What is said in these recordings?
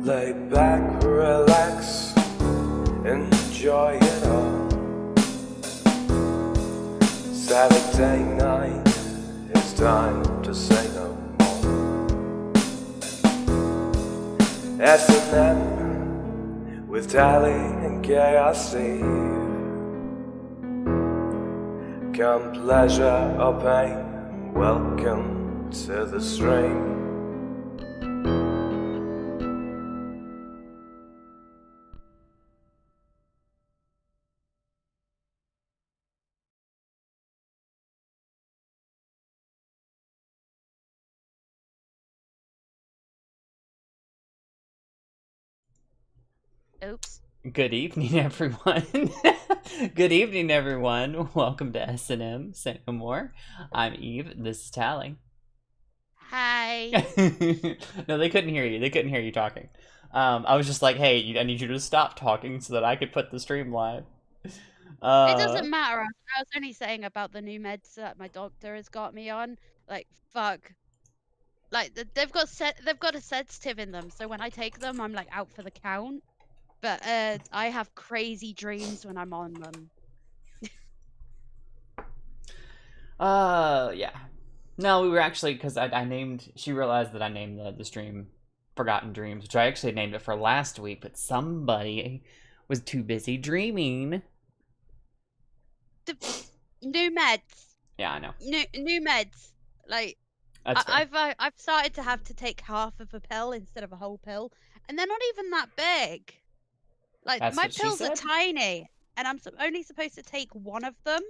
Lay back, relax, enjoy it all. Saturday night, it's time to say no more. S&M with Tally and Chaos Steve. Come pleasure or pain, welcome to the stream. Oops. Good evening, everyone. Good evening, everyone. Welcome to S&M. Say no more. I'm Eve. This is Tally. Hi. No, they couldn't hear you. They couldn't hear you talking. I was just like, hey, I need you to stop talking so that I could put the stream live. It doesn't matter. I was only saying about the new meds that my doctor has got me on. Like, fuck. Like, they've got a sedative in them, so when I take them, I'm like out for the count. But I have crazy dreams when I'm on them. Yeah. No, we were actually, because I named, she realized that I named the stream Forgotten Dreams, which I actually named it for last week, but somebody was too busy dreaming. The new meds. Yeah, I know. New meds. Like, I've started to have to take half of a pill instead of a whole pill, and they're not even that big. Like, That's my what she pills are said? tiny, and I'm only supposed to take one of them.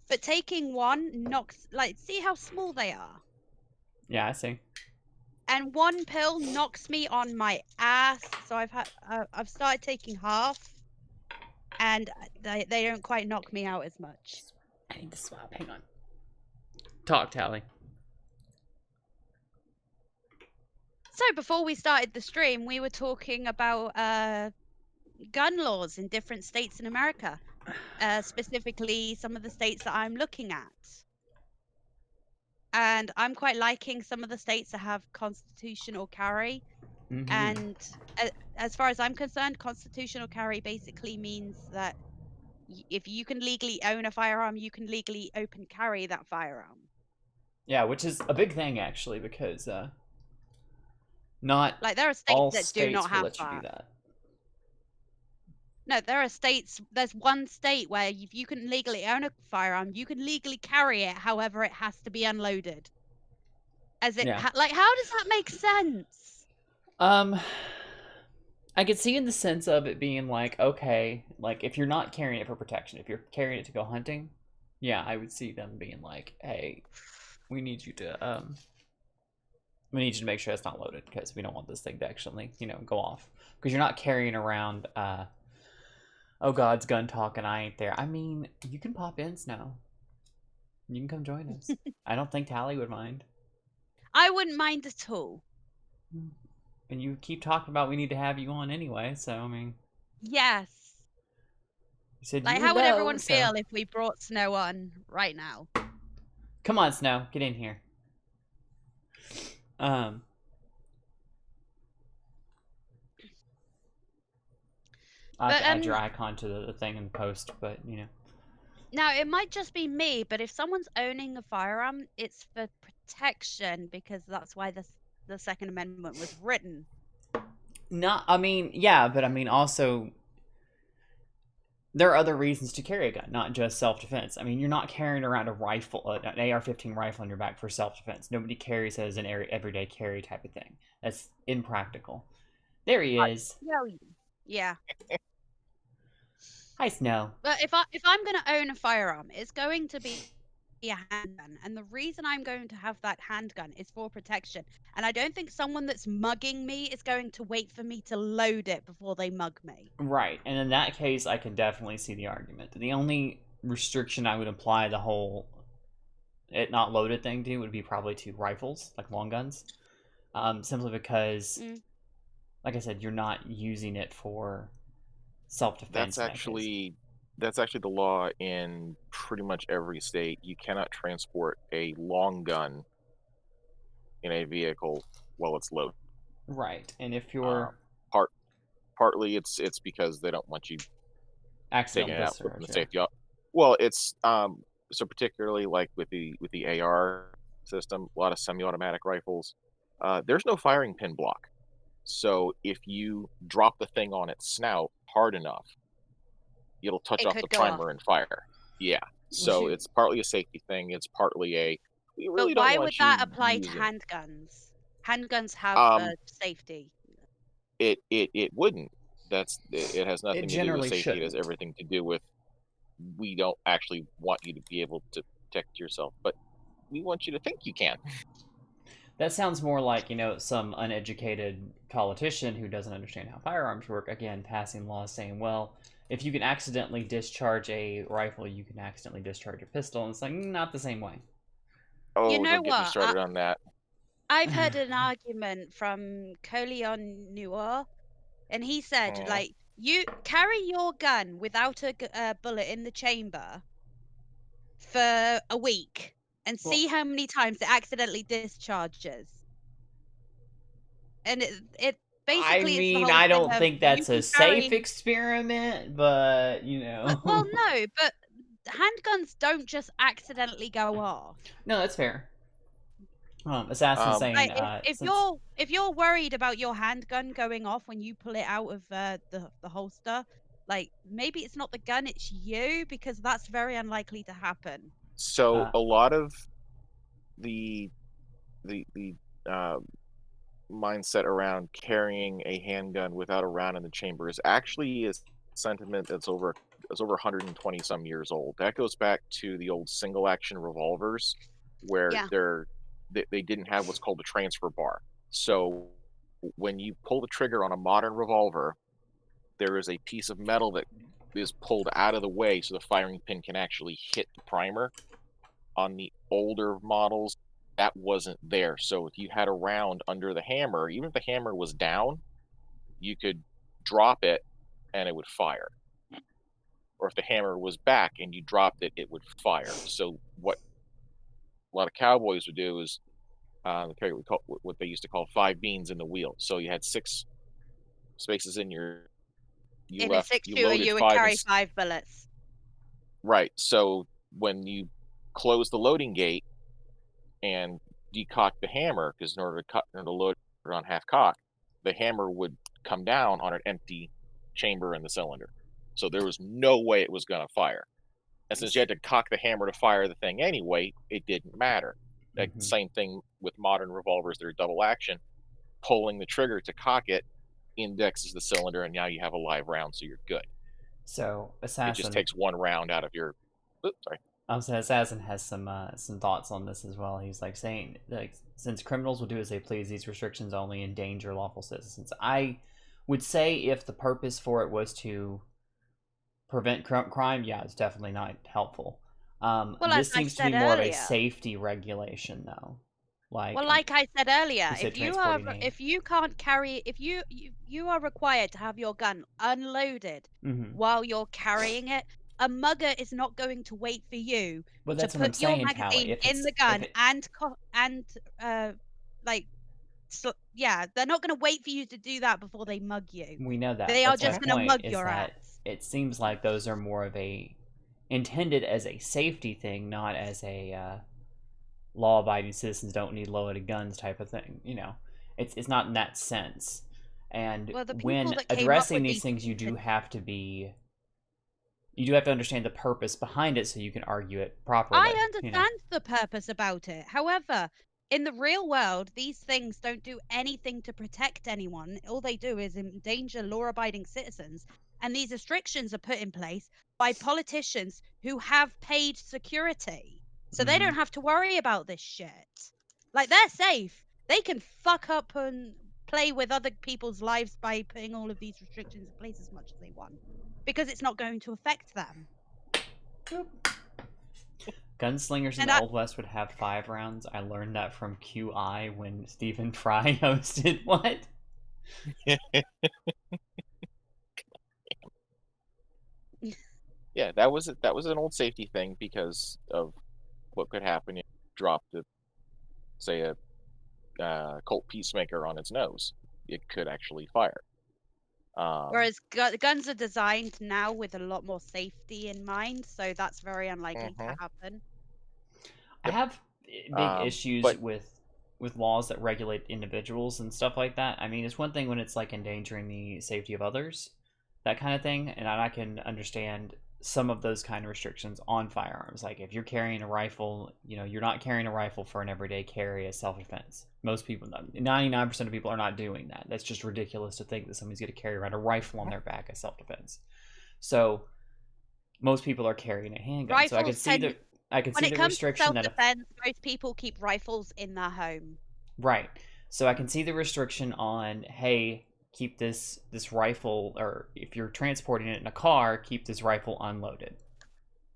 But taking one knocks, like, see how small they are? Yeah, I see. And one pill knocks me on my ass. So I've started taking half, and they don't quite knock me out as much. I need to swap. Hang on. Talk, Tally. So before we started the stream, we were talking about gun laws in different states in America, specifically some of the states that I'm looking at. And I'm quite liking some of the states that have constitutional carry. Mm-hmm. And as far as I'm concerned, constitutional carry basically means that if you can legally own a firearm, you can legally open carry that firearm. Yeah, which is a big thing actually, because not Like, there are all states that do states not will have let you do that. that. No, there are states. There's one state where if you can legally own a firearm, you can legally carry it. However, it has to be unloaded. As it, Yeah. like, how does that make sense? I could see in the sense of it being like, okay, like if you're not carrying it for protection, if you're carrying it to go hunting, yeah, I would see them being like, hey, we need you to make sure it's not loaded because we don't want this thing to actually, go off. Because you're not carrying around oh God's gun talk and I ain't there. I mean, you can pop in, Snow. You can come join us. I don't think Tally would mind. I wouldn't mind at all. And you keep talking about we need to have you on anyway, so I mean. Yes. You said Like, you would how would know, everyone so. feel if we brought Snow on right now? Come on, Snow, get in here. I have to add your icon to the thing in post, but Now, it might just be me, but if someone's owning a firearm, it's for protection because that's why the Second Amendment was written. I mean, yeah, but I mean also there are other reasons to carry a gun, not just self-defense. I mean, you're not carrying around a rifle, an AR-15 rifle on your back for self-defense. Nobody carries as an everyday carry type of thing. That's impractical. There he is. Yeah. Hi, Snow. But if I'm going to own a firearm, it's going to be a handgun, and the reason I'm going to have that handgun is for protection. And I don't think someone that's mugging me is going to wait for me to load it before they mug me. Right, and in that case, I can definitely see the argument. The only restriction I would apply the whole it not loaded thing to would be probably to rifles, like long guns, simply because, like I said, you're not using it for self-defense. That's actually the law in pretty much every state. You cannot transport a long gun in a vehicle while it's loaded. Right, and if you're Partly it's because they don't want you taking accidental it out, flipping discharge, the yeah. safety off. Well, it's so particularly like with the AR system, a lot of semi-automatic rifles, there's no firing pin block. So if you drop the thing on its snout hard enough, it'll touch It off the could go off. primer and fire. Yeah. So shoot. it's partly a safety thing. It's partly a we But really don't why want would that you apply to using. handguns? Handguns have safety. It wouldn't. It has nothing to do with generally safety. It has shouldn't. everything to do with we don't actually want you to be able to protect yourself, but we want you to think you can. That sounds more like, some uneducated politician who doesn't understand how firearms work, again, passing laws saying, well, if you can accidentally discharge a rifle, you can accidentally discharge a pistol. And it's like, not the same way. Oh, You know don't get me what? started on that. I've heard an argument from Coleon Noir, and he said, Mhm. like, you carry your gun without a bullet in the chamber for a week and Well- see how many times it accidentally discharges. And it basically is the whole I thing don't of think that's you a can safe carry- experiment, but, Well, no, but handguns don't just accidentally go off. No, that's fair. Assassin saying, Like, if since- if you're worried about your handgun going off when you pull it out of the holster, like maybe it's not the gun, it's you, because that's very unlikely to happen. So a lot of the mindset around carrying a handgun without a round in the chamber is actually a sentiment that's over 120 some years old. That goes back to the old single action revolvers, where Yeah. they didn't have what's called a transfer bar. So when you pull the trigger on a modern revolver, there is a piece of metal that is pulled out of the way so the firing pin can actually hit the primer. On the older models, that wasn't there. So if you had a round under the hammer, even if the hammer was down, you could drop it and it would fire. Or if the hammer was back and you dropped it, it would fire. So what a lot of cowboys would do is what they used to call 5 beans in the wheel. So you had 6 spaces in your In a 6-shooter, you would carry 5 bullets. Right. So when you close the loading gate and decock the hammer, because in order to load it on half cock, the hammer would come down on an empty chamber in the cylinder. So there was no way it was going to fire. And since you had to cock the hammer to fire the thing anyway, it didn't matter. Like same thing with modern revolvers that are double action. Pulling the trigger to cock it indexes the cylinder, and now you have a live round, so you're good. So Assassin, it just takes one round out of your. Oops, sorry. So Assassin has some thoughts on this as well. He's like saying, like, since criminals will do as they please, these restrictions only endanger lawful citizens. I would say if the purpose for it was to prevent crime, yeah, it's definitely not helpful. This seems to be more of a safety regulation, though. Like I said earlier, if you can't carry, if you are required to have your gun unloaded while you're carrying it, a mugger is not going to wait for you to put your magazine in the gun they're not going to wait for you to do that before they mug you. We know that. They are just going to mug your ass. It seems like those are more of intended as a safety thing, not as a law-abiding citizens don't need loaded guns type of thing. It's not in that sense. And when addressing these things, you do have to understand the purpose behind it so you can argue it properly. I understand the purpose about it. However, in the real world, these things don't do anything to protect anyone. All they do is endanger law-abiding citizens. And these restrictions are put in place by politicians who have paid security. So they don't have to worry about this shit. Like, they're safe. They can fuck up and play with other people's lives by putting all of these restrictions in place as much as they want. Because it's not going to affect them. Gunslingers in the Old West would have 5 rounds. I learned that from QI when Stephen Fry hosted. What? Yeah, that was an old safety thing because of what could happen if you dropped say a Colt Peacemaker on its nose. it could actually fire. Whereas guns are designed now with a lot more safety in mind, so that's very unlikely to happen. I have big issues but- with laws that regulate individuals and stuff like that. I mean, it's one thing when it's like endangering the safety of others, that kind of thing, and I can understand some of those kind of restrictions on firearms. Like if you're carrying a rifle, you know, you're not carrying a rifle for an everyday carry as self-defense. Most people, 99% of people are not doing that. That's just ridiculous to think that somebody's going to carry around a rifle on their back as self-defense. So most people are carrying a handgun. Rifles so I can see the when it comes to restriction that self-defense, most people keep rifles in their home. right. So I can see the restriction on, hey, keep this rifle, or if you're transporting it in a car, keep this rifle unloaded.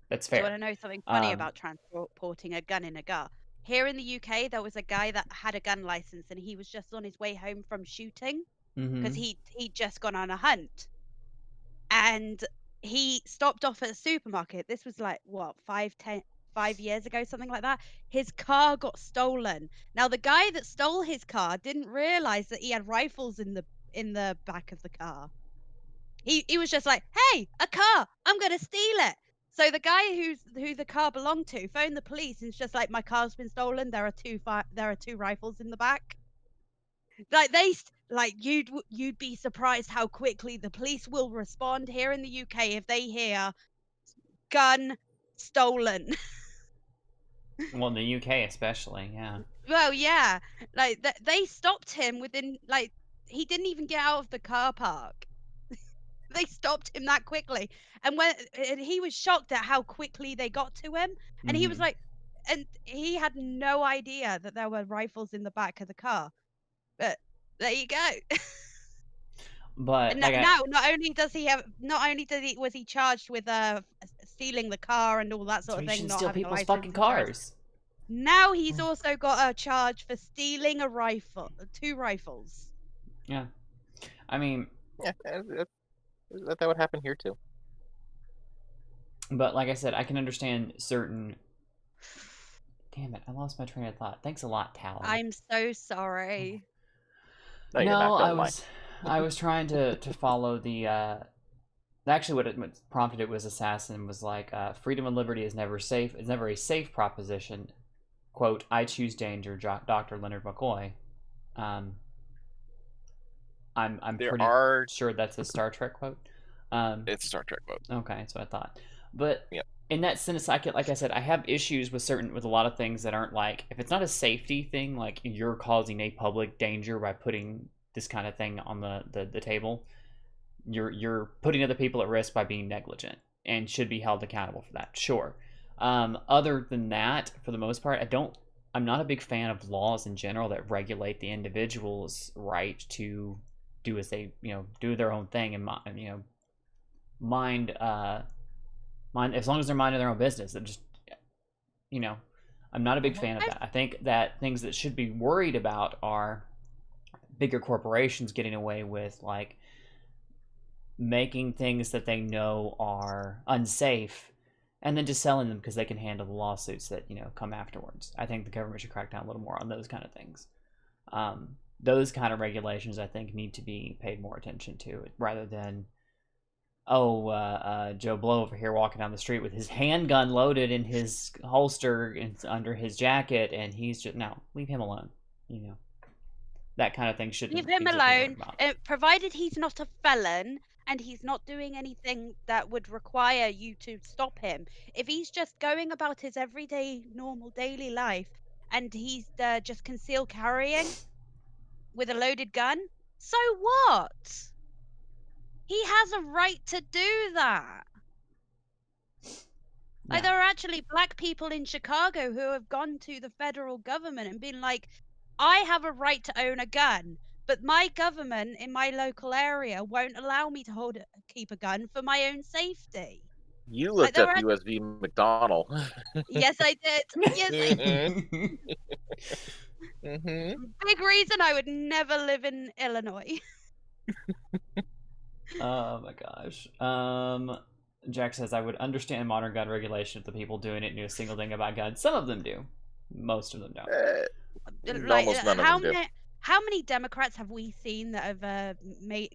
That's fair. Do you want to know something funny about transporting a gun in a car? Here in the UK, there was a guy that had a gun license, and he was just on his way home from shooting because he'd just gone on a hunt, and he stopped off at a supermarket. This was like what 5 years ago, something like that. His car got stolen. Now the guy that stole his car didn't realize that he had rifles in the back of the car. He was just like, hey, a car, I'm gonna steal it. So the guy who the car belonged to phoned the police, and it's just like, my car's been stolen, there are two rifles in the back. Like you'd be surprised how quickly the police will respond here in the UK if they hear gun stolen. Well, in the UK especially, yeah. Well, yeah, like they stopped him within, like, he didn't even get out of the car park. They stopped him that quickly, and he was shocked at how quickly they got to him, and he was like, and he had no idea that there were rifles in the back of the car. But there you go. But And like now, not only was he charged with stealing the car and all that sort so of you thing, shouldn't not steal having a people's license fucking and insurance. cars. Now he's also got a charge for stealing a rifle, 2 rifles. Yeah, I mean, Yeah, that would happen here too. but like I said, I can understand certain. Damn it! I lost my train of thought. Thanks a lot, Tally. I'm so sorry. No, you're not, don't lie. I was trying to follow the. Actually, what prompted it was Assassin was like, freedom and liberty is never safe. It's never a safe proposition. Quote, I choose danger, Dr. Leonard McCoy. I'm pretty sure that's a Star Trek quote. It's a Star Trek quote. Okay, that's what I thought. But yep. In that sense, like I said, I have issues with a lot of things that aren't like, if it's not a safety thing, like you're causing a public danger by putting this kind of thing on the table, you're putting other people at risk by being negligent and should be held accountable for that. Sure. Other than that, for the most part, I'm not a big fan of laws in general that regulate the individual's right to do as they, do their own thing and, mind as long as they're minding their own business. And just, I'm not a big fan of that. I think that things that should be worried about are bigger corporations getting away with, like, making things that they know are unsafe and then just selling them because they can handle the lawsuits that come afterwards. I think the government should crack down a little more on those kind of things. Those kind of regulations, I think, need to be paid more attention to, rather than Joe Blow over here walking down the street with his handgun loaded in his holster under his jacket, and he's just, no, leave him alone. That kind of thing shouldn't leave him alone, provided he's not a felon and he's not doing anything that would require you to stop him. If he's just going about his everyday, normal, daily life, and he's just concealed carrying with a loaded gun, so what? He has a right to do that. Like, there are actually black people in Chicago who have gone to the federal government and been like, I have a right to own a gun, but my government in my local area won't allow me to keep a gun for my own safety. You looked up USV McDonnell. Yes, I did. Yes, I did. Big reason I would never live in Illinois. Oh my gosh. Jack says, I would understand modern gun regulation if the people doing it knew a single thing about guns. Some of them do. Most of them don't. Like, almost none of them do. How many Democrats have we seen that have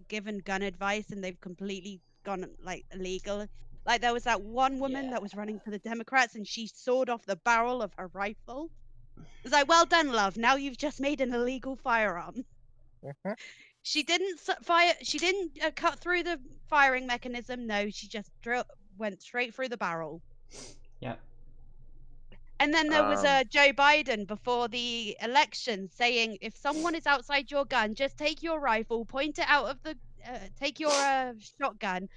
given gun advice and they've completely gone like illegal? Like there was that one woman that was running for the Democrats and she sawed off the barrel of her rifle. It's like, well done, love. Now you've just made an illegal firearm. Mhm. She didn't fire. She didn't cut through the firing mechanism. No, she just went straight through the barrel. Yep. And then there was Um, Joe Biden before the election saying, if someone is outside your gun, just take your rifle, point it out of the, take your shotgun,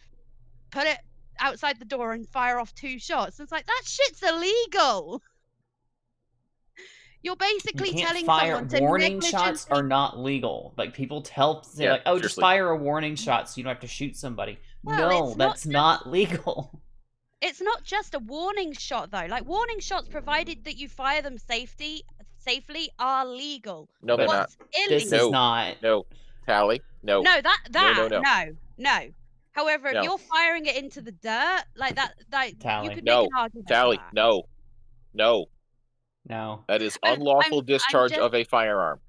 put it outside the door, and fire off 2 shots. It's like that shit's illegal. You're You basically can't telling fire someone to warning shots negligently. are not legal. Like people say Yeah, like, oh, just seriously. fire a warning shot so you don't have to shoot somebody. Well, No, it's not that's not legal. It's not just a warning shot though. Like warning shots, provided that you fire them safely, are legal. No, they're not. What's This is illegal? not. No, Tally. No. No, no. However, No. if you're firing it into the dirt like that, you Tally. could No. make an argument. Tally. For that. No. No. No. That is I'm unlawful discharge just- of a firearm.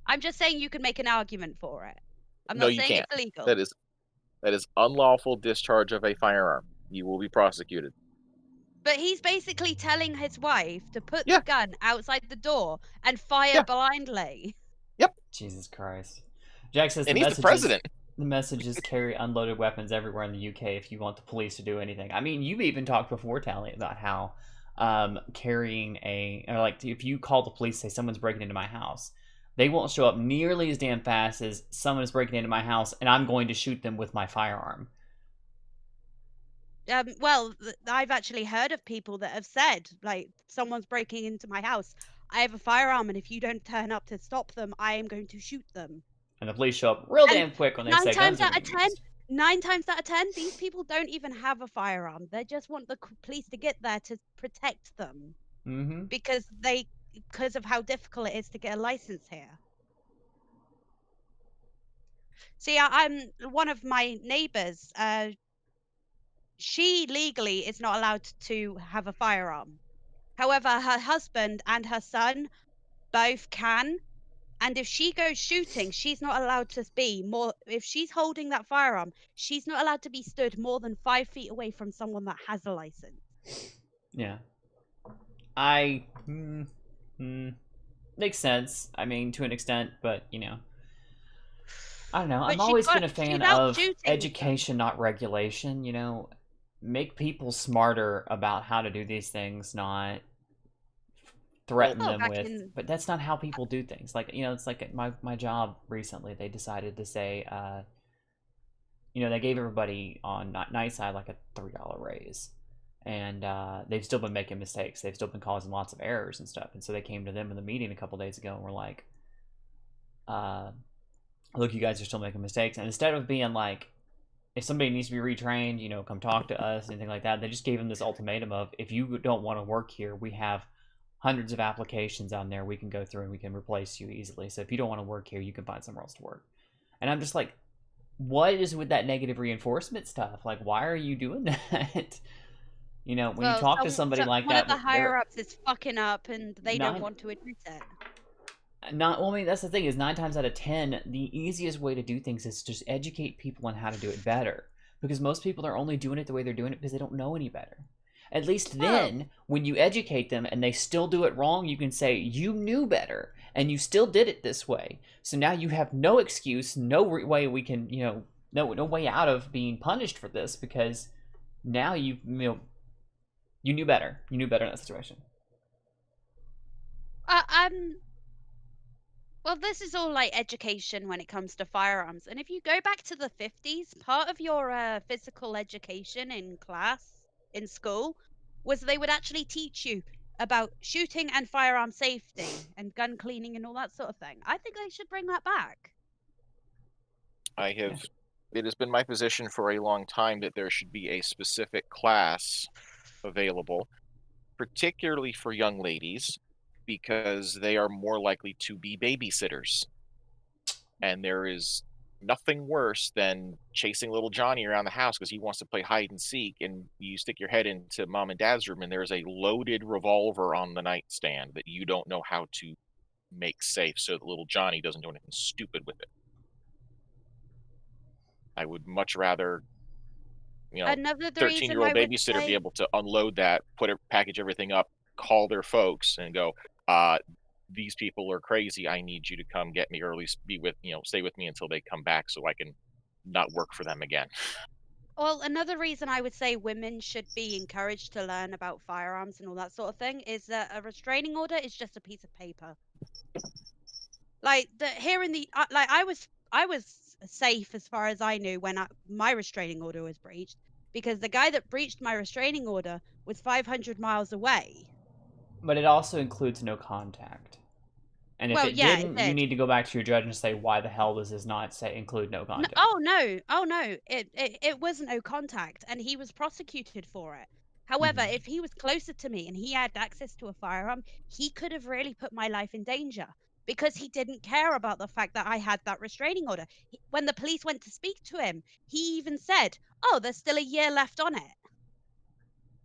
I'm just saying you can make an argument for it. I'm No, not you saying can't. it's illegal. That is unlawful discharge of a firearm. You will be prosecuted. But he's basically telling his wife to put Yeah. the gun outside the door and fire Yeah. blindly. Jesus Christ. Jack says And he's the president. The messages carry unloaded weapons everywhere in the UK if you want the police to do anything. I mean, you've even talked before, Tally, about how carrying if you call the police, say someone's breaking into my house, they won't show up nearly as damn fast as someone is breaking into my house and I'm going to shoot them with my firearm. Well, I've actually heard of people that have said, like, someone's breaking into my house. I have a firearm, and if you don't turn up to stop them, I am going to shoot them. And the police show up real And damn quick when they 9 say times guns are out of being 10, used. 9 times out of 10, these people don't even have a firearm. They just want the police to get there to protect them Mm-hmm. because of how difficult it is to get a license here. See, I'm one of my neighbors. She legally is not allowed to have a firearm. However, her husband and her son both can. And if she goes shooting, she's not allowed to be more. If she's holding that firearm, she's not allowed to be stood more than 5 feet away from someone that has a license. Yeah. Makes sense. I mean, to an extent, but you know, I don't know. But I've always been a she's fan out of shooting. education, not regulation. You know, make people smarter about how to do these things, not threaten Oh, them back with. in- But that's not how people do things. Like, you know, it's like at my job recently, they decided to say, you know, they gave everybody on night side like a $3 raise. And they've still been making mistakes. They've still been causing lots of errors and stuff. And so they came to them in the meeting a couple days ago and were like, look, you guys are still making mistakes. And instead of being like, if somebody needs to be retrained, you know, come talk to us, anything like that, they just gave them this ultimatum of, if you don't want to work here, we have hundreds of applications on there we can go through and we can replace you easily. So if you don't want to work here, you can find somewhere else to work. And I'm just like, what is with that negative reinforcement stuff? Like, why are you doing that? You know, when you talk to somebody like one that, of the higher ups is fucking up and they don't Nine- want to admit it. well, I mean, that's the thing is 9 times out of 10, the easiest way to do things is just educate people on how to do it better. Because most people are only doing it the way they're doing it because they don't know any better. At least then, when you educate them and they still do it wrong, you can say, you knew better and you still did it this way. So now you have no excuse, no way we can, you know, no way out of being punished for this because now you knew better. You knew better in that situation. Well, this is all like education when it comes to firearms. And if you go back to the 50s, part of your physical education in class, in school, was they would actually teach you about shooting and firearm safety and gun cleaning and all that sort of thing. I think they should bring that back. It has been my position for a long time that there should be a specific class available, particularly for young ladies, because they are more likely to be babysitters. And there is nothing worse than chasing little Johnny around the house because he wants to play hide and seek, and you stick your head into mom and dad's room and there's a loaded revolver on the nightstand that you don't know how to make safe so that little Johnny doesn't do anything stupid with it. I would much rather, Another the reason 13-year-old I would babysitter be say able to unload that, package everything up, call their folks, and go, these people are crazy. I need you to come get me, or at least stay with me until they come back so I can not work for them again. Well, another reason I would say women should be encouraged to learn about firearms and all that sort of thing is that a restraining order is just a piece of paper. Like here in the like I was safe as far as I knew when my restraining order was breached, because the guy that breached my restraining order was 500 miles away. But it also includes no contact. And if Well, it yeah, it didn't, you did. need to go back to your judge and say, why the hell does this not say include no No, contact? oh no, it wasn't no contact, and he was prosecuted for it. However, Mhm. if he was closer to me and he had access to a firearm, he could have really put my life in danger, because he didn't care about the fact that I had that restraining order. When the police went to speak to him, he even said, "Oh, there's still a year left on it."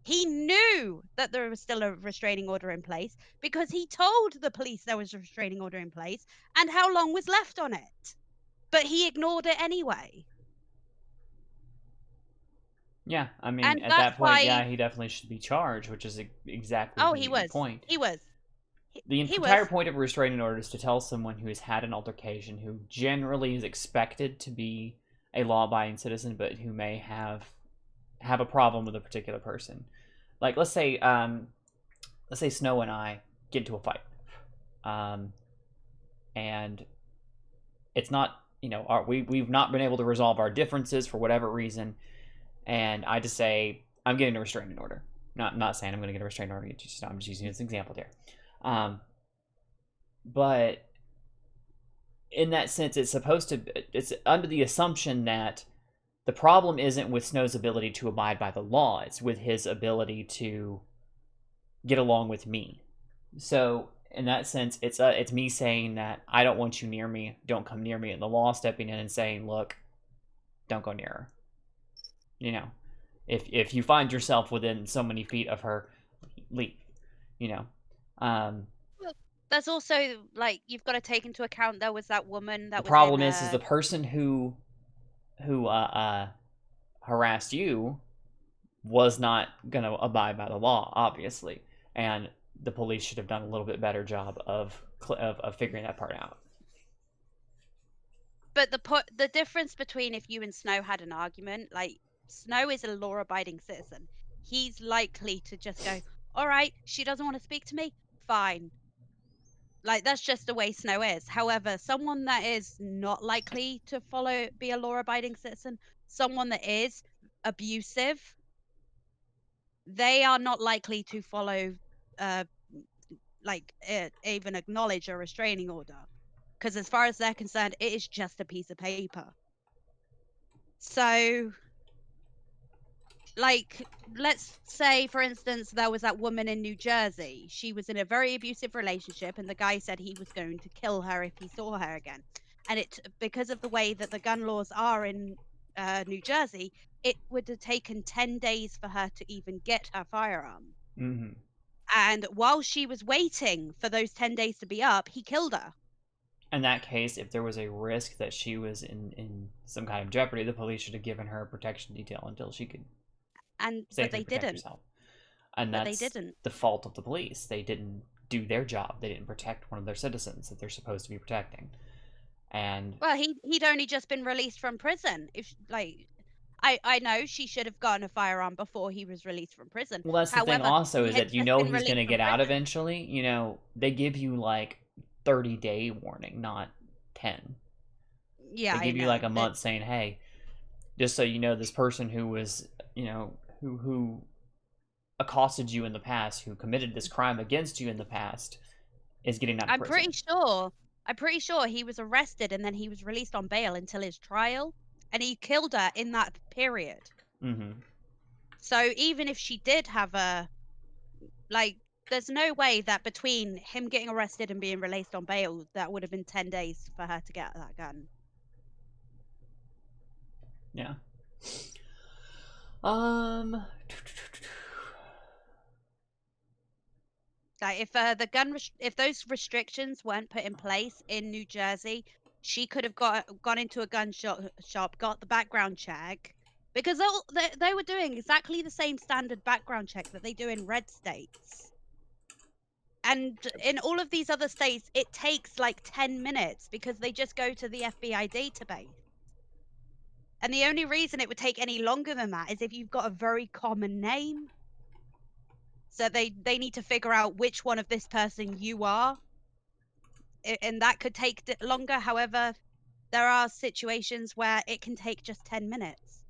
He knew that there was still a restraining order in place because he told the police there was a restraining order in place and how long was left on it. But he ignored it anyway. Yeah, I mean, And at that's that point, yeah, why. he definitely should be charged, which is exactly Oh, he the was. point. He was. The He entire was. point of a restraining order is to tell someone who has had an altercation, who generally is expected to be a law-abiding citizen, but who may have a problem with a particular person. Like, let's say Snow and I get into a fight, and it's not, we've not been able to resolve our differences for whatever reason, and I just say I'm getting a restraining order. Not saying I'm going to get a restraining order. I'm just using it as an example here. But in that sense, it's under the assumption that the problem isn't with Snow's ability to abide by the law, it's with his ability to get along with me. So in that sense, it's me saying that I don't want you near me, don't come near me, and the law stepping in and saying, look, don't go near her. If you find yourself within so many feet of her, leave. There's also, like, you've got to take into account there was that woman The that was in problem is the person who harassed you was not going to abide by the law, obviously, and the police should have done a little bit better job of figuring that part out. But the difference between if you and Snow had an argument, like, Snow is a law-abiding citizen. He's likely to just go, all right, she doesn't want to speak to me, fine. Like, that's just the way Snow is. However, someone that is not likely to be a law-abiding citizen, someone that is abusive, they are not likely to follow, even acknowledge a restraining order. Because as far as they're concerned, it is just a piece of paper. So, like, let's say, for instance, there was that woman in New Jersey. She was in a very abusive relationship, and the guy said he was going to kill her if he saw her again. And because of the way that the gun laws are in New Jersey, it would have taken 10 days for her to even get her firearm. Mm-hmm. And while she was waiting for those 10 days to be up, he killed her. In that case, if there was a risk that she was in some kind of jeopardy, the police should have given her a protection detail until she could But they didn't. herself. And But that's they didn't. the fault of the police. They didn't do their job. They didn't protect one of their citizens that they're supposed to be protecting. And well, he'd only just been released from prison. I know she should have gotten a firearm before he was released from prison. well, that's the thing. However, Also, he is had that just been he's going to released from get out prison. eventually. They give you like 30-day warning, not 10. Yeah, They give you like a month saying, hey, just so you know, this person who was, who accosted you in the past, who committed this crime against you in the past, is getting out of prison. I'm pretty sure he was arrested and then he was released on bail until his trial, and he killed her in that period. Mm-hmm. So even if she did have there's no way that between him getting arrested and being released on bail, that would have been 10 days for her to get that gun. Yeah. Like if if those restrictions weren't put in place in New Jersey, she could have gone into a gun shop, got the background check, because they were doing exactly the same standard background check that they do in red states. And in all of these other states, it takes like 10 minutes because they just go to the FBI database. And the only reason it would take any longer than that is if you've got a very common name. So they need to figure out which one of this person you are. And that could take longer. However, there are situations where it can take just 10 minutes.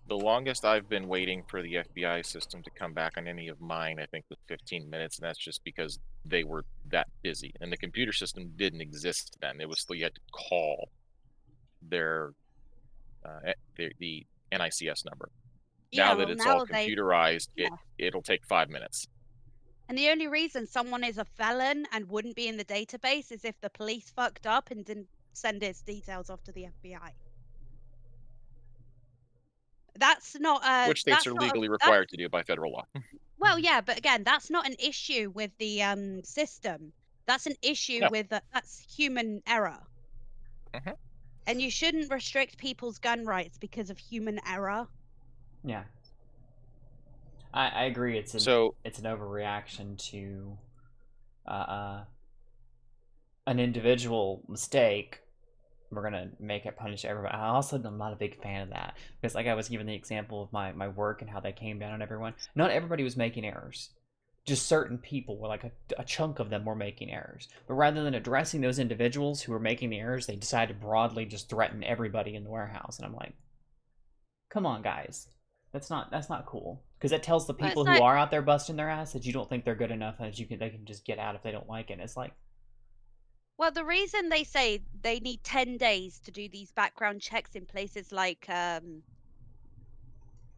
The longest I've been waiting for the FBI system to come back on any of mine, I think, was 15 minutes, and that's just because they were that busy. And the computer system didn't exist then. It was still, you had to call their the NICS number. Yeah, Now that well, it's now all they, computerized, yeah. it'll take 5 minutes. And the only reason someone is a felon and wouldn't be in the database is if the police fucked up and didn't send his details off to the FBI. That's not Which states that's are not legally a, required to do by federal law. well, yeah, but again, that's not an issue with the system. That's an issue No. with that's human error. Mhm. And you shouldn't restrict people's gun rights because of human error. Yeah. I agree. It's an overreaction to an individual mistake. We're gonna make it punish everybody. I also am not a big fan of that because, like I was giving the example of my work and how they came down on everyone. Not everybody was making errors. Just certain people were like a chunk of them were making errors. But rather than addressing those individuals who were making the errors, they decided to broadly just threaten everybody in the warehouse. And I'm like, come on, guys. That's not cool, because it tells the people who are out there busting their ass that you don't think they're good enough and that they can just get out if they don't like it. And it's like, well, the reason they say they need 10 days to do these background checks in places like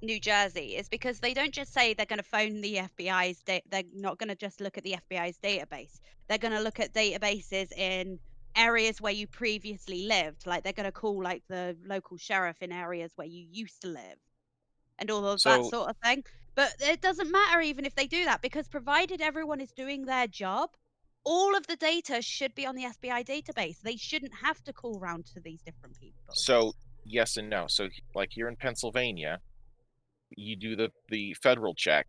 New Jersey is because they don't just say they're going to phone the FBI's they're not going to just look at the FBI's database. They're going to look at databases in areas where you previously lived. Like they're going to call like the local sheriff in areas where you used to live and all of that sort of thing. But it doesn't matter even if they do that, because provided everyone is doing their job, all of the data should be on the FBI database. They shouldn't have to call around to these different people. So yes and no. So like here in Pennsylvania, you do the federal check.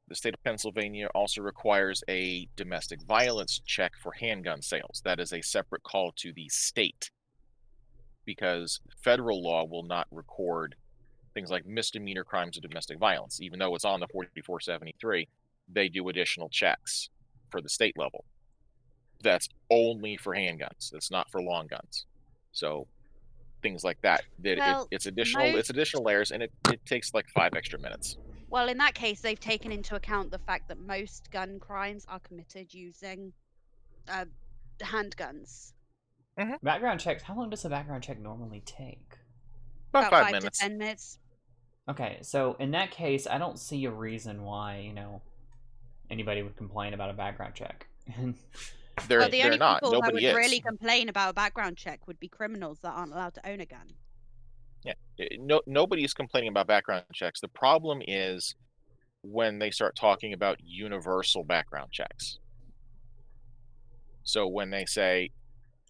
The state of Pennsylvania also requires a domestic violence check for handgun sales. That is a separate call to the state, because federal law will not record things like misdemeanor crimes of domestic violence. Even though it's on the 4473, they do additional checks for the state level. That's only for handguns. It's not for long guns. So things like that. It's additional layers, and it takes like 5 extra minutes. Well, in that case, they've taken into account the fact that most gun crimes are committed using handguns. Mm-hmm. Background checks. How long does a background check normally take? About 5 minutes. To 10 minutes. Okay, so in that case, I don't see a reason why, anybody would complain about a background check. Well, the only not. people Nobody that would is. really complain about a background check would be criminals that aren't allowed to own a gun. Yeah, nobody's complaining about background checks. The problem is when they start talking about universal background checks. So when they say,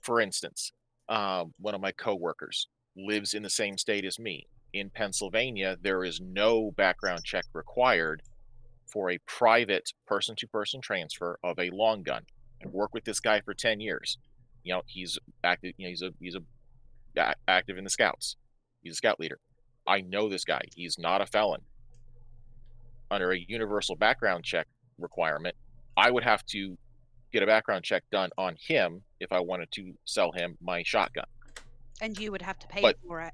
for instance, one of my coworkers lives in the same state as me. In Pennsylvania, there is no background check required for a private person-to-person transfer of a long gun. I worked with this guy for 10 years. He's active. He's active in the Scouts. He's a scout leader. I know this guy. He's not a felon. Under a universal background check requirement, I would have to get a background check done on him if I wanted to sell him my shotgun. And you would have to pay for it.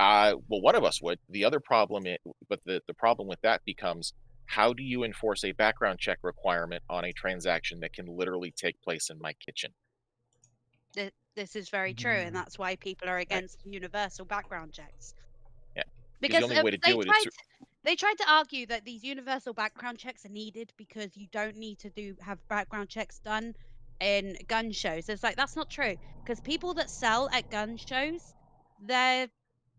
Well, one of us would. The other problem, the problem with that becomes, how do you enforce a background check requirement on a transaction that can literally take place in my kitchen? This is very true, and that's why people are against universal background checks. Yeah, because the only way to do it is they tried to argue that these universal background checks are needed because you don't need to have background checks done in gun shows. It's like, that's not true, because people that sell at gun shows, they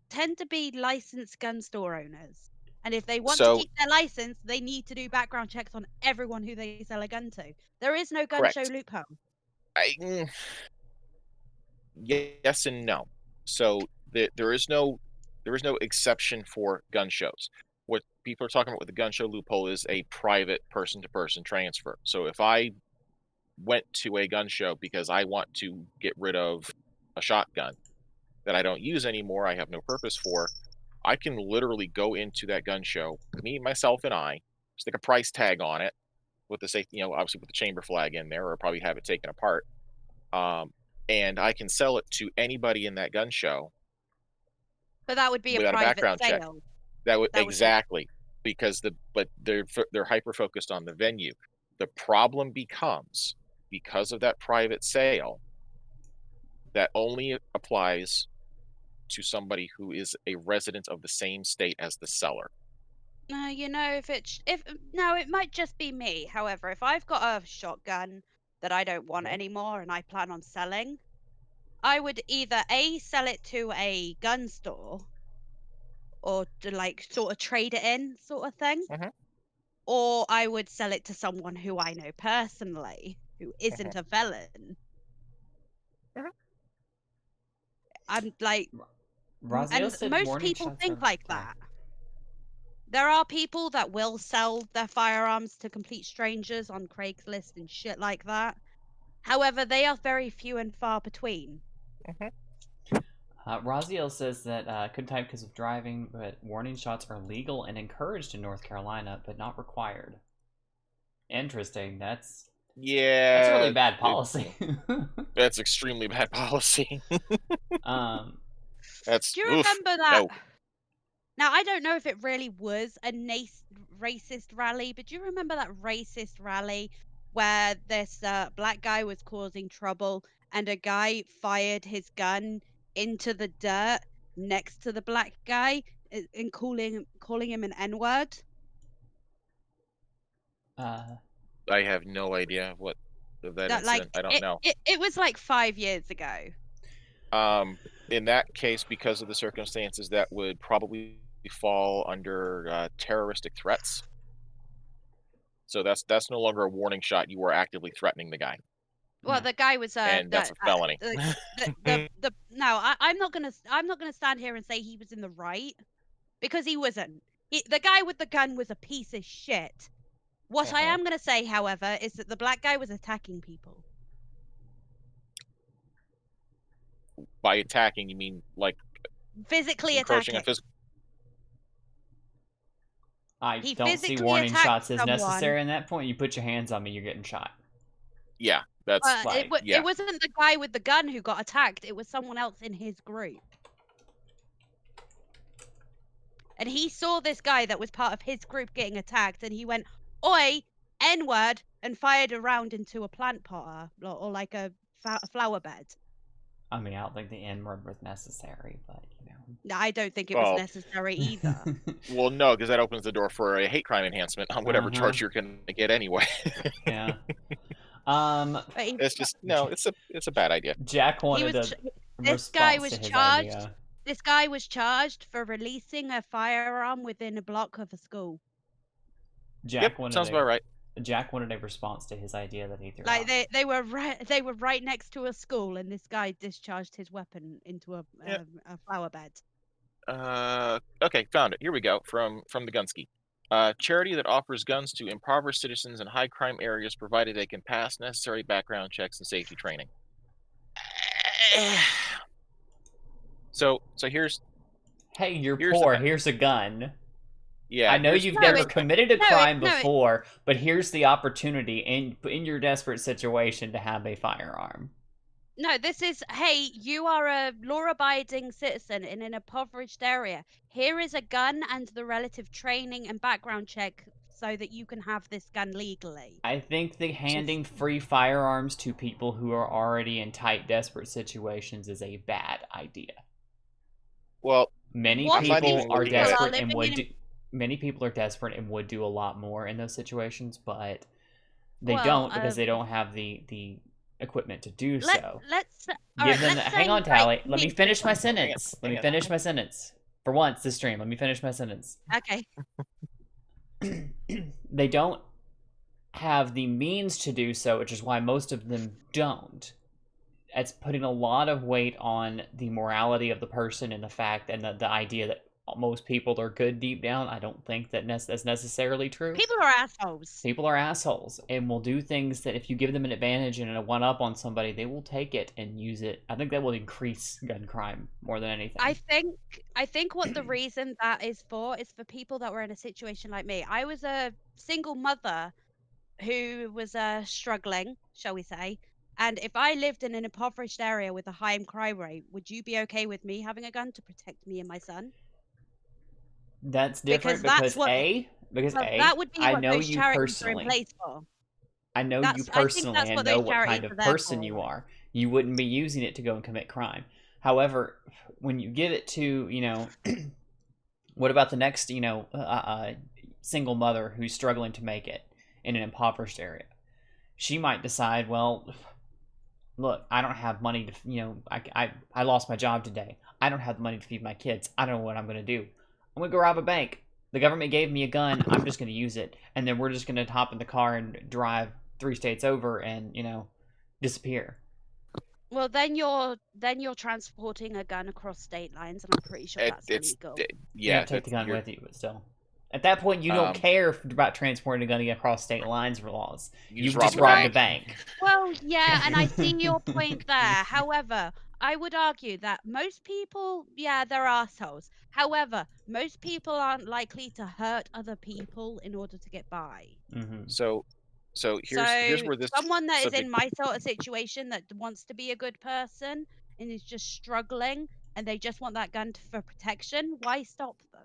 tend to be licensed gun store owners. And if they want So- to keep their license, they need to do background checks on everyone who they sell a gun to. There is no gun Correct. show loophole. Yes and no. So there is no exception for gun shows. What people are talking about with the gun show loophole is a private person-to-person transfer. So if I went to a gun show because I want to get rid of a shotgun that I don't use anymore, I have no purpose for, I can literally go into that gun show, me, myself, and I, stick a price tag on it with the safety, obviously with the chamber flag in there, or probably have it taken apart. And I can sell it to anybody in that gun show But that would be a without a private background check. sale. That would That would be- exactly because they're hyper focused on the venue. The problem becomes because of that private sale that only applies to somebody who is a resident of the same state as the seller. It might just be me. However, if I've got a shotgun that I don't want anymore and I plan on selling, I would either sell it to a gun store or to sort of trade it in sort of thing, or I would sell it to someone who I know personally who isn't a felon. I'm like, Raziel and said most warning people shots think are- like sorry. that. There are people that will sell their firearms to complete strangers on Craigslist and shit like that. However, they are very few and far between. Raziel says that couldn't type because of driving, but warning shots are legal and encouraged in North Carolina, but not required. Interesting. That's really bad policy. That's extremely bad policy. That's Do you remember that? no. Now, I don't know if it really was a racist rally, but do you remember that racist rally where this black guy was causing trouble and a guy fired his gun into the dirt next to the black guy and calling him an N-word? Uh, I have no idea what that incident. I don't know. It was like 5 years ago. In that case, because of the circumstances, that would probably fall under terroristic threats. So that's no longer a warning shot. You were actively threatening the guy, Well, the guy was and that's a felony. I'm not gonna stand here and say he was in the right, because he wasn't. The guy with the gun was a piece of shit. What I am gonna say, however, is that the black guy was attacking people. By attacking, you mean like Physically encroaching on attacking. physical? I He don't see physically warning attacked shots as someone. necessary in that point. You put your hands on me, you're getting shot. Yeah, that's It wasn't the guy with the gun who got attacked. It was someone else in his group. And he saw this guy that was part of his group getting attacked, and he went, "Oi, N-word," and fired a round into a plant potter or like a flower bed. I mean, I don't think the N-word was necessary, but No, I don't think it was necessary either. Well, no, because that opens the door for a hate crime enhancement on whatever charge you're going to get anyway. Yeah. It's just it's a bad idea. Jack wanted this guy was charged. This guy was charged for releasing a firearm within a block of a school. Sounds about right. Jack wanted a response to his idea that he threw Like out. they were right next to a school, and this guy discharged his weapon into a flower bed. Okay, found it. Here we go. From the Gunski. Charity that offers guns to impoverished citizens in high crime areas, provided they can pass necessary background checks and safety training. So here's. Hey, you're here's poor. Here's a gun. Yeah, I know you've never committed a crime before, but here's the opportunity in your desperate situation to have a firearm. No, this is, hey, you are a law-abiding citizen in an impoverished area. Here is a gun and the relative training and background check so that you can have this gun legally. I think the handing free firearms to people who are already in tight, desperate situations is a bad idea. Well, many people are desperate and would do. Many people are desperate and would do a lot more in those situations, but they don't because they don't have the equipment to do so. Let's give them. Hang on, Tally. Let me finish my sentence. Let me finish my sentence. For once, this stream. Let me finish my sentence. Okay. They don't have the means to do so, which is why most of them don't. It's putting a lot of weight on the morality of the person and the fact and the idea that most people are good deep down. I don't think that that's necessarily true. People are assholes. People are assholes and will do things that if you give them an advantage and a one-up on somebody, they will take it and use it. I think that will increase gun crime more than anything. I think what the reason that is for people that were in a situation like me. I was a single mother who was struggling, shall we say. And if I lived in an impoverished area with a high crime rate, would you be okay with me having a gun to protect me and my son? That's different because that would be I what know those you charities are in personally. place for. I know you personally and know what kind of person you are. You wouldn't be using it to go and commit crime. However, when you give it to, you know, what about the next, you know, single mother who's struggling to make it in an impoverished area? She might decide, well, look, I don't have money to, you know, I lost my job today. I don't have the money to feed my kids. I don't know what I'm going to do. I'm going to go rob a bank. The government gave me a gun. I'm just going to use it. And then we're just going to hop in the car and drive 3 states over and, you know, disappear. Well, then you're transporting a gun across state lines, and I'm pretty sure that's illegal. Yeah, take the gun with you, but still. At that point, you don't care about transporting a gun across state lines for laws. You've just robbed a bank. Well, yeah, and I see your point there. However, I would argue that most people, yeah, they're assholes. However, most people aren't likely to hurt other people in order to get by. Mm-hmm. So here's where this someone that is in my sort of situation that wants to be a good person and is just struggling and they just want that gun for protection, why stop them?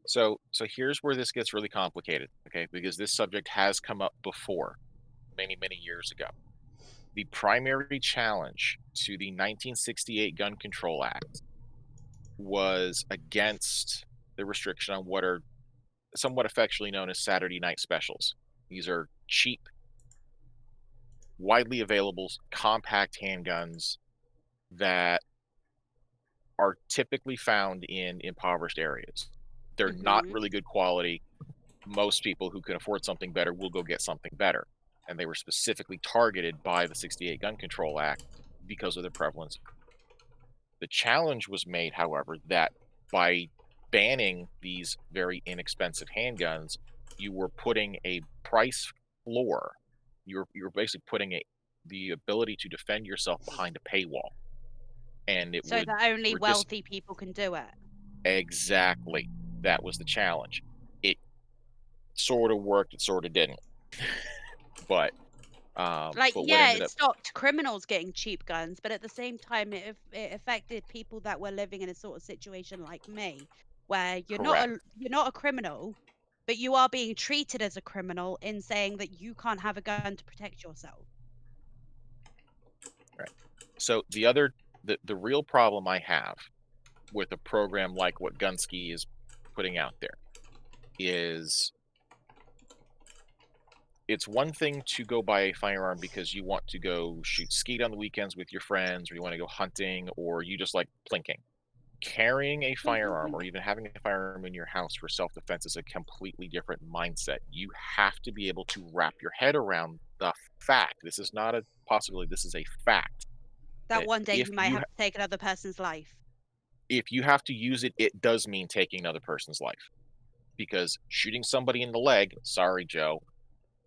So here's where this gets really complicated, okay? Because this subject has come up before, many years ago. The primary challenge to the 1968 Gun Control Act was against the restriction on what are somewhat affectionately known as Saturday night specials. These are cheap, widely available, compact handguns that are typically found in impoverished areas. They're not really good quality. Most people who can afford something better will go get something better. And they were specifically targeted by the 68 Gun Control Act because of their prevalence. The challenge was made, however, that by banning these very inexpensive handguns, you were putting a price floor. You're basically putting the ability to defend yourself behind a paywall. And it so that only wealthy people can do it. Exactly. That was the challenge. It sort of worked, it sort of didn't. But it stopped criminals getting cheap guns, but at the same time it affected people that were living in a sort of situation like me, where you're not a criminal, but you are being treated as a criminal in saying that you can't have a gun to protect yourself. Right. So the real problem I have with a program like what Gunski is putting out there is it's one thing to go buy a firearm because you want to go shoot skeet on the weekends with your friends, or you want to go hunting, or you just like plinking. Carrying a firearm or even having a firearm in your house for self-defense is a completely different mindset. You have to be able to wrap your head around the fact. This is not a possibility. This is a fact. That one day you might have to take another person's life. If you have to use it, it does mean taking another person's life. Because shooting somebody in the leg, sorry, Joe,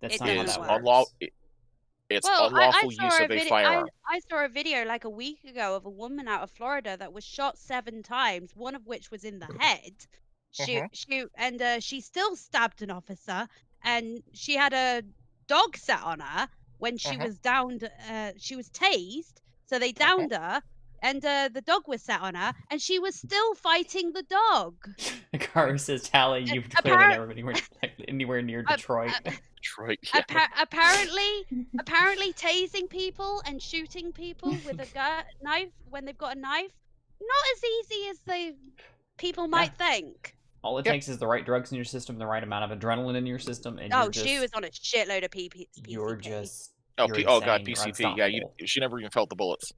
that's is unlawful. It's unlawful use of a firearm. I saw a video like a week ago of a woman out of Florida that was shot 7 times, one of which was in the head. She still stabbed an officer, and she had a dog sat on her when she was downed. She was tased, so they downed her, and the dog was sat on her, and she was still fighting the dog. Car says, Tally, you've clearly never been anywhere near Detroit. Detroit, yeah. Apparently tasing people and shooting people with a knife when they've got a knife, not as easy as people might think. All it takes is the right drugs in your system, the right amount of adrenaline in your system, and she was on a shitload of PCP. You're just god, PCP. Yeah, she never even felt the bullets.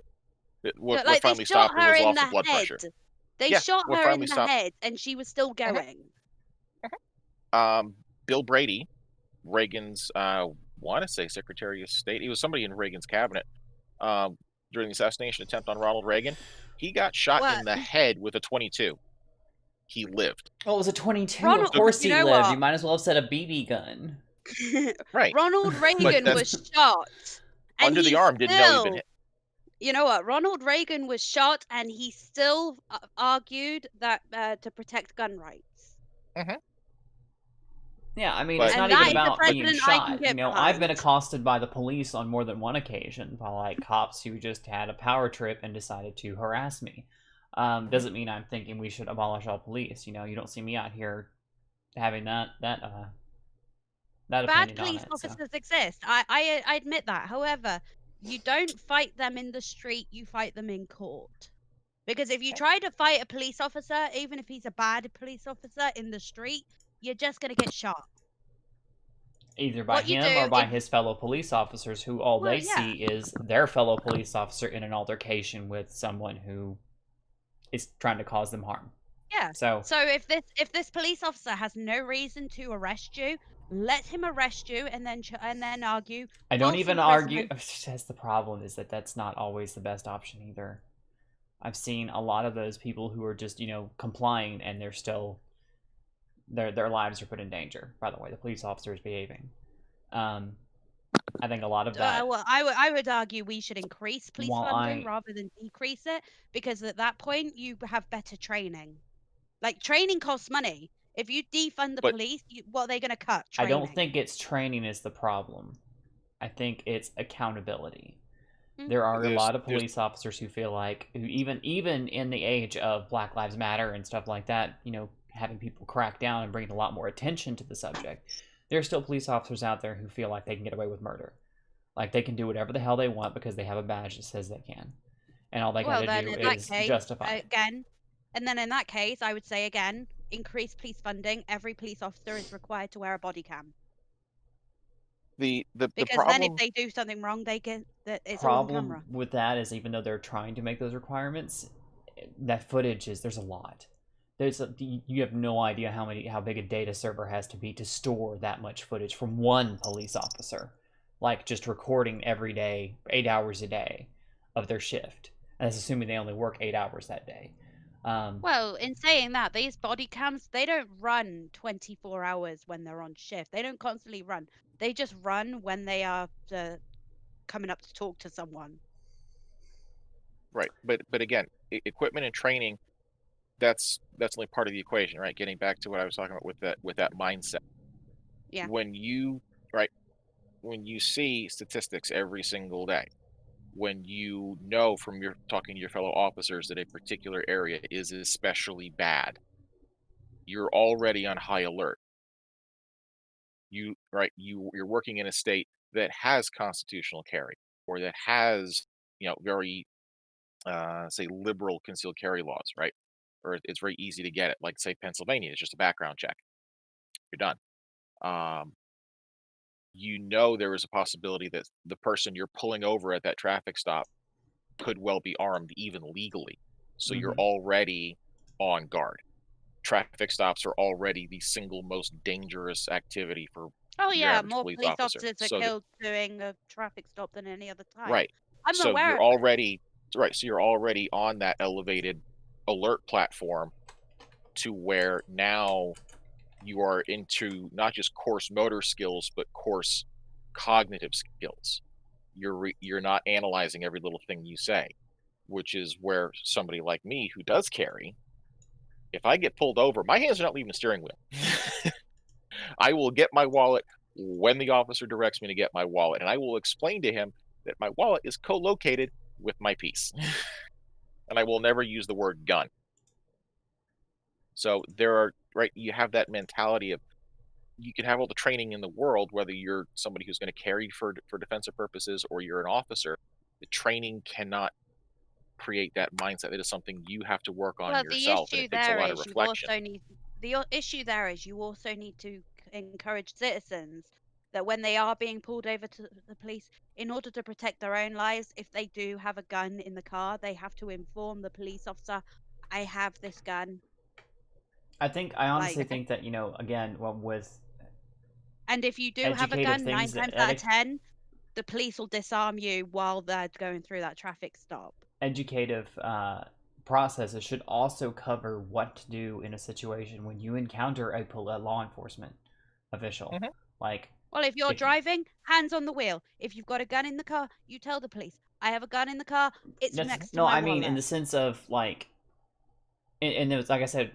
What finally stopped her was loss of blood pressure. They Yeah, shot we're her in finally the stopped. head, and she was still Mhm. going. Bill Brady, Reagan's, want to say Secretary of State. He was somebody in Reagan's cabinet during the assassination attempt on Ronald Reagan. He got shot What? in the head with a 22. He lived. Oh, it was a 22. Of Ronald, course you he know lived. what? You might as well have said a BB gun. Right. Ronald Reagan that's- was shot, and Under the he arm, didn't know he'd been still. hit. You know what? Ronald Reagan was shot, and he still argued that to protect gun rights. Yeah, I mean, But it's not And even that is the about being president I can shot. get You know, I've been behind. accosted by the police on more than one occasion by like cops who just had a power trip and decided to harass me. Doesn't mean I'm thinking we should abolish all police. You know, you don't see me out here having that Bad opinion on police it. officers exist. I admit that. However, you don't fight them in the street, you fight them in court. Because if you try to fight a police officer, even if he's a bad police officer in the street, you're just going to get shot. Either by What you him do or by if- his fellow police officers, who all Well, they see is their fellow police officer in an altercation with someone who is trying to cause them harm. Yeah. So So if this police officer has no reason to arrest you, let him arrest you and then argue. I don't full even argue. imprisonment. That's the problem, is that that's not always the best option either. I've seen a lot of those people who are just, you know, complying, and they're still their lives are put in danger. By the way, the police officer is behaving. I think a lot of that. Well, I would argue we should increase police While funding rather than decrease it, because at that point you have better training. Like, training costs money. If you defund the But- police, what are they going to cut? I Training. don't think it's training is the problem. I think it's accountability. Mhm. There are a There's- lot of there's- police officers who feel like, who even in the age of Black Lives Matter and stuff like that, you know, having people crack down and bringing a lot more attention to the subject, there's still police officers out there who feel like they can get away with murder. Like they can do whatever the hell they want because they have a badge that says they can. And all they Well, gotta then do in that is case, justify it. again, and then in that case, I would say again, increase police funding. Every police officer is required to wear a body cam. The Because problem. then if they do something wrong, they get that it's all on Problem camera. with that is, even though they're trying to make those requirements, that footage there's a lot. You have no idea how big a data server has to be to store that much footage from one police officer, like just recording every day, 8 hours a day of their shift. And that's assuming they only work 8 hours that day. Well, in saying that, these body cams, they don't run 24 hours when they're on shift. They don't constantly run. They just run when they are coming up to talk to someone. Right, but again, equipment and training, that's only part of the equation, right? Getting back to what I was talking about with that mindset. Yeah. When you see statistics every single day, when you know from your talking to your fellow officers that a particular area is especially bad, you're already on high alert. You're working in a state that has constitutional carry, or that has, very say liberal concealed carry laws, right? Or it's very easy to get it. Like, say, Pennsylvania, it's just a background check. You're done. There is a possibility that the person you're pulling over at that traffic stop could well be armed, even legally. So you're already on guard. Traffic stops are already the single most dangerous activity for Oh your yeah, average more police police officer. officers are So that- killed doing a traffic stop than any other time. right. I'm So aware you're of it. already right. So you're already on that elevated alert platform, to where now you are into not just coarse motor skills, but coarse cognitive skills. You're not analyzing every little thing you say, which is where somebody like me who does carry, if I get pulled over, my hands are not leaving the steering wheel. I will get my wallet when the officer directs me to get my wallet, and I will explain to him that my wallet is co-located with my piece. And I will never use the word gun. So you have that mentality of, you can have all the training in the world, whether you're somebody who's going to carry for defensive purposes or you're an officer. The training cannot create that mindset. It is something you have to work on yourself, and it takes a lot of reflection. The issue there is you also need to encourage citizens that when they are being pulled over to the police, in order to protect their own lives, if they do have a gun in the car, they have to inform the police officer I have this gun. I honestly Like- think that, again, well, with And if you do have a educative gun, 9 things times that out of 10, the police will disarm you while they're going through that traffic stop. educative processes should also cover what to do in a situation when you encounter a law enforcement official. Mhm. Like, Well, if you're If- driving, hands on the wheel. If you've got a gun in the car, you tell the police, I have a gun in the car. It's next to no, my I mean wallet. in the sense of like, and it was like I said,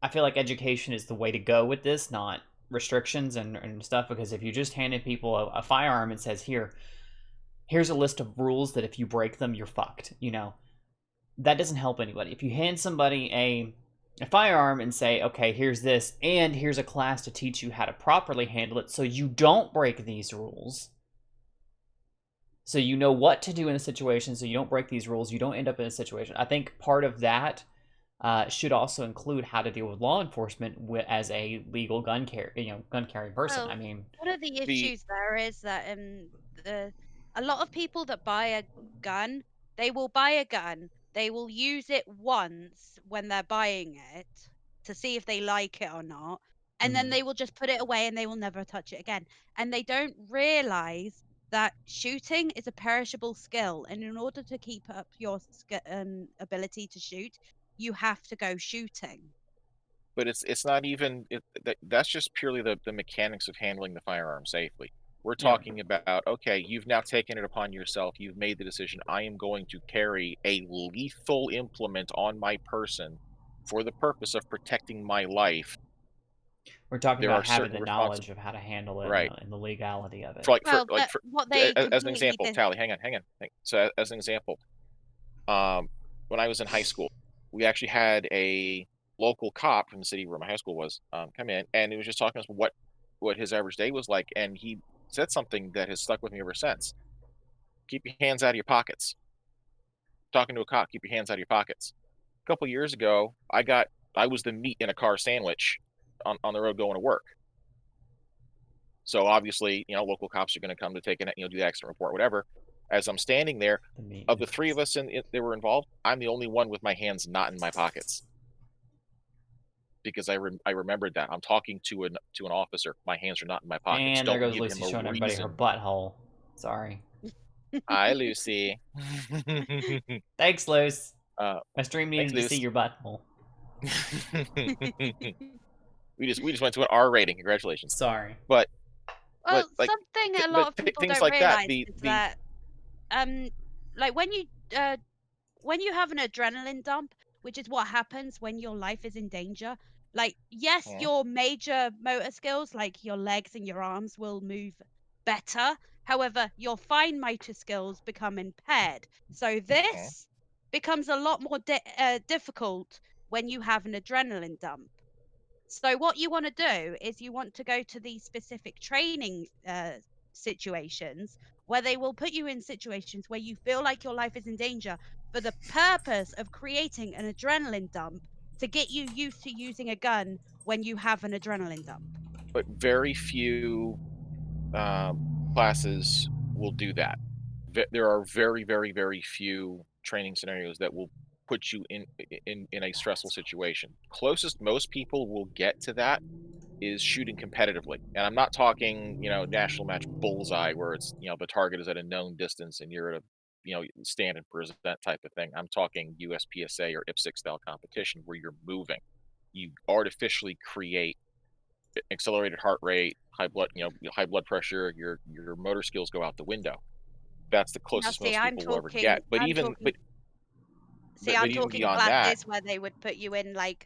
I feel like education is the way to go with this, not restrictions and stuff. Because if you just handed people a firearm and says, here's a list of rules that if you break them, you're fucked. That doesn't help anybody. If you hand somebody a firearm and say, okay, here's this, and here's a class to teach you how to properly handle it so you don't break these rules, so you know what to do in a situation, so you don't break these rules, you don't end up in a situation. I think part of that should also include how to deal with law enforcement as a legal gun carrying person. Well, I mean, one of the issues there is that a lot of people that buy a gun, they will buy a gun, they will use it once when they're buying it to see if they like it or not, and then Mhm. they will just put it away and they will never touch it again. And they don't realize that shooting is a perishable skill, and in order to keep up your ability to shoot, you have to go shooting. But it's not even that's just purely the mechanics of handling the firearm safely. We're Yeah. talking about, okay, you've now taken it upon yourself. You've made the decision. I am going to carry a lethal implement on my person for the purpose of protecting my life. We're talking There about are having certain the knowledge of how to handle it, Right. And the legality of it. For Well, like but for what they as an completely example, dis- Tally, hang on. So as an example, when I was in high school, we actually had a local cop from the city where my high school was come in, and he was just talking to us what his average day was like, and he said something that has stuck with me ever since. Keep your hands out of your pockets. Talking to a cop, keep your hands out of your pockets. A couple years ago, I was the meat in a car sandwich on the road going to work. So obviously, local cops are going to come to take do the accident report, whatever. As I'm standing there, of the three of us that were involved, I'm the only one with my hands not in my pockets, because I remembered that I'm talking to an officer. My hands are not in my pockets. And there Don't goes give Lucy him a showing everybody her reason. butthole. Sorry. Hi, Lucy. Thanks, Luce. Uh, My stream thanks, needed to see Luce. your butthole. we just went to an R rating. Congratulations. Sorry. But Well, like, something a but lot of people things don't like that, realize is that, like when you have an adrenaline dump, which is what happens when your life is in danger. Like, yes, Mhm. your major motor skills, like your legs and your arms, will move better. However, your fine motor skills become impaired. So this becomes a lot more difficult when you have an adrenaline dump. So what you want to do is you want to go to these specific training situations where they will put you in situations where you feel like your life is in danger for the purpose of creating an adrenaline dump to get you used to using a gun when you have an adrenaline dump. But very few classes will do that. There are very, very, very few training scenarios that will put you in a stressful situation. Closest most people will get to that is shooting competitively, and I'm not talking national match bullseye where it's the target is at a known distance and you're at a stand and present type of thing. I'm talking USPSA or IPSC style competition where you're moving. You artificially create accelerated heart rate, high blood pressure. Your motor skills go out the window. That's the Now, closest see, most I'm people will ever talking. get. But I'm even talking. See, but I'm even talking beyond that, classes where they would put you in like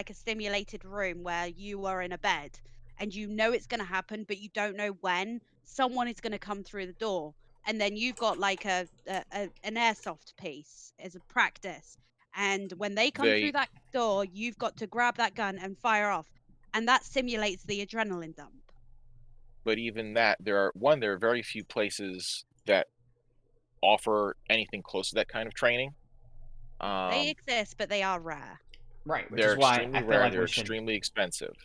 a stimulated room where you are in a bed and you know it's going to happen, but you don't know when someone is going to come through the door, and then you've got like an airsoft piece as a practice, and when they come through that door, you've got to grab that gun and fire off, and that simulates the adrenaline dump. But even that, there are very few places that offer anything close to that kind of training. They exist, but they are rare. Right, which They're is why extremely I feel rare. like They're we should extremely expensive.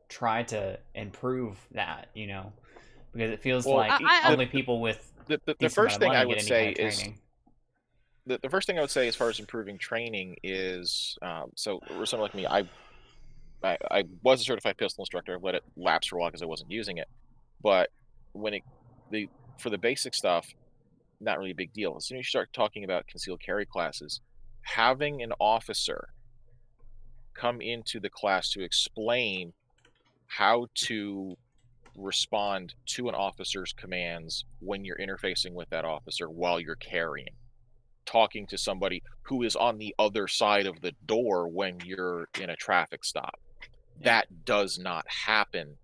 Try to improve that, because it feels Well, like only people with the decent first amount of thing I money would get any say kind of is training. the first thing I would say as far as improving training is, so for someone like me, I was a certified pistol instructor. I've let it lapse for a while because I wasn't using it. But when for the basic stuff, not really a big deal. As soon as you start talking about concealed carry classes, having an officer come into the class to explain how to respond to an officer's commands when you're interfacing with that officer while you're carrying, talking to somebody who is on the other side of the door when you're in a traffic stop. That does not happen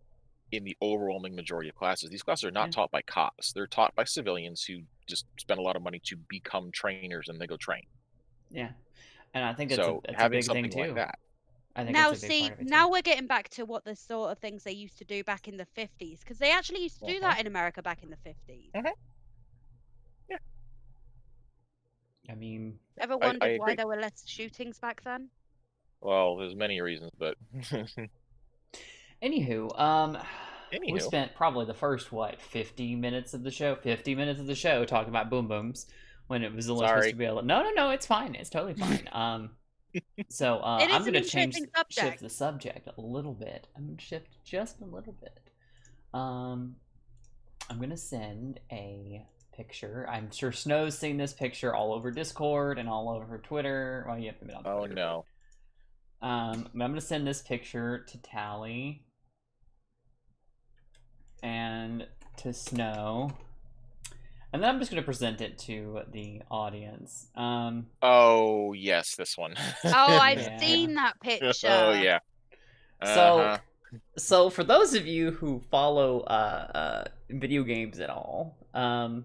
in the overwhelming majority of classes. These classes are not taught by cops. They're taught by civilians who just spend a lot of money to become trainers, and they go train. Yeah, and I think it's So a having big thing something too. like that. I think Now, it's a big see, part of it too. now we're getting back to what the sort of things they used to do back in the 50s, because they actually used to do that in America back in the 50s. Yeah. I mean, Ever wondered why agree. there were less shootings back then? Well, there's many reasons, but anywho, we Anywho. spent probably the first 50 minutes of the show talking about boom booms when it was only supposed to be able. No, it's fine. It's totally fine. So It is I'm an going to interesting subject. shift the subject a little bit. I'm going to shift just a little bit. I'm going to send a picture. I'm sure Snow's seen this picture all over Discord and all over Twitter. Well, you haven't been on Twitter. Oh no. I'm going to send this picture to Tally and to Snow. And then I'm just going to present it to the audience. Oh, yes, this one. Oh, I've Yeah. seen that picture. Oh, yeah. Uh-huh. So for those of you who follow video games at all, I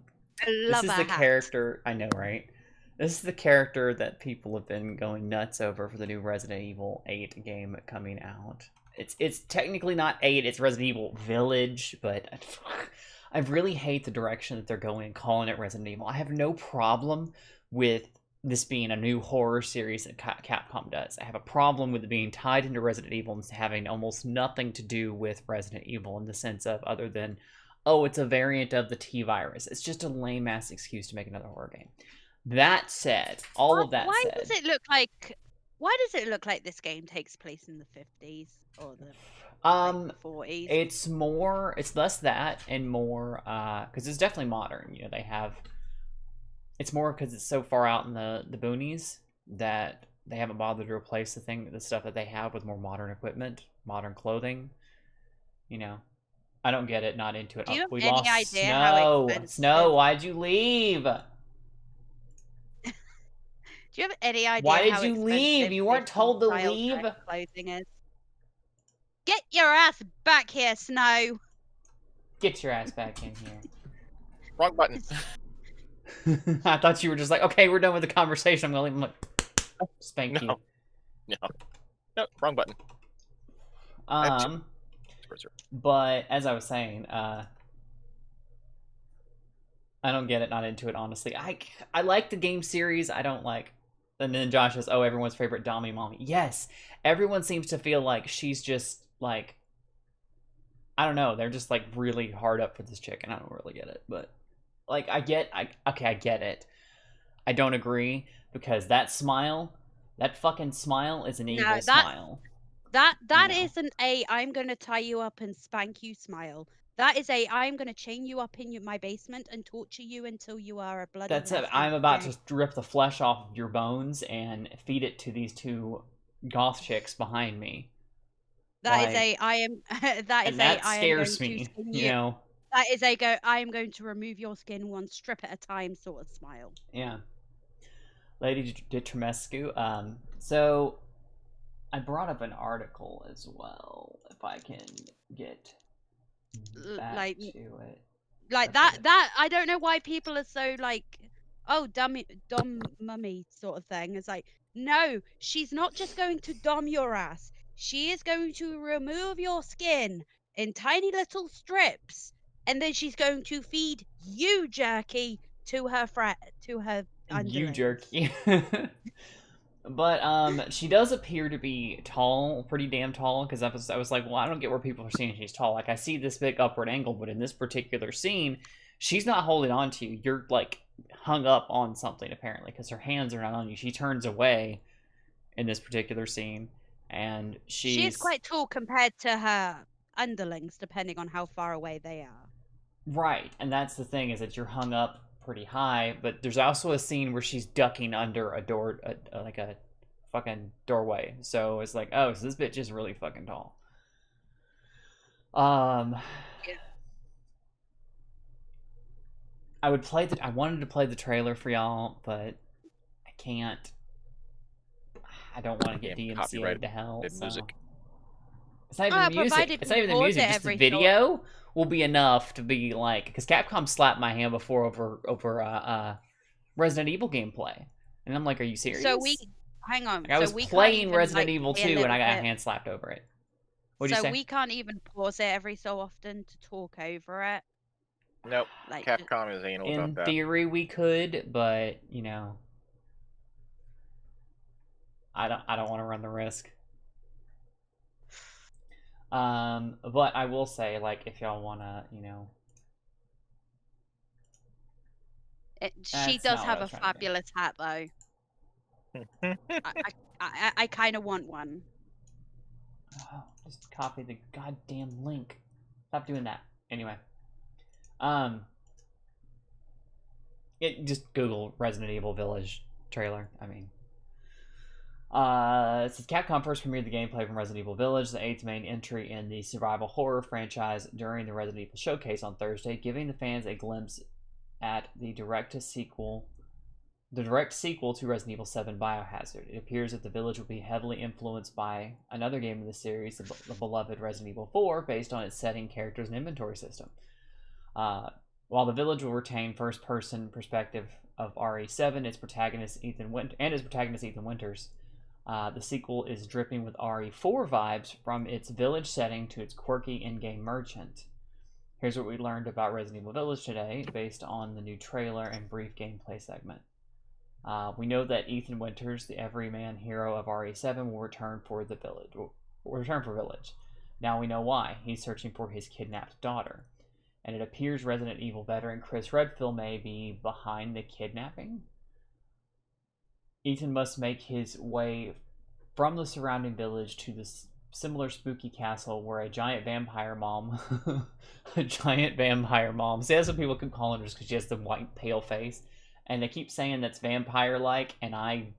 this love is a the hat. character. I know, right? This is the character that people have been going nuts over for the new Resident Evil 8 game coming out. It's technically not 8, it's Resident Evil Village, but I really hate the direction that they're going and calling it Resident Evil. I have no problem with this being a new horror series that Capcom does. I have a problem with it being tied into Resident Evil and having almost nothing to do with Resident Evil in the sense of other than, oh, it's a variant of the T-Virus. It's just a lame-ass excuse to make another horror game. That said, Why said, does it look like? Why does it look like this game takes place in the 50s or the 40s? it's less that and more because it's definitely modern. You know, it's more because it's so far out in the boonies that they haven't bothered to replace the stuff that they have with more modern equipment, modern clothing. You know, I don't get it. Not into it. Do you have we any lost idea Snow. how expensive? Snow, why'd you leave? Do you have any idea? Why did how you leave? expensive You weren't told to 50s style leave. dress clothing is? Get your ass back here, Snow. Get your ass back in here. Wrong button. I thought you were just like, okay, we're done with the conversation. I'm gonna leave him like, spank you. No, wrong button. But as I was saying, I don't get it, not into it, honestly. I like the game series. I don't like. And then Josh says, oh, everyone's favorite Dami mommy. Yes, everyone seems to feel like she's just like, I don't know. They're just like really hard up for this chick, and I don't really get it. But like, I get it. I don't agree because that fucking smile is an evil smile. That isn't a I'm gonna tie you up and spank you smile. That is a I'm gonna chain you up in my basement and torture you until you are a bloody. That's it. I'm about to rip the flesh off of your bones and feed it to these two goth chicks behind me. That is a I am. That is that a I scares am going me. to skin You know. That is a go. I am going to remove your skin one strip at a time sort of smile. Yeah. Lady Ditremescu. So I brought up an article as well. If I can get back to it. Like that I don't know why people are so like, oh, dumb mummy sort of thing. It's like, no, she's not just going to dom your ass. She is going to remove your skin in tiny little strips, and then she's going to feed you jerky to her underlings. You jerky. But she does appear to be tall, pretty damn tall, because I was like, well, I don't get where people are saying she's tall. Like, I see this big upward angle, but in this particular scene, she's not holding on to you. You're like hung up on something apparently because her hands are not on you. She turns away in this particular scene, and She is quite tall compared to her underlings, depending on how far away they are. right. And that's the thing, is that you're hung up pretty high. But there's also a scene where she's ducking under a door, like a fucking doorway. So it's like, oh, so this bitch is really fucking tall. Yeah. I wanted to play the trailer for y'all, but I can't. I don't want to get Damn DMCA'd copyrighted to hell. So. music. It's not even music. provided It's not we even the pause music. it Just the every video will be enough to be like, because Capcom slapped my hand before over Resident Evil gameplay, and I'm like, are you serious? So hang on. Like, I was we can't playing even, Resident like, Evil play a 2 and little I got bit. hand slapped over it. What'd you So say? we can't even pause it every so often to talk over it. Nope. Like, Capcom is anal In about that. theory, we could, but you know, I don't want to run the risk. But I will say, like, if y'all wanna, you know, she That's does not what have I a was trying to do. fabulous hat, though. I kind of want one. Oh, just copy the goddamn link. Stop doing that. Anyway, just Google Resident Evil Village trailer. I mean, it says Capcom first premiered the gameplay from Resident Evil Village, the 8th main entry in the survival horror franchise, during the Resident Evil showcase on Thursday, giving the fans a glimpse at the direct sequel to Resident Evil 7 Biohazard. It appears that the Village will be heavily influenced by another game in the series, the beloved Resident Evil 4, based on its setting, characters, and inventory system. While the Village will retain first-person perspective of RE7, its protagonist Ethan Winters, the sequel is dripping with RE4 vibes, from its village setting to its quirky in-game merchant. Here's what we learned about Resident Evil Village today, based on the new trailer and brief gameplay segment. We know that Ethan Winters, the everyman hero of RE7, will return for Village. Now we know why. He's searching for his kidnapped daughter. And it appears Resident Evil veteran Chris Redfield may be behind the kidnapping. Ethan must make his way from the surrounding village to this similar spooky castle where a giant vampire mom see, that's what people can call her, just because she has the white pale face, and they keep saying that's vampire-like, and I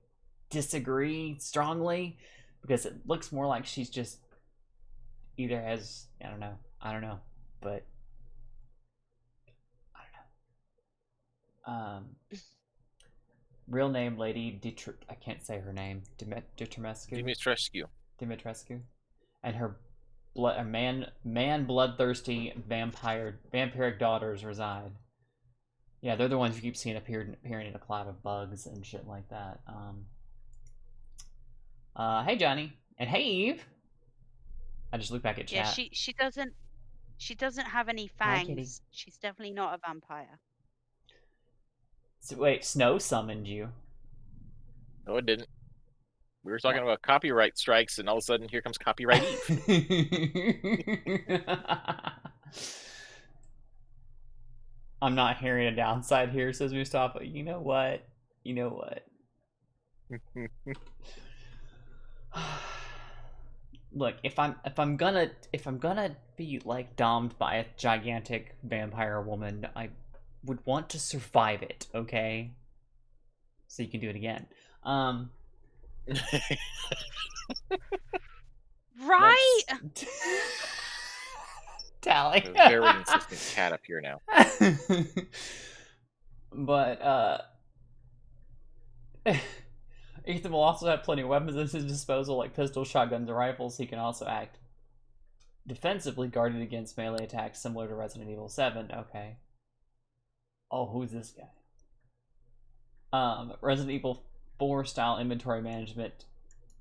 disagree strongly, because it looks more like she's just either has, I don't know, but I don't know. Real name Lady I can't say her name. Dimitrescu. And her bloodthirsty vampiric daughters reside. Yeah, they're the ones you keep seeing appearing in a cloud of bugs and shit like that. Hey Johnny, and hey Eve. I just look back at chat. Yeah, she doesn't have any Hi, kitty. fangs. She's definitely not a vampire. So, wait, Snow summoned you. No, it didn't. We were talking about copyright strikes, and all of a sudden, here comes Copyright Eve. I'm not hearing a downside here, says Mustafa. You know what? Look, if I'm gonna be like domed by a gigantic vampire woman, I would want to survive it, okay? So you can do it again. Right? Tally. A very insistent cat up here now. But Ethan will also have plenty of weapons at his disposal, like pistols, shotguns, and rifles. He can also act defensively, guarded against melee attacks, similar to Resident Evil 7. Okay. Oh, who's this guy? Resident Evil 4 style inventory management.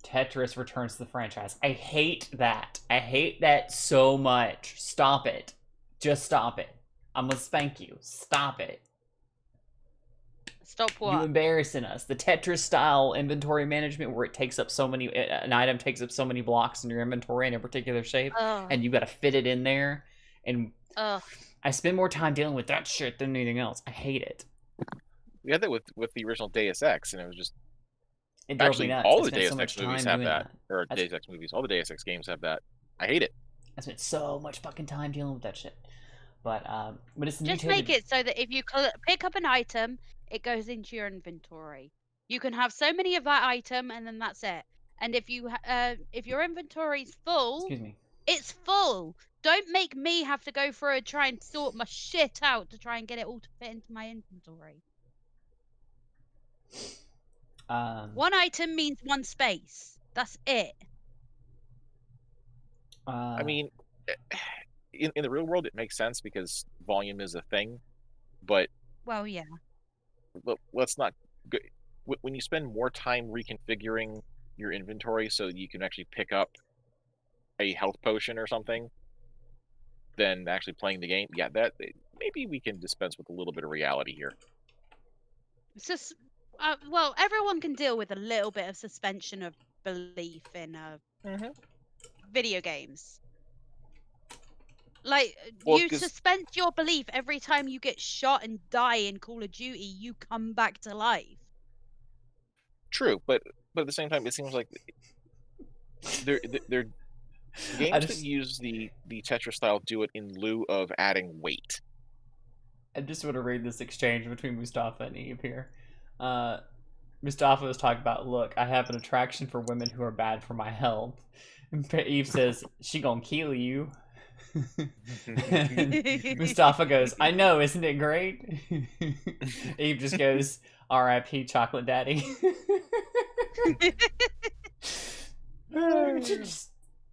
Tetris returns to the franchise. I hate that. I hate that so much. Stop it. Just stop it. I'm gonna spank you. Stop it. Stop what? You embarrassing us. The Tetris style inventory management, where it takes up so many, an item takes up so many blocks in your inventory in a particular shape, and you got to fit it in there. And I spend more time dealing with that shit than anything else. I hate it. We had that with the original Deus Ex, and it was just It drove me actually nuts. all I the spent Deus so much Ex movies time have doing that, that. or Deus Ex movies. All the Deus Ex games have that. I hate it. I spent so much fucking time dealing with that shit. But it's the Just mutated. make it so that if you pick up an item, it goes into your inventory. You can have so many of that item, and then that's it. And if if your inventory's full, Excuse me. it's full. Don't make me have to go through and try and sort my shit out to try and get it all to fit into my inventory. One item means one space. That's it. I mean, in the real world, it makes sense because volume is a thing, but Well, yeah. let's not. When you spend more time reconfiguring your inventory so you can actually pick up a health potion or something than actually playing the game, yeah, that maybe we can dispense with a little bit of reality here. It's just, well, everyone can deal with a little bit of suspension of belief in video games. Like, Well, you suspend your belief every time you get shot and die in Call of Duty, you come back to life. True, but at the same time, it seems like they're games that use the Tetris style do it in lieu of adding weight. I just want to read this exchange between Mustafa and Eve here. Mustafa was talking about, look, I have an attraction for women who are bad for my health. And Eve says, she gonna kill you. Mustafa goes, I know, isn't it great? Eve just goes, R.I.P. Chocolate Daddy.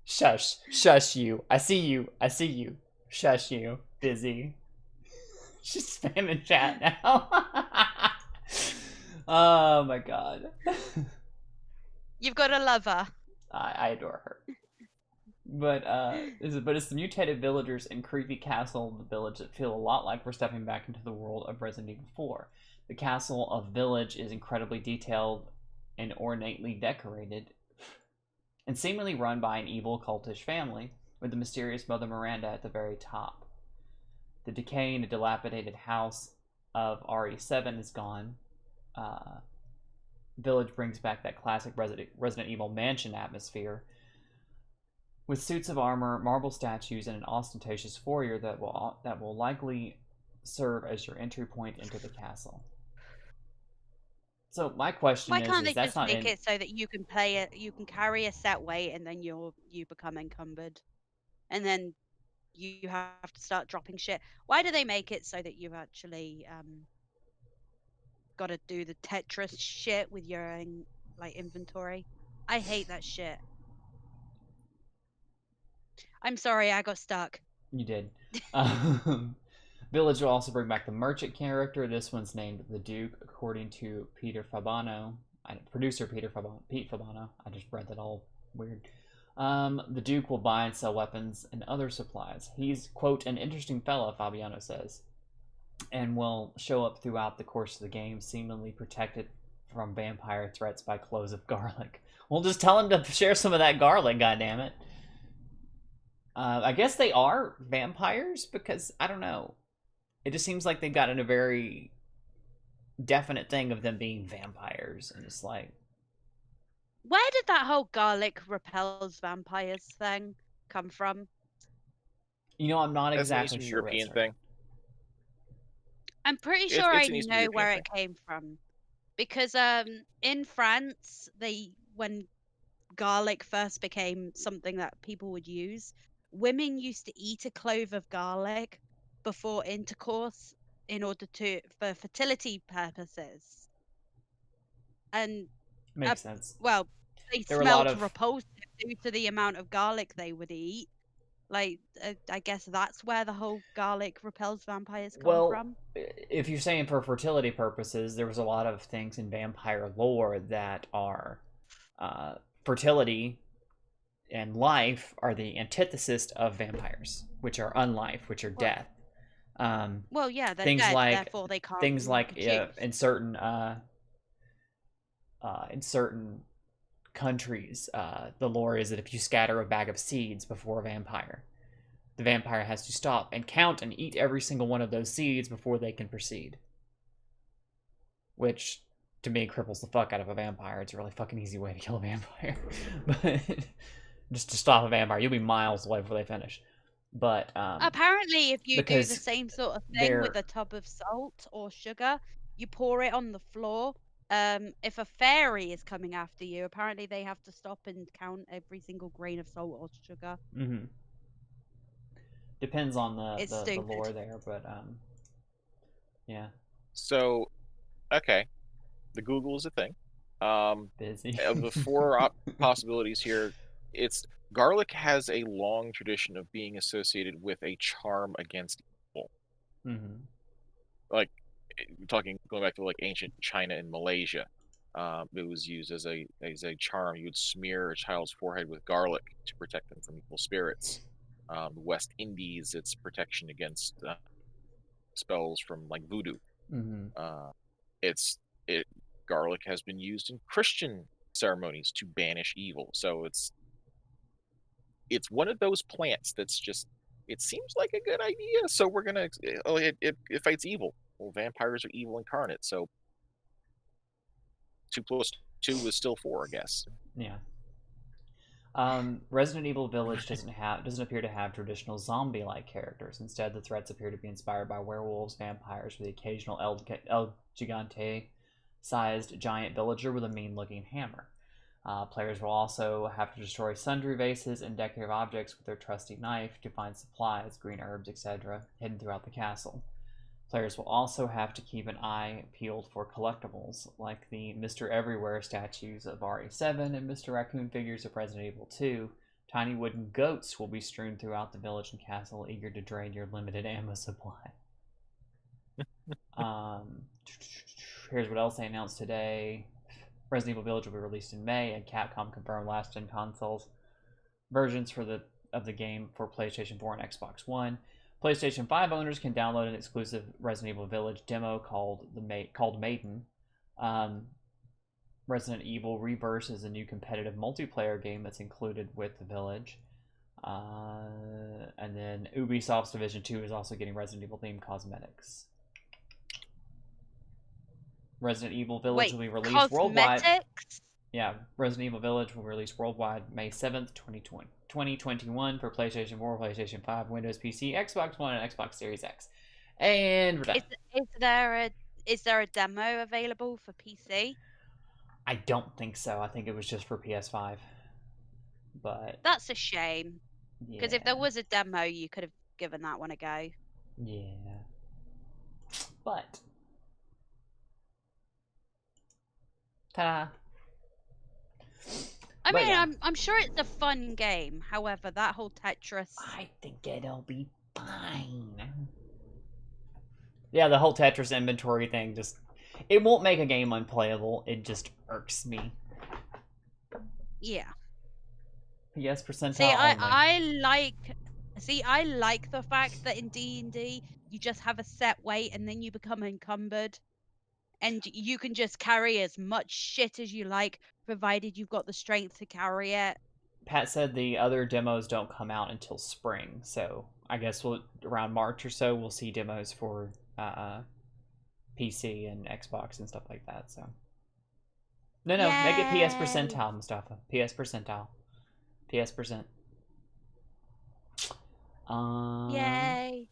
Shush. Shush you. I see you. I see you. Shush you. Busy. She's spamming chat now. Oh my god. You've got to love her. I adore her. But it's the mutated villagers in creepy castle of the village that feel a lot like we're stepping back into the world of Resident Evil 4. The castle of village is incredibly detailed and ornately decorated, and seemingly run by an evil cultish family, with the mysterious Mother Miranda at the very top. The decaying and dilapidated house of RE7 is gone. Village brings back that classic Resident Evil mansion atmosphere, with suits of armor, marble statues, and an ostentatious foyer that will likely serve as your entry point into the castle. So my question Why can't is they just make it so that you can play it, you can carry a set weight, and then you become encumbered, and then you have to start dropping shit? Why do they make it so that you've actually got to do the Tetris shit with your inventory? I hate that shit. I'm sorry, I got stuck. You did. Village will also bring back the merchant character. This one's named the Duke, according to Peter Fabano. Producer Pete Fabano. I just read that all weird. The Duke will buy and sell weapons and other supplies. He's, quote, an interesting fellow, Fabiano says, and will show up throughout the course of the game, seemingly protected from vampire threats by cloves of garlic. We'll just tell him to share some of that garlic, goddammit. I guess they are vampires, because, I don't know. It just seems like they've gotten a very definite thing of them being vampires, and it's like... Where did that whole garlic repels vampires thing come from? You know, I'm not That's exactly an Eastern sure. European thing. I'm pretty sure It's I an Eastern know European where thing. it came from. Because in France, when garlic first became something that people would use, women used to eat a clove of garlic before intercourse in order for fertility purposes. And Makes sense. well, they There were a lot smelled of- repulsive due to the amount of garlic they would eat. Like, I guess that's where the whole garlic repels vampires come from. If you're saying for fertility purposes, there was a lot of things in vampire lore that are fertility and life are the antithesis of vampires, which are unlife, which are death. Well, yeah, they're things dead, like therefore they can't things like reproduce. in certain countries, the lore is that if you scatter a bag of seeds before a vampire, the vampire has to stop and count and eat every single one of those seeds before they can proceed. which to me cripples the fuck out of a vampire. It's a really fucking easy way to kill a vampire. But just to stop a vampire, you'll be miles away before they finish. But apparently, if you do the because same sort of thing with they're a tub of salt or sugar, you pour it on the floor. If a fairy is coming after you, apparently they have to stop and count every single grain of salt or sugar. mhm. Depends on It's the stupid. lore there, but yeah, So, okay, the Google is a thing. busy. Of the four possibilities here, it's garlic has a long tradition of being associated with a charm against evil. Mm-hmm. Like, talking going back to like ancient China and Malaysia, it was used as a charm. You would smear a child's forehead with garlic to protect them from evil spirits. The West Indies, it's protection against spells from like voodoo. Mm-hmm. Garlic has been used in Christian ceremonies to banish evil. So it's one of those plants that's just, it seems like a good idea. So we're gonna, it fights evil. Well, vampires are evil incarnate. So 2 + 2 is still 4, I guess. Yeah. Resident Evil Village doesn't appear to have traditional zombie-like characters. Instead, the threats appear to be inspired by werewolves, vampires, with the occasional El Gigante-sized giant villager with a mean-looking hammer. Players will also have to destroy sundry vases and decorative objects with their trusty knife to find supplies, green herbs, etc., hidden throughout the castle. Players will also have to keep an eye peeled for collectibles, like the Mr. Everywhere statues of RE7 and Mr. Raccoon figures of Resident Evil 2. Tiny wooden goats will be strewn throughout the village and castle, eager to drain your limited ammo supply. Here's what else they announced today. Resident Evil Village will be released in May, and Capcom confirmed last-gen consoles versions of the game for PlayStation 4 and Xbox One. PlayStation 5 owners can download an exclusive Resident Evil Village demo called Maiden. Resident Evil Reverse is a new competitive multiplayer game that's included with the Village. And then Ubisoft's Division 2 is also getting Resident Evil themed cosmetics. Resident Evil Village will be released worldwide. Yeah, Resident Evil Village will be released worldwide May 7th, 2021 for PlayStation 4, PlayStation 5, Windows PC, Xbox One, and Xbox Series X. And we're done. Is there a demo available for PC? I don't think so. I think it was just for PS5. But that's a shame. Because if there was a demo, you could have given that one a go. Yeah. But ta-da. I mean, yeah. I'm sure it's a fun game. However, that whole Tetris... I think it'll be fine. Yeah, the whole Tetris inventory thing just... It won't make a game unplayable. It just irks me. Yeah. Yes, percentile See, only. I like the fact that in D&D, you just have a set weight and then you become encumbered. And you can just carry as much shit as you like, provided you've got the strength to carry it. Pat said the other demos don't come out until spring, so I guess around March or so we'll see demos for PC and Xbox and stuff like that. So no, Yay! Make it PS percentile, Mustafa. PS percentile. PS percent. Yay!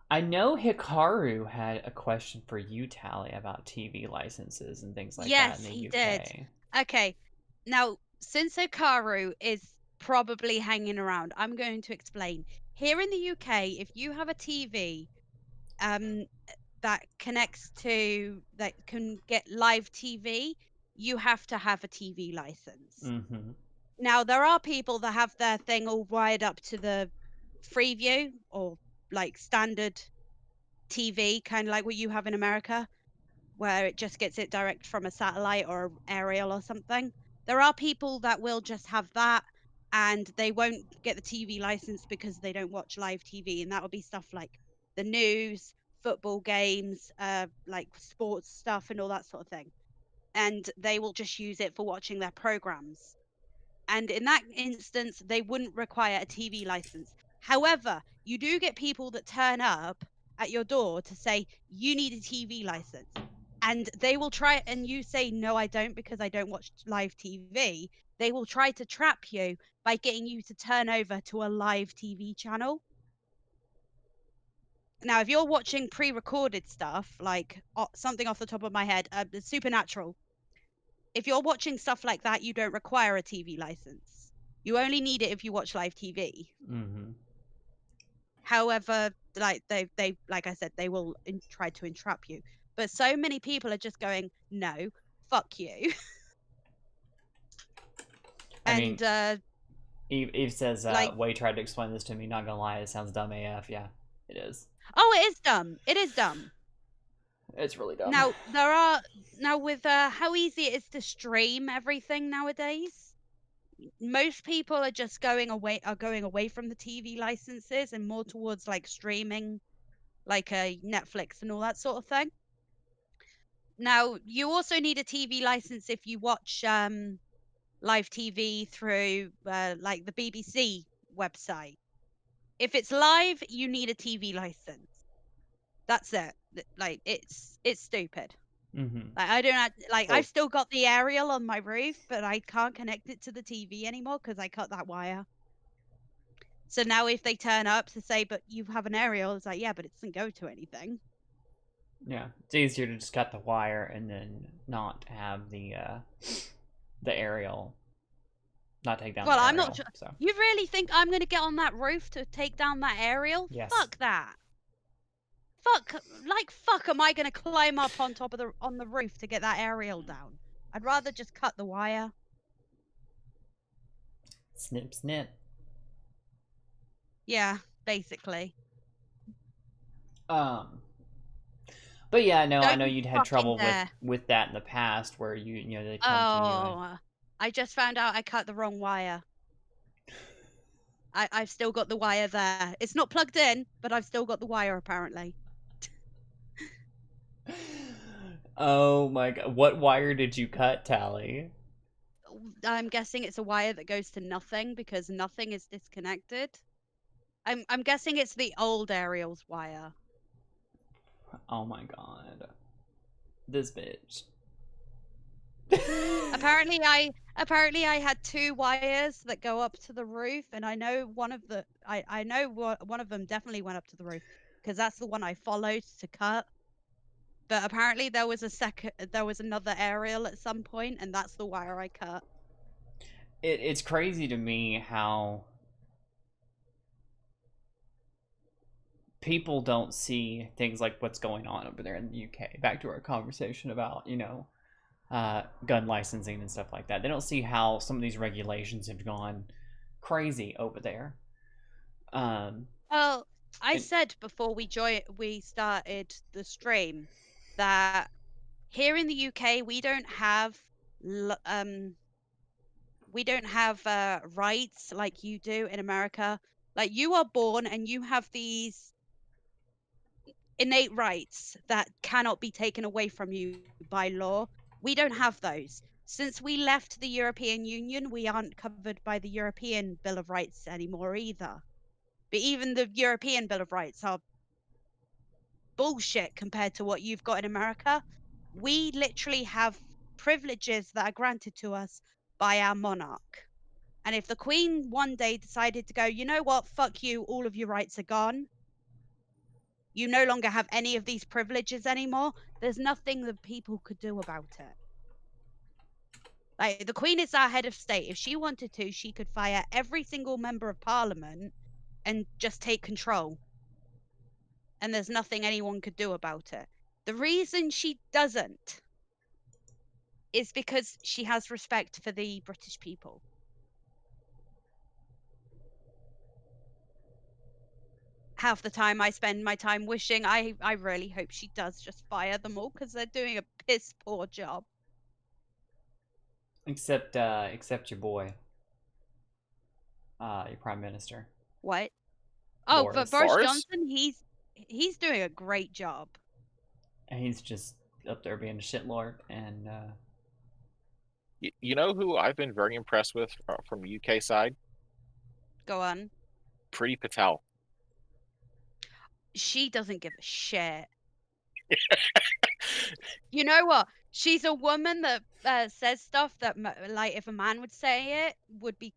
I know Hikaru had a question for you, Tally, about TV licenses and things like that in the UK. Yes, he did. Okay, now, since Hikaru is probably hanging around, I'm going to explain. Here in the UK, if you have a TV that connects to, that can get live TV, you have to have a TV license. Mm-hmm. Now, there are people that have their thing all wired up to the Freeview or like standard TV, kind of like what you have in America, where it just gets it direct from a satellite or aerial or something. There are people that will just have that and they won't get the TV license because they don't watch live TV, and that will be stuff like the news, football games, like sports stuff and all that sort of thing. And they will just use it for watching their programs. And in that instance, they wouldn't require a TV license. However, you do get people that turn up at your door to say you need a TV license, and they will try, and you say no, I don't, because I don't watch live TV. They will try to trap you by getting you to turn over to a live TV channel. Now, if you're watching pre-recorded stuff, like something off the top of my head, Supernatural, if you're watching stuff like that, you don't require a TV license. You only need it if you watch live TV. Mm-hmm. However, like they like I said, they will try to entrap you. But so many people are just going, no, fuck you. I mean, And Eve says, like, Way tried to explain this to me. Not gonna lie, it sounds dumb AF. Yeah, it is. oh, it is dumb. It is dumb. It's really dumb. Now with how easy it is to stream everything nowadays, most people are just going away from the TV licenses and more towards like streaming, like Netflix and all that sort of thing. Now, you also need a TV license if you watch live TV through like the BBC website. If it's live, you need a TV license. That's it. Like, it's stupid. Mm-hmm. Like, I don't like. Well- I've still got the aerial on my roof, but I can't connect it to the TV anymore because I cut that wire. So now, if they turn up to say, "But you have an aerial," it's like, yeah, but it doesn't go to anything. Yeah, it's easier to just cut the wire and then not have the aerial, not take down. Well, the I'm aerial, not sure. So. You really think I'm gonna get on that roof to take down that aerial? Yes. Fuck that. Fuck, am I gonna climb up on top of the roof to get that aerial down? I'd rather just cut the wire. Snip, snip. Yeah, basically. But yeah, no, I Don't know you you'd had fucking trouble dare. with that in the past, where you know they come to you. Oh, I just found out I cut the wrong wire. I've still got the wire there. It's not plugged in, but I've still got the wire apparently. Oh my god, what wire did you cut, Tally? I'm guessing it's a wire that goes to nothing because nothing is disconnected. I'm guessing it's the old aerial's wire. Oh my god, this bitch. Apparently I had two wires that go up to the roof, and I know one of them definitely went up to the roof because that's the one I followed to cut. But apparently there was another aerial at some point, and that's the wire I cut. It's crazy to me how people don't see things like what's going on over there in the UK. Back to our conversation about, gun licensing and stuff like that. They don't see how some of these regulations have gone crazy over there. Well, I said before we started the stream that here in the UK we don't have rights like you do in America. Like, you are born and you have these innate rights that cannot be taken away from you by law. We don't have those. Since we left the European Union, we aren't covered by the European Bill of Rights anymore either. But even the European Bill of Rights are bullshit compared to what you've got in America. We literally have privileges that are granted to us by our monarch. And if the Queen one day decided to go, you know what, fuck you, all of your rights are gone, you no longer have any of these privileges anymore, there's nothing that people could do about it. Like, the Queen is our head of state. If she wanted to, she could fire every single member of Parliament and just take control. And there's nothing anyone could do about it. The reason she doesn't is because she has respect for the British people. Half the time I spend my time wishing I really hope she does just fire them all because they're doing a piss poor job. Except your boy, your prime minister. What? Oh, Boris. but Boris Boris? Johnson, he's doing a great job. And he's just up there being a shitlord, and You know who I've been very impressed with from the UK side? Go on. Priti Patel. she doesn't give a shit. You know what? She's a woman that says stuff that, like, if a man would say it, would be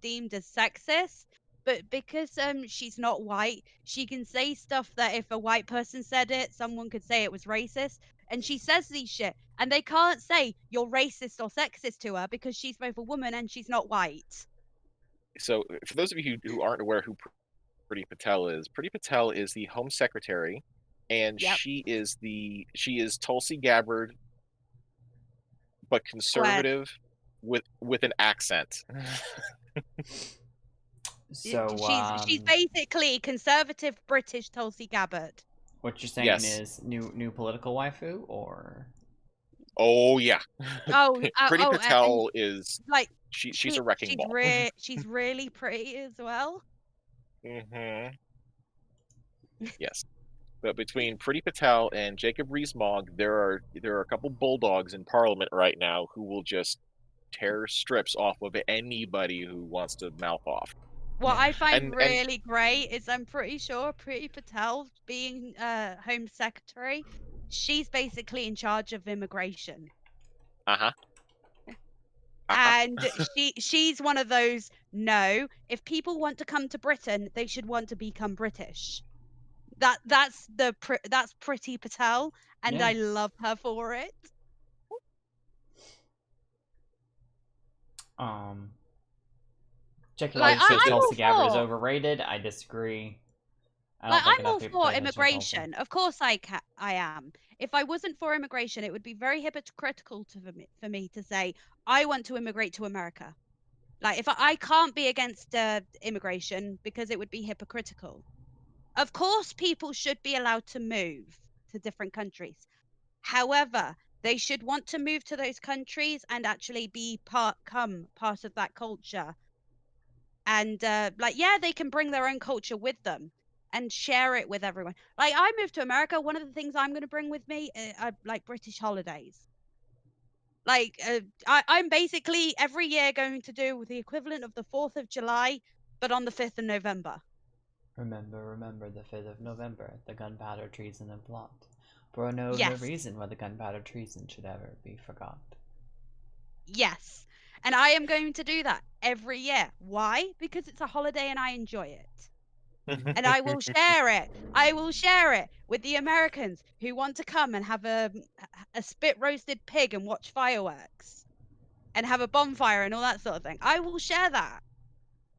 deemed as sexist. But because she's not white, she can say stuff that if a white person said it, someone could say it was racist. And she says these shit, and they can't say you're racist or sexist to her because she's both a woman and she's not white. So, for those of you who aren't aware who Priti Patel is the Home Secretary, and Yep. she is Tulsi Gabbard, but conservative with an accent. So she's basically conservative British Tulsi Gabbard. what you're saying Yes. is new political waifu, or Oh yeah. Oh, Priti and Patel is like she's a wrecking ball. she's really pretty as well. Mm-hmm. Yes. But between Priti Patel and Jacob Rees-Mogg, there are a couple bulldogs in Parliament right now who will just tear strips off of anybody who wants to mouth off. What Yeah. I find And- really great is I'm pretty sure Priti Patel, being Home Secretary, she's basically in charge of immigration. Uh-huh. And she's one of those, no, if people want to come to Britain, they should want to become British. That's Priti Patel, and Yeah. I love her for it. Jackie Like, Lodge says I'm all Tulsi Gabbard is for- overrated. I disagree. I don't Like, think I'm enough all people for pay attention to Tulsi. immigration. Of course I am. If I wasn't for immigration, it would be very hypocritical for me to say I want to immigrate to America. Like, if I can't be against immigration because it would be hypocritical. Of course, people should be allowed to move to different countries. However, they should want to move to those countries and actually become part of that culture. And like, yeah, they can bring their own culture with them and share it with everyone. Like, I moved to America. One of the things I'm going to bring with me are like British holidays. Like, I'm basically every year going to do the equivalent of the 4th of July, but on the 5th of November. Remember the 5th of November, the gunpowder treason and plot. For no Yes. reason why the gunpowder treason should ever be forgot. Yes. And I am going to do that every year. Why? Because it's a holiday and I enjoy it. And I will share it. I will share it with the Americans who want to come and have a spit roasted pig and watch fireworks and have a bonfire and all that sort of thing. I will share that.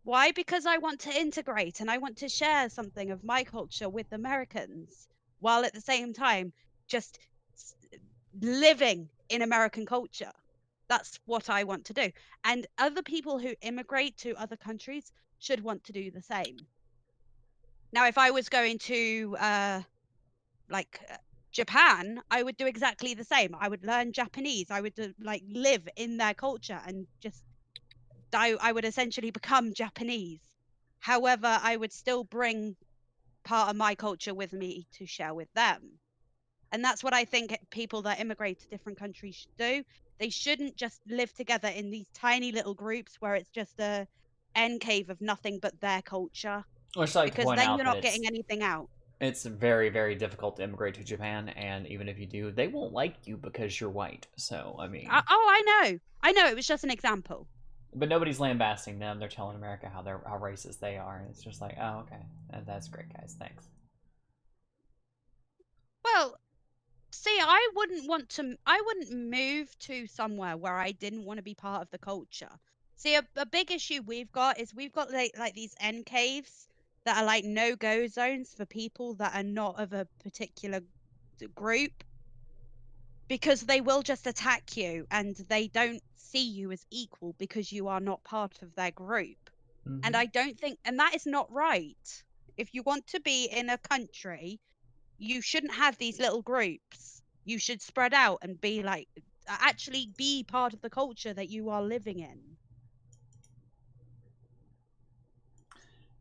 Why? Because I want to integrate and I want to share something of my culture with Americans while at the same time just living in American culture. That's what I want to do. And other people who immigrate to other countries should want to do the same. Now, if I was going to Japan, I would do exactly the same. I would learn Japanese. I would like live in their culture and just I would essentially become Japanese. However, I would still bring part of my culture with me to share with them. And that's what I think people that immigrate to different countries should do. They shouldn't just live together in these tiny little groups where it's just a enclave of nothing but their culture. Which I like to Because point then out you're that not getting anything out. it's very, very difficult to immigrate to Japan, and even if you do, they won't like you because you're white. So, I mean... I know. It was just an example. But nobody's lambasting them. They're telling America how racist they are, and it's just like, oh, okay, that's great, guys. Thanks. Well, see, I wouldn't move to somewhere where I didn't want to be part of the culture. See, a big issue we've got like these encaves that are like no-go zones for people that are not of a particular group, because they will just attack you and they don't see you as equal because you are not part of their group. Mhm. And I don't think, and that is not right. If you want to be in a country, you shouldn't have these little groups. You should spread out and be like, actually be part of the culture that you are living in.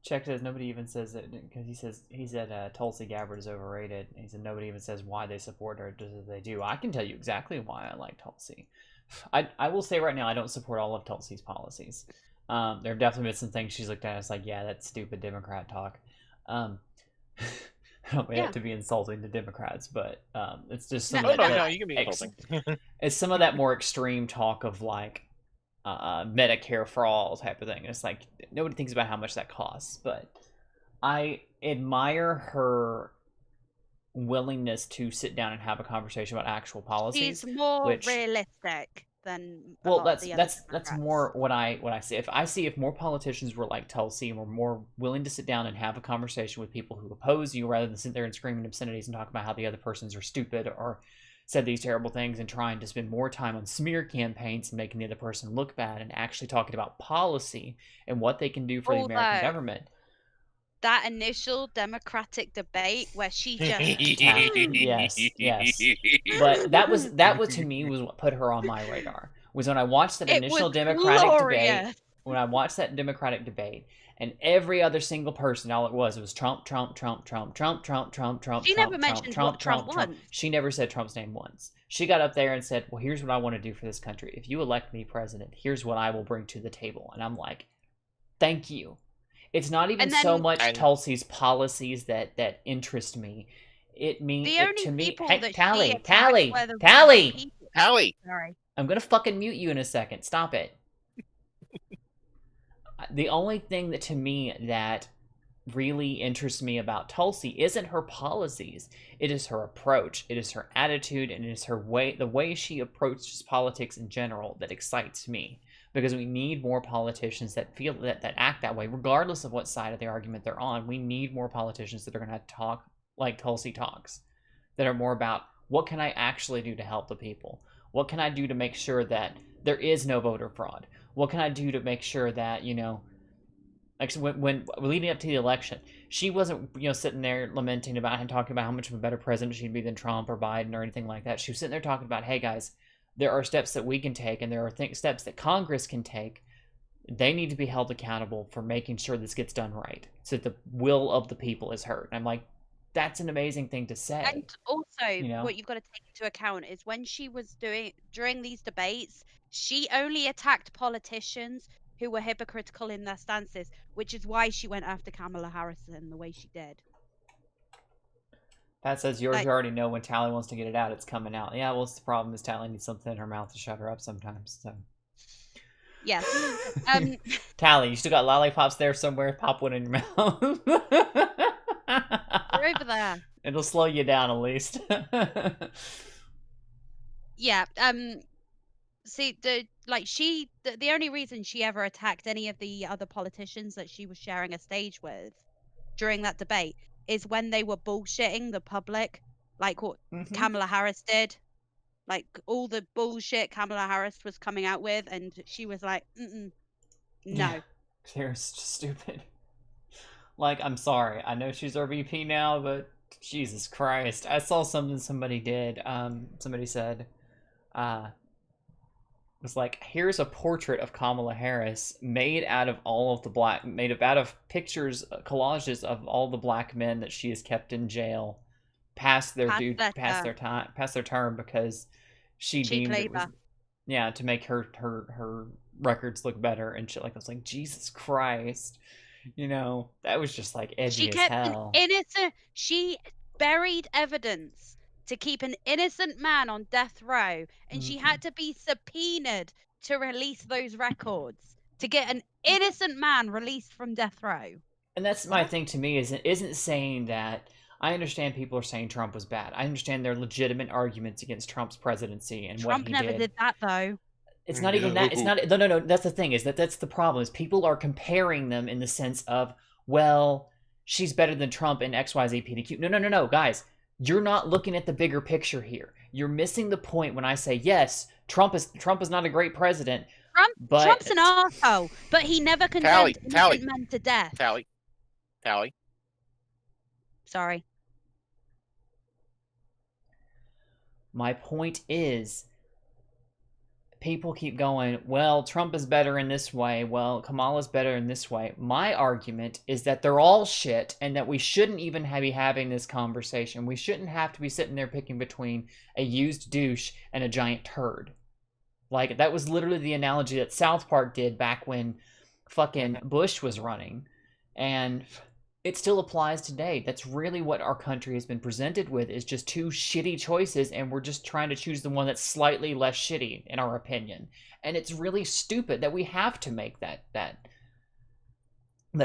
Check says nobody even says it because he said Tulsi Gabbard is overrated. He said nobody even says why they support her just as they do. I can tell you exactly why I like Tulsi. I will say right now I don't support all of Tulsi's policies. There have definitely been some things she's looked at. It's like, yeah, that's stupid Democrat talk. I don't mean Yeah. it to be insulting to Democrats, but it's just No, some of Oh that, no, no. no, you can be insulting. it's some of that more extreme talk of like Medicare for all type of thing. It's like nobody thinks about how much that costs, but I admire her willingness to sit down and have a conversation about actual policies. She's more which- realistic than a Well, lot of the other that's Democrats. more what I see. If more politicians were like Tulsi and were more willing to sit down and have a conversation with people who oppose you, rather than sit there and screaming obscenities and talk about how the other persons are stupid or said these terrible things, and trying to spend more time on smear campaigns and making the other person look bad, and actually talking about policy and what they can do for the American Although- government. That initial Democratic debate where she just Yes. But that was to me was what put her on my radar. Was when I watched that it initial was Democratic debate. glorious. When I watched that Democratic debate, and every other single person, all it was Trump, Trump, Trump, Trump, Trump, Trump, Trump, Trump. She Trump, never Trump, mentioned Trump, what Trump Trump. wants. She never said Trump's name once. She got up there and said, "Well, here's what I want to do for this country. If you elect me president, here's what I will bring to the table." And I'm like, "Thank you." It's not even And then- so much And- Tulsi's policies that interest me. It means The only to me. people Hey, that she Tally, attacked Tally, were the Tally. people. Hallie, Sorry. I'm gonna fucking mute you in a second. Stop it. The only thing that to me that really interests me about Tulsi isn't her policies. It is her approach. It is her attitude, and it is her way, the way she approaches politics in general, that excites me. Because we need more politicians that feel that act that way, regardless of what side of the argument they're on. We need more politicians that are going to talk like Tulsi talks, that are more about what can I actually do to help the people? What can I do to make sure that there is no voter fraud? What can I do to make sure that, you know, like when leading up to the election, she wasn't, you know, sitting there lamenting about and talking about how much of a better president she'd be than Trump or Biden or anything like that. She was sitting there talking about, hey guys, there are steps that we can take, and there are steps that Congress can take. They need to be held accountable for making sure this gets done right, so that the will of the people is heard. And I'm like, that's an amazing thing to say. And also, you know? what you've got to take into account is when she was during these debates, she only attacked politicians who were hypocritical in their stances, which is why she went after Kamala Harris in the way she did. Pat says, you already know when Tally wants to get it out, it's coming out. Yeah, well, it's the problem is Tally needs something in her mouth to shut her up sometimes. So, Yes. Tally, you still got lollipops there somewhere? Pop one in your mouth. They're over there. It'll slow you down at least. Yeah. See, the only reason she ever attacked any of the other politicians that she was sharing a stage with during that debate is when they were bullshitting the public, like what Kamala Harris did. Like all the bullshit Kamala Harris was coming out with, and she was like, no. Yeah, they're stupid. Like, I'm sorry. I know she's our VP now, but Jesus Christ. I saw something somebody did. Somebody said, it was like, here's a portrait of Kamala Harris made out of out of pictures, collages of all the black men that she has kept in jail past their term, because she Cheap deemed it was, labor. to make her records look better and shit like that. It's like, Jesus Christ. You know, that was just like edgy She as kept hell. an innocent. She buried evidence to keep an innocent man on death row, and she had to be subpoenaed to release those records to get an innocent man released from death row. And that's my thing to me, isn't saying that. I understand people are saying Trump was bad. I understand there are legitimate arguments against Trump's presidency and Trump what he never did that though. It's not even that. It's not. No. That's the thing. That's the problem. Is people are comparing them in the sense of, well, she's better than Trump in XYZ PDQ. No, guys. You're not looking at the bigger picture here. You're missing the point when I say, yes, Trump is not a great president. Trump's an arsehole, but he never condemned innocent men to death. Tally. Sorry. My point is, people keep going, well, Trump is better in this way, well, Kamala's better in this way. My argument is that they're all shit, and that we shouldn't even be having this conversation. We shouldn't have to be sitting there picking between a used douche and a giant turd. Like, that was literally the analogy that South Park did back when fucking Bush was running. And it still applies today. That's really what our country has been presented with, is just two shitty choices, and we're just trying to choose the one that's slightly less shitty, in our opinion. And it's really stupid that we have to make that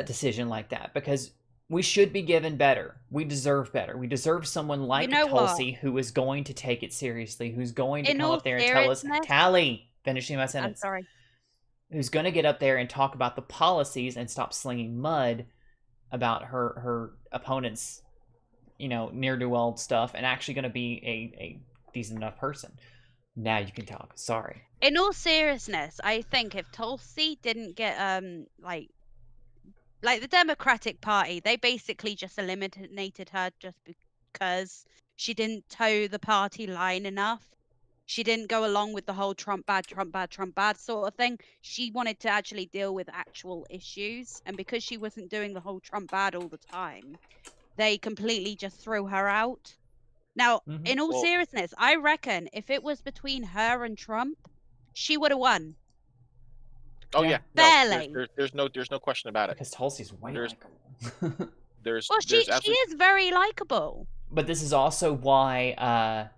decision like that, because we should be given better. We deserve better. We deserve someone like Tulsi who is going to take it seriously, who's going to come up there and tell us, Tally, finishing my sentence. I'm sorry. Who's going to get up there and talk about the policies and stop slinging mud about her opponent's, ne'er-do-well stuff, and actually going to be a decent enough person. Now you can talk. Sorry. In all seriousness, I think if Tulsi didn't get like the Democratic Party, they basically just eliminated her just because she didn't toe the party line enough. She didn't go along with the whole Trump bad, Trump bad, Trump bad sort of thing. She wanted to actually deal with actual issues. And because she wasn't doing the whole Trump bad all the time, they completely just threw her out. Now, in all seriousness, I reckon if it was between her and Trump, she would have won. Oh yeah, barely. No, there's no question about it. Because Tulsi's way likable. She is very likable. But this is also why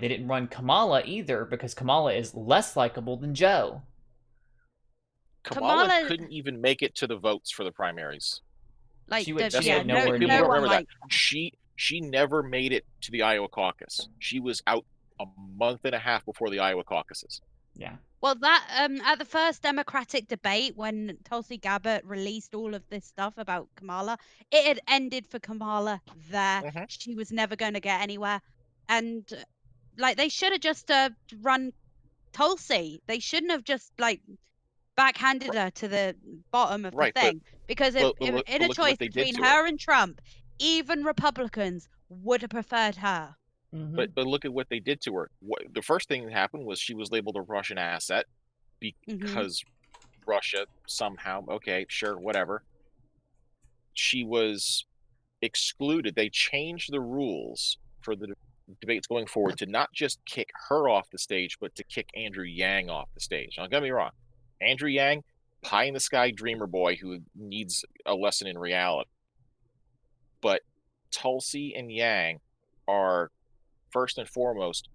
they didn't run Kamala either, because Kamala is less likable than Joe. Kamala couldn't even make it to the votes for the primaries. She would nowhere near. People remember that. She never made it to the Iowa caucus. She was out a month and a half before the Iowa caucuses. Yeah. Well, that at the first Democratic debate, when Tulsi Gabbard released all of this stuff about Kamala, it had ended for Kamala there. Mm-hmm. She was never going to get anywhere. And they should have just run Tulsi. They shouldn't have just backhanded her to the bottom of the thing. Because in a choice between her and Trump, even Republicans would have preferred her. Mm-hmm. But look at what they did to her. The first thing that happened was she was labeled a Russian asset because Russia somehow, okay, sure, whatever. She was excluded. They changed the rules for the debates going forward to not just kick her off the stage, but to kick Andrew Yang off the stage. Now, don't get me wrong. Andrew Yang, pie in the sky dreamer boy who needs a lesson in reality. But Tulsi and Yang are first and foremost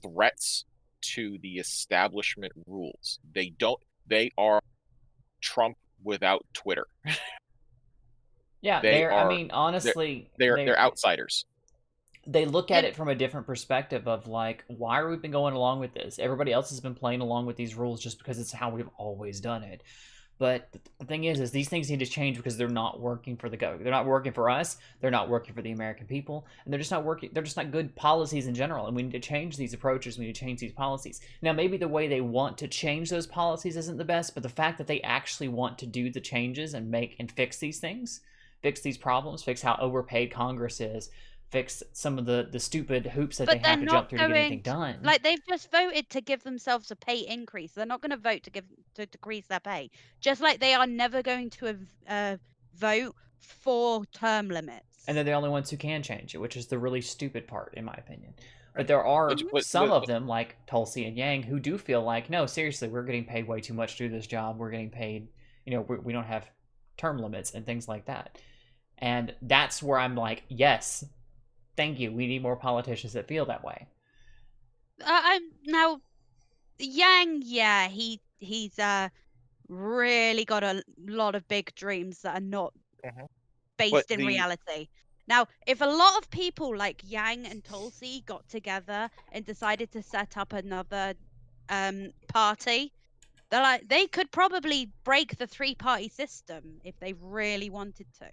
threats to the establishment rules. They are Trump without Twitter. Yeah, honestly, they're outsiders. They look at it from a different perspective of why are we been going along with this? Everybody else has been playing along with these rules just because it's how we've always done it. But the thing is these things need to change because they're not working for they're not working for us. They're not working for the American people, and they're just not working. They're just not good policies in general. And we need to change these approaches. We need to change these policies. Now, maybe the way they want to change those policies isn't the best, but the fact that they actually want to do the changes and fix these things, fix these problems, fix how overpaid Congress is, fix some of the stupid hoops that they have to jump through to get anything done. They've just voted to give themselves a pay increase. They're not going to vote to decrease their pay. Just like they are never going to vote for term limits. And they're the only ones who can change it, which is the really stupid part, in my opinion. But there are some of them, like Tulsi and Yang, who do feel like, no, seriously, we're getting paid way too much to do this job. We're getting paid, we don't have term limits and things like that. And that's where I'm like, yes, thank you. We need more politicians that feel that way. Now, Yang, yeah, he's really got a lot of big dreams that are not based in reality. Now, if a lot of people like Yang and Tulsi got together and decided to set up another party, they could probably break the three-party system if they really wanted to.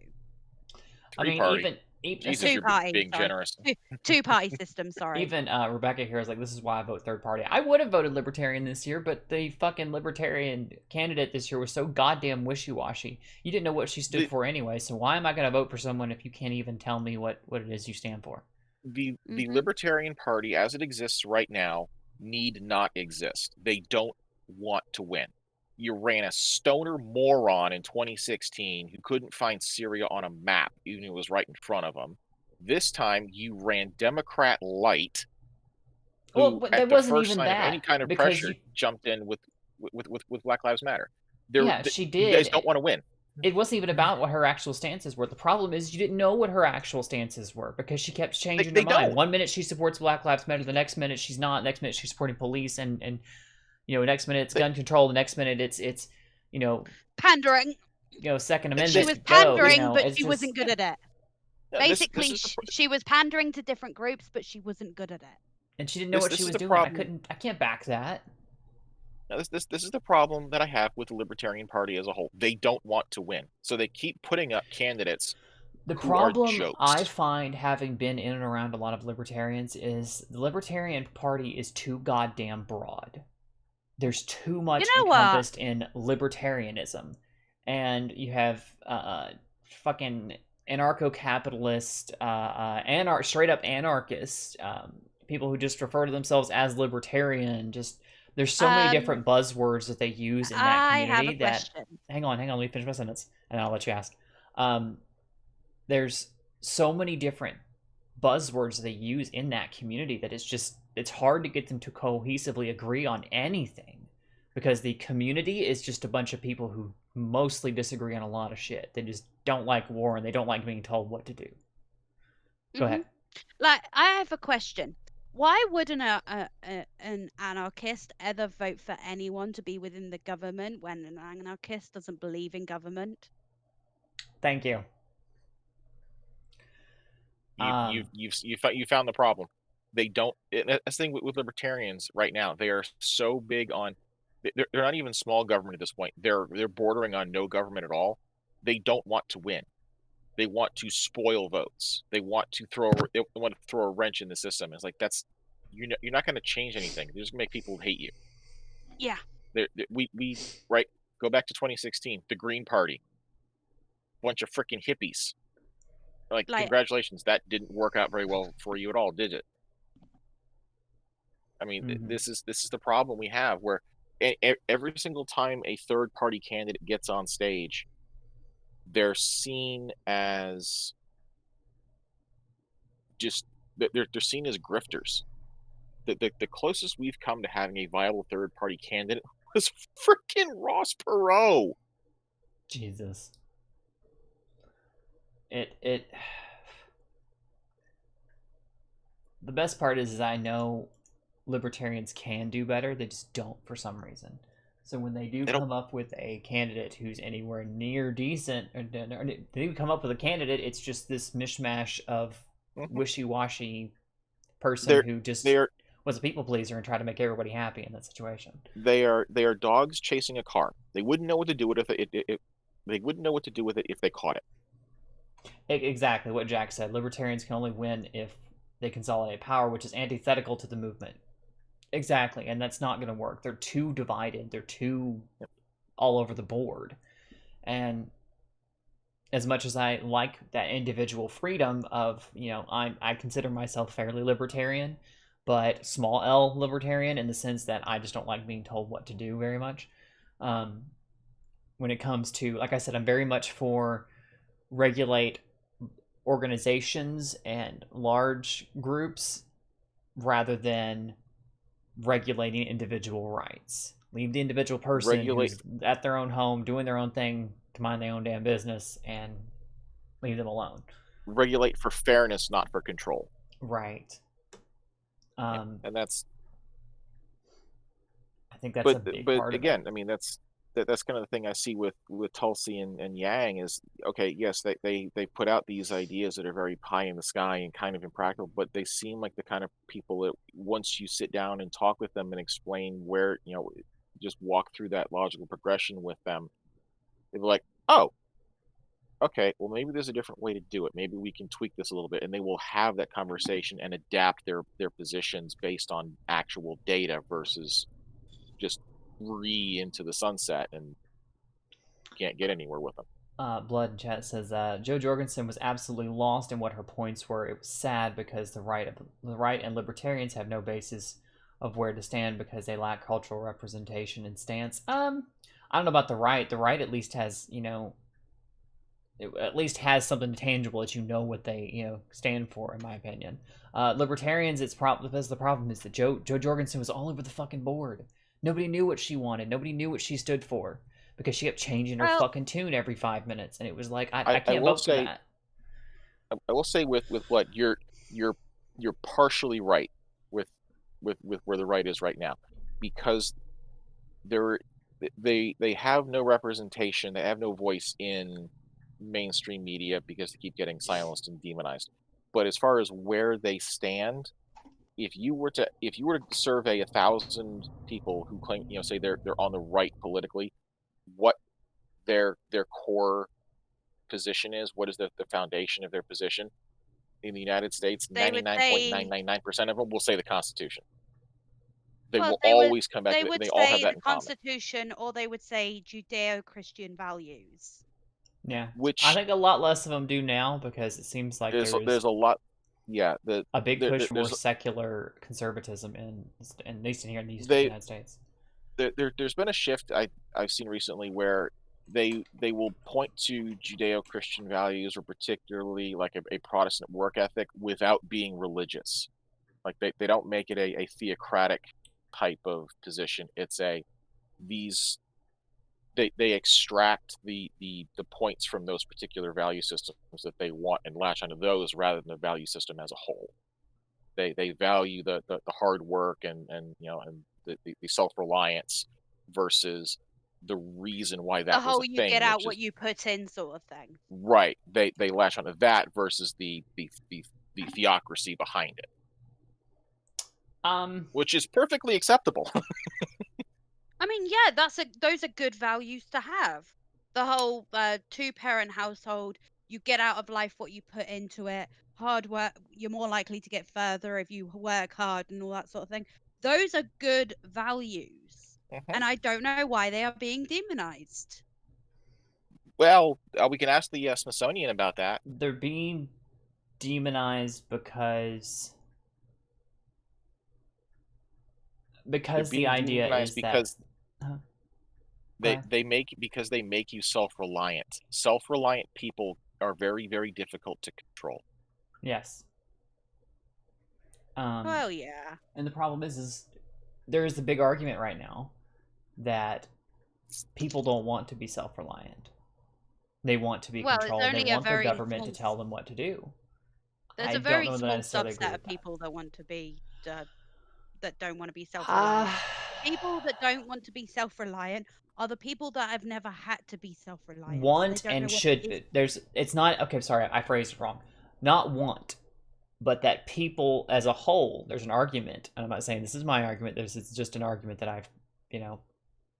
Even two-party, being generous. Two-party system, sorry. Even Rebecca here is like, this is why I vote third party. I would have voted Libertarian this year, but the fucking Libertarian candidate this year was so goddamn wishy-washy. You didn't know what she stood for anyway, so why am I going to vote for someone if you can't even tell me what it is you stand for? The Libertarian Party, as it exists right now, need not exist. They don't want to win. You ran a stoner moron in 2016 who couldn't find Syria on a map, even though it was right in front of him. This time, you ran Democrat light, who at the first sign of any kind of pressure jumped in with Black Lives Matter. She did. You guys don't want to win. it wasn't even about what her actual stances were. The problem is you didn't know what her actual stances were because she kept changing They her mind. don't. One minute she supports Black Lives Matter, the next minute she's not. Next minute she's supporting police, and next minute it's gun control. The next minute it's Pandering. Second But Amendment. she was go, pandering, but it's she wasn't good at it. Yeah, Basically, she was pandering to different groups, but she wasn't good at it. And she didn't know what this she is was the doing. problem. I can't back that. Now, this is the problem that I have with the Libertarian Party as a whole. They don't want to win, so they keep putting up candidates. The who are problem jokes. I find, having been in and around a lot of libertarians, is the Libertarian Party is too goddamn broad. There's too much encompassed in libertarianism, and you have fucking anarcho-capitalist, straight up anarchist, people who just refer to themselves as libertarian. Just there's so many different buzzwords that they use in that community. I have a question. Hang on, let me finish my sentence, and I'll let you ask. There's so many different buzzwords they use in that community that it's hard to get them to cohesively agree on anything, because the community is just a bunch of people who mostly disagree on a lot of shit. They just don't like war, and they don't like being told what to do. Go ahead. Like, I have a question. Why would an anarchist ever vote for anyone to be within the government when an anarchist doesn't believe in government? Thank you. You found the problem. They don't. That's the thing with libertarians right now. They are so big on. They're not even small government at this point. They're bordering on no government at all. They don't want to win. They want to spoil votes. They want to throw a wrench in the system. It's like you're not going to change anything. They're just going to make people hate you. Yeah. We go back to 2016. The Green Party, bunch of freaking hippies. Like, congratulations, that didn't work out very well for you at all, did it? I mean, this is the problem we have, where every single time a third party candidate gets on stage, they're seen as they're seen as grifters. The closest we've come to having a viable third party candidate was freaking Ross Perot. Jesus. The best part is I know libertarians can do better. They just don't for some reason. So when they do come up with a candidate who's anywhere near decent, or they do come up with a candidate, it's just this mishmash of wishy-washy person who just was a people pleaser and tried to make everybody happy in that situation. They are dogs chasing a car. They wouldn't know what to do with it. They wouldn't know what to do with it if they caught it. Exactly what Jack said. Libertarians can only win if they consolidate power, which is antithetical to the movement. Exactly, and that's not going to work. They're too divided. They're too all over the board. And as much as I like that individual freedom of, I consider myself fairly libertarian, but small L libertarian in the sense that I just don't like being told what to do very much. When it comes to, like I said, I'm very much for regulate organizations and large groups rather than regulating individual rights. Leave the individual person who's at their own home doing their own thing to mind their own damn business and leave them alone. Regulate for fairness, not for control. Right. And that's. I think that's a big part. But again, I mean, that's kind of the thing I see with Tulsi and Yang is, okay, yes, they put out these ideas that are very pie in the sky and kind of impractical, but they seem like the kind of people that once you sit down and talk with them and explain where, just walk through that logical progression with them, they're like, oh, okay, well, maybe there's a different way to do it. Maybe we can tweak this a little bit, and they will have that conversation and adapt their positions based on actual data versus just into the sunset and can't get anywhere with them. Blood in chat says Jo Jorgensen was absolutely lost in what her points were. It was sad because the right and libertarians have no basis of where to stand because they lack cultural representation and stance. I don't know about the right. The right at least has, it at least has something tangible that what they stand for, in my opinion. Libertarians, the problem is that Jo Jorgensen was all over the fucking board. Nobody knew what she wanted. Nobody knew what she stood for. because she kept changing her Well- fucking tune every 5 minutes, and it was like I I can't will vote for say- that. I will say with what you're partially right with where the right is right now, because they have no representation, they have no voice in mainstream media because they keep getting silenced and demonized. But as far as where they stand, if you were to survey 1,000 people who claim, say they're on the right politically, what their core position is, what is the foundation of their position in the United States, They would 99.999% of them will say the Constitution. They Well, will they would- always come back They to it. would They all have say that the in common. Constitution, or they would say Judeo-Christian values. Yeah, Which I think a lot less of them do now because it seems like there's a lot. Yeah, a big there- push for more there's- secular conservatism in at least in here in the They- United States. there's been a shift I've seen recently where they will point to Judeo-Christian values, or particularly like a Protestant work ethic, without being religious. Like they don't make it a theocratic type of position. It's they extract the points from those particular value systems that they want and latch onto those rather than the value system as a whole. They value the hard work and the self-reliance versus the reason why that The was whole a you thing, get out which what is- you put in sort of thing. right. They latch onto that versus the theocracy behind it, which is perfectly acceptable. I mean, yeah, those are good values to have. The whole two-parent household, you get out of life what you put into it. Hard work, you're more likely to get further if you work hard and all that sort of thing. Those are good values. And I don't know why they are being demonized. Well, we can ask the Smithsonian about that. They're being demonized because They're the being idea demonized is because that they make you self-reliant. Self-reliant people are very, very difficult to control. yes. Well, yeah. And the problem is there is a big argument right now that people don't want to be self-reliant. They want to be Well, it's controlled. only They a want their very government to small tell them what to do. There's I a don't very know that I small necessarily agree subset with of that. people that want to be that don't want to be self-reliant. People that don't want to be self-reliant are the people that have never had to be self-reliant. so they Want don't know and what should it is. it's not okay, sorry, I phrased it wrong. Not want, but that people as a whole, there's an argument, and I'm not saying this is my argument, it's just an argument that I've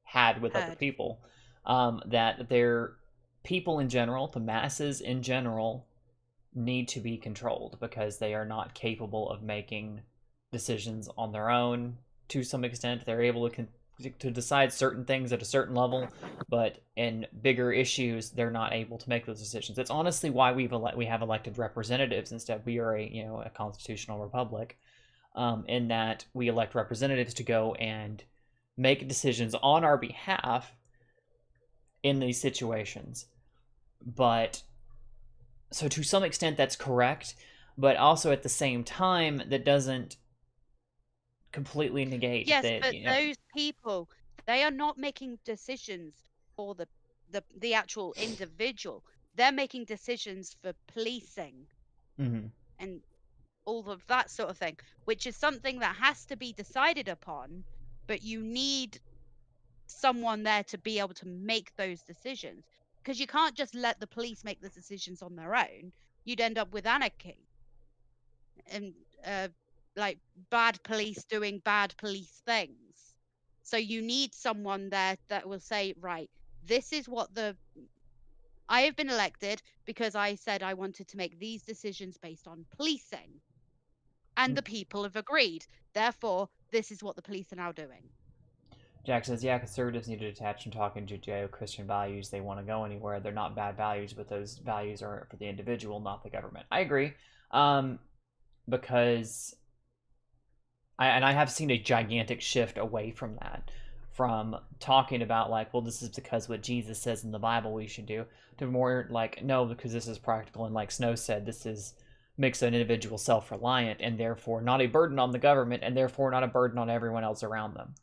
had with other Heard. people, that they're people in general, the masses in general, need to be controlled because they are not capable of making decisions on their own. To some extent, they're able to decide certain things at a certain level, but in bigger issues, they're not able to make those decisions. It's honestly why we have elected representatives instead. We are a constitutional republic, in that we elect representatives to go and make decisions on our behalf in these situations. But so to some extent that's correct, but also at the same time that doesn't completely negate Yes, that, but those people, they are not making decisions for the actual individual. They're making decisions for policing Mhm. and all of that sort of thing, which is something that has to be decided upon, but you need someone there to be able to make those decisions, because you can't just let the police make the decisions on their own. You'd end up with anarchy and like bad police doing bad police things. So you need someone there that will say, right, this is what I have been elected because I said I wanted to make these decisions based on policing, and the people have agreed. Therefore, this is what the police are now doing. Jack says, yeah, conservatives need to detach from talking Judeo-Christian values. They want to go anywhere. They're not bad values, but those values are for the individual, not the government. I agree. Because I have seen a gigantic shift away from that, from talking about like, well, this is because what Jesus says in the Bible we should do, to more like, no, because this is practical, and like Snow said, this makes an individual self-reliant and therefore not a burden on the government, and therefore not a burden on everyone else around them.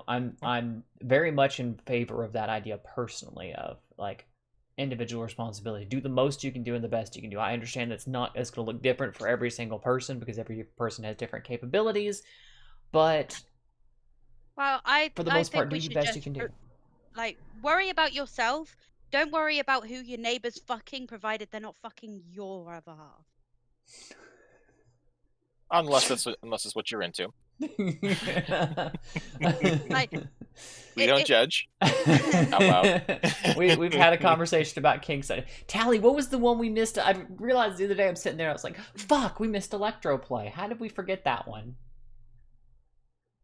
I'm very much in favor of that idea personally of like individual responsibility. Do the most you can do and the best you can do. I understand it's going to look different for every single person because every person has different capabilities, but Well, for the I most part, think do we the should best you just can do. like worry about yourself. Don't worry about who your neighbor's fucking, provided they're not fucking your other half. Unless it's what you're into. Like, We don't judge. Out loud. We've had a conversation about kinks. Tally, what was the one we missed? I realized the other day I'm sitting there, I was like, fuck, we missed Electroplay. How did we forget that one?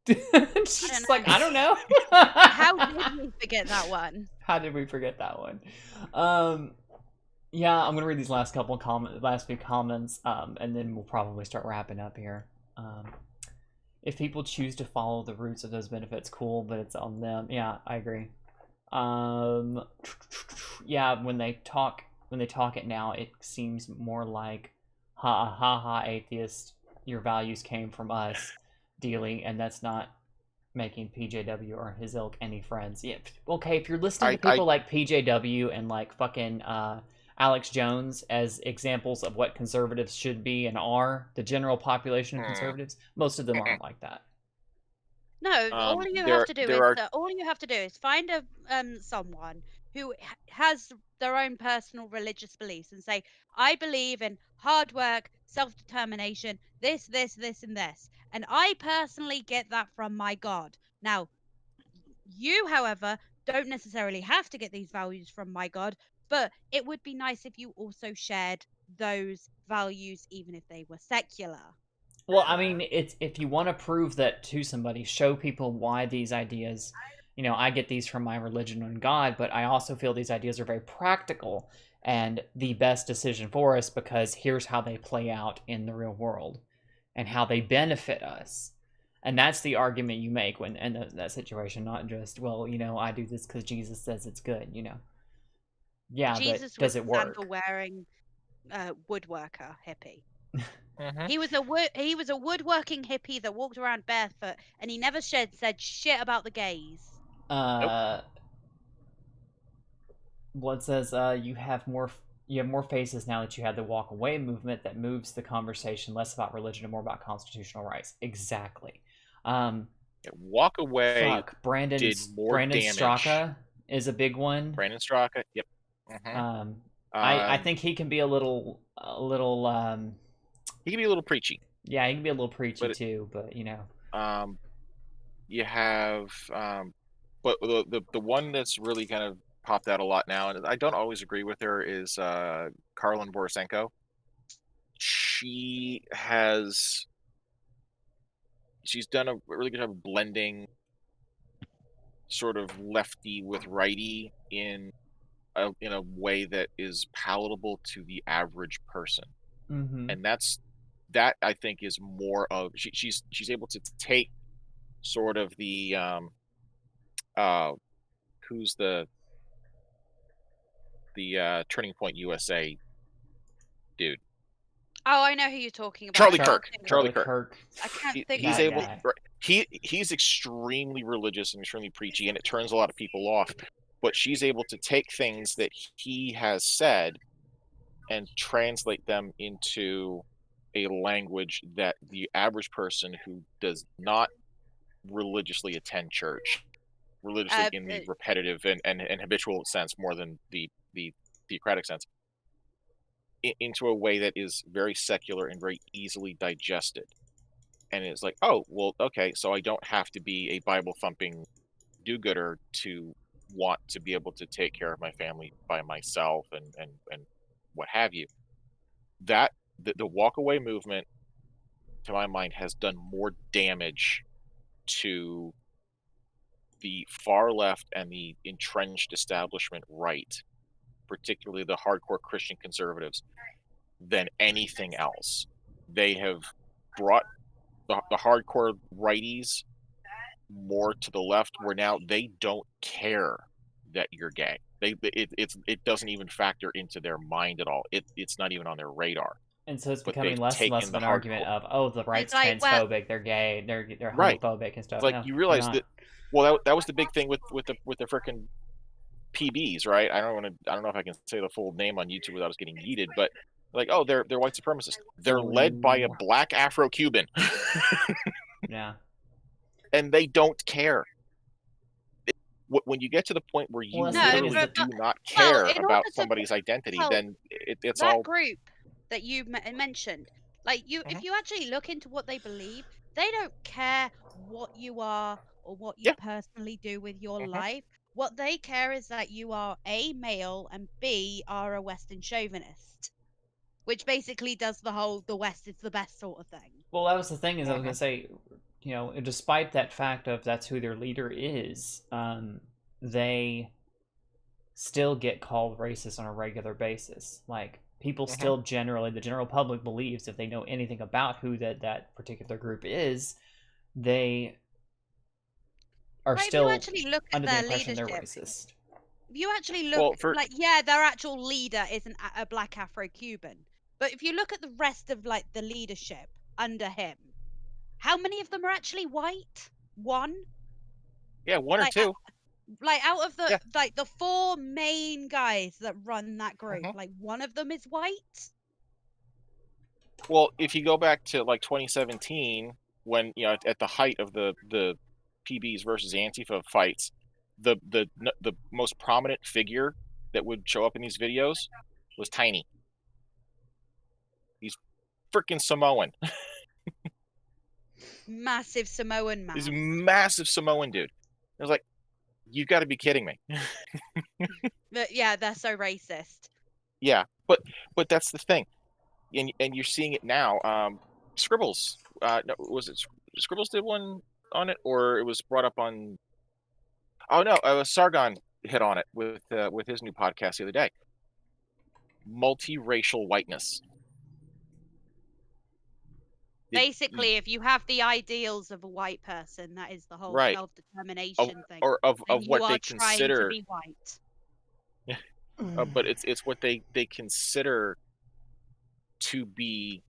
She's like, I don't know. How did we forget that one? How did we forget that one? Yeah, I'm gonna read these last few comments, and then we'll probably start wrapping up here. If people choose to follow the roots of those benefits, cool, but it's on them. Yeah, I agree. Yeah, when they talk it now, it seems more like ha atheist, your values came from us dealing, and that's not making PJW or his ilk any friends. Yeah, okay, if you're listening to people like PJW and like fucking Alex Jones as examples of what conservatives should be and are, the general population of conservatives, most of them aren't like that. No, all you have to do is find a someone who has their own personal religious beliefs and say, I believe in hard work, self-determination, this, and this. And I personally get that from my God. Now, you, however, don't necessarily have to get these values from my God, but it would be nice if you also shared those values, even if they were secular. Well, I mean, it's if you want to prove that to somebody, show people why these ideas, I get these from my religion and God, but I also feel these ideas are very practical and the best decision for us because here's how they play out in the real world and how they benefit us. And that's the argument you make when in that situation, not just, well, I do this because Jesus says it's good, Yeah, Jesus but does it work? Jesus was wearing woodworker hippie. Mm-hmm. He was a woodworking hippie that walked around barefoot, and he never said shit about the gays. Blood says you have more faces now that you had the walk away movement that moves the conversation less about religion and more about constitutional rights. Exactly. Walk away. Fuck, Brandon damage. Straka is a big one. Brandon Straka. Yep. Mm-hmm. I think he can be a little. He can be a little preachy. Yeah, he can be a little preachy too, but you have but the one that's really kind of popped out a lot now, and I don't always agree with her, is Karlin Borisenko. She's done a really good job of blending sort of lefty with righty in a way that is palatable to the average person. Mm-hmm. And that I think is more of she's able to take sort of the who's the Turning Point USA dude. Oh, I know who you're talking about. Charlie Kirk. I can't think. He's able. He's extremely religious and extremely preachy, and it turns a lot of people off. But she's able to take things that he has said and translate them into a language that the average person who does not religiously attend church, religiously in the repetitive and habitual sense more than the theocratic sense, into a way that is very secular and very easily digested. And it's like, oh, well, okay, so I don't have to be a Bible-thumping do-gooder to want to be able to take care of my family by myself and what have you. That the walk-away movement, to my mind, has done more damage to the far left and the entrenched establishment right, particularly the hardcore Christian conservatives, than anything else. They have brought the hardcore righties more to the left, where now they don't care that you're gay. It doesn't even factor into their mind at all. It's not even on their radar. And so it's becoming less and less of an argument of, oh, the right's transphobic, they're gay, they're homophobic and stuff. It's like, you realize that Well, that was the big thing with the frickin' PBs, right? I don't know if I can say the full name on YouTube without us getting yeeted, but like, oh, they're white supremacists. They're led by a Oh. black Afro-Cuban, Yeah. and they don't care. When you get to the point where you Well, that's the thing, literally is do that- not well, care in about order to- somebody's identity, well, then it's that all group that you mentioned, like if you actually look into what they believe, they don't care what you are or what you Yeah. personally do with your Mhm. life. What they care is that you are A, male, and B, are a Western chauvinist, which basically does the whole the West is the best sort of thing. Well, that was the thing, is I was gonna say, despite that fact of that's who their leader is, they still get called racist on a regular basis. Like, people still generally, the general public believes, if they know anything about who that particular group is, they are Right, if still you actually look at under the their impression they're leadership, racist. if you actually look, Well, for- like, yeah, their actual leader isn't a black Afro-Cuban, but if you look at the rest of like the leadership under him, how many of them are actually white? One? yeah, one or Like, two. Like, out of the Yeah. like the four main guys that run that group, Mhm. like one of them is white. Well, if you go back to like 2017, when at the height of the PBs versus Antifa fights, the most prominent figure that would show up in these videos was Tiny. He's freaking Samoan. Massive Samoan man. He's a massive Samoan dude. I was like, you got to be kidding me. But yeah, they're so racist. Yeah, but that's the thing, and you're seeing it now. Scribbles, no, was it Scribbles did one on it, or it was brought up on? Oh no, Sargon hit on it with his new podcast the other day. Multiracial whiteness. Basically, if you have the ideals of a white person, that is the whole Right. self-determination thing. Or of then what you they are trying consider, to be white. but it's what they consider to be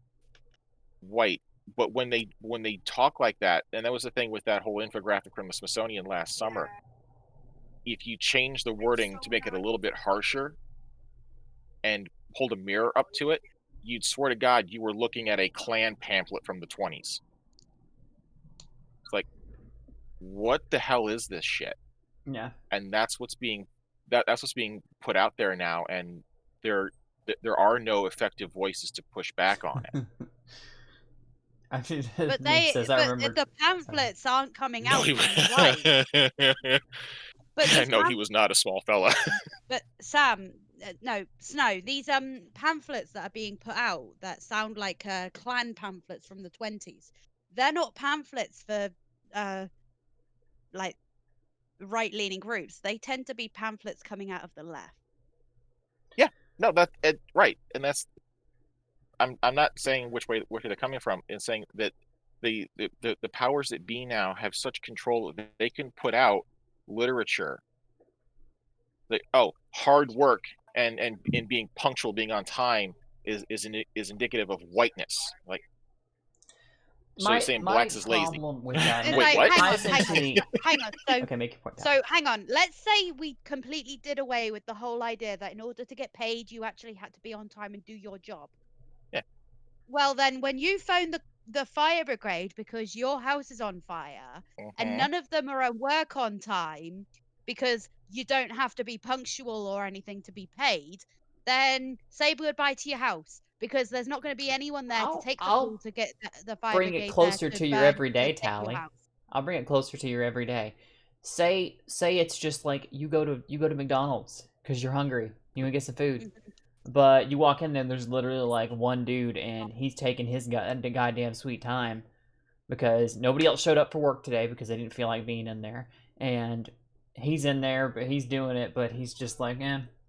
white. But when they talk like that, and that was the thing with that whole infographic from the Smithsonian last summer, if you change the wording to make it a little bit harsher and hold a mirror up to it, you'd swear to God you were looking at a Klan pamphlet from the 20s. It's like, what the hell is this shit? Yeah. And that's what's being put out there now, and there are no effective voices to push back on it. I mean, But Nick says, I remember. the pamphlets aren't coming No, out he, from white. But I these know he was not a small fella. But Sam, no, Snow, these pamphlets that are being put out that sound like Klan pamphlets from the 20s, they're not pamphlets for like right-leaning groups. They tend to be pamphlets coming out of the left. No, right, and that's. I'm not saying which way they're coming from. It's saying that the powers that be now have such control that they can put out literature. Like, oh, hard work and being punctual, being on time is indicative of whiteness. Like, so you're saying blacks is lazy? Problem with that, It's Wait, like, what? hang on. So, Okay, make your point. Now. so hang on. Let's say we completely did away with the whole idea that in order to get paid, you actually had to be on time and do your job. Yeah. Well, then when you phone the fire brigade because your house is on fire and Mhm. none of them are at work on time because you don't have to be punctual or anything to be paid, then say goodbye to your house because there's not going to be anyone there to take the call to get the fire Bring brigade it closer there to your burn- everyday, protect your Tally. house. I'll bring it closer to your everyday. Say it's just like you go to McDonald's because you're hungry. You want to get some food. But you walk in there and there's literally like one dude and he's taking his goddamn sweet time because nobody else showed up for work today because they didn't feel like being in there. And he's in there, but he's doing it, but he's just like,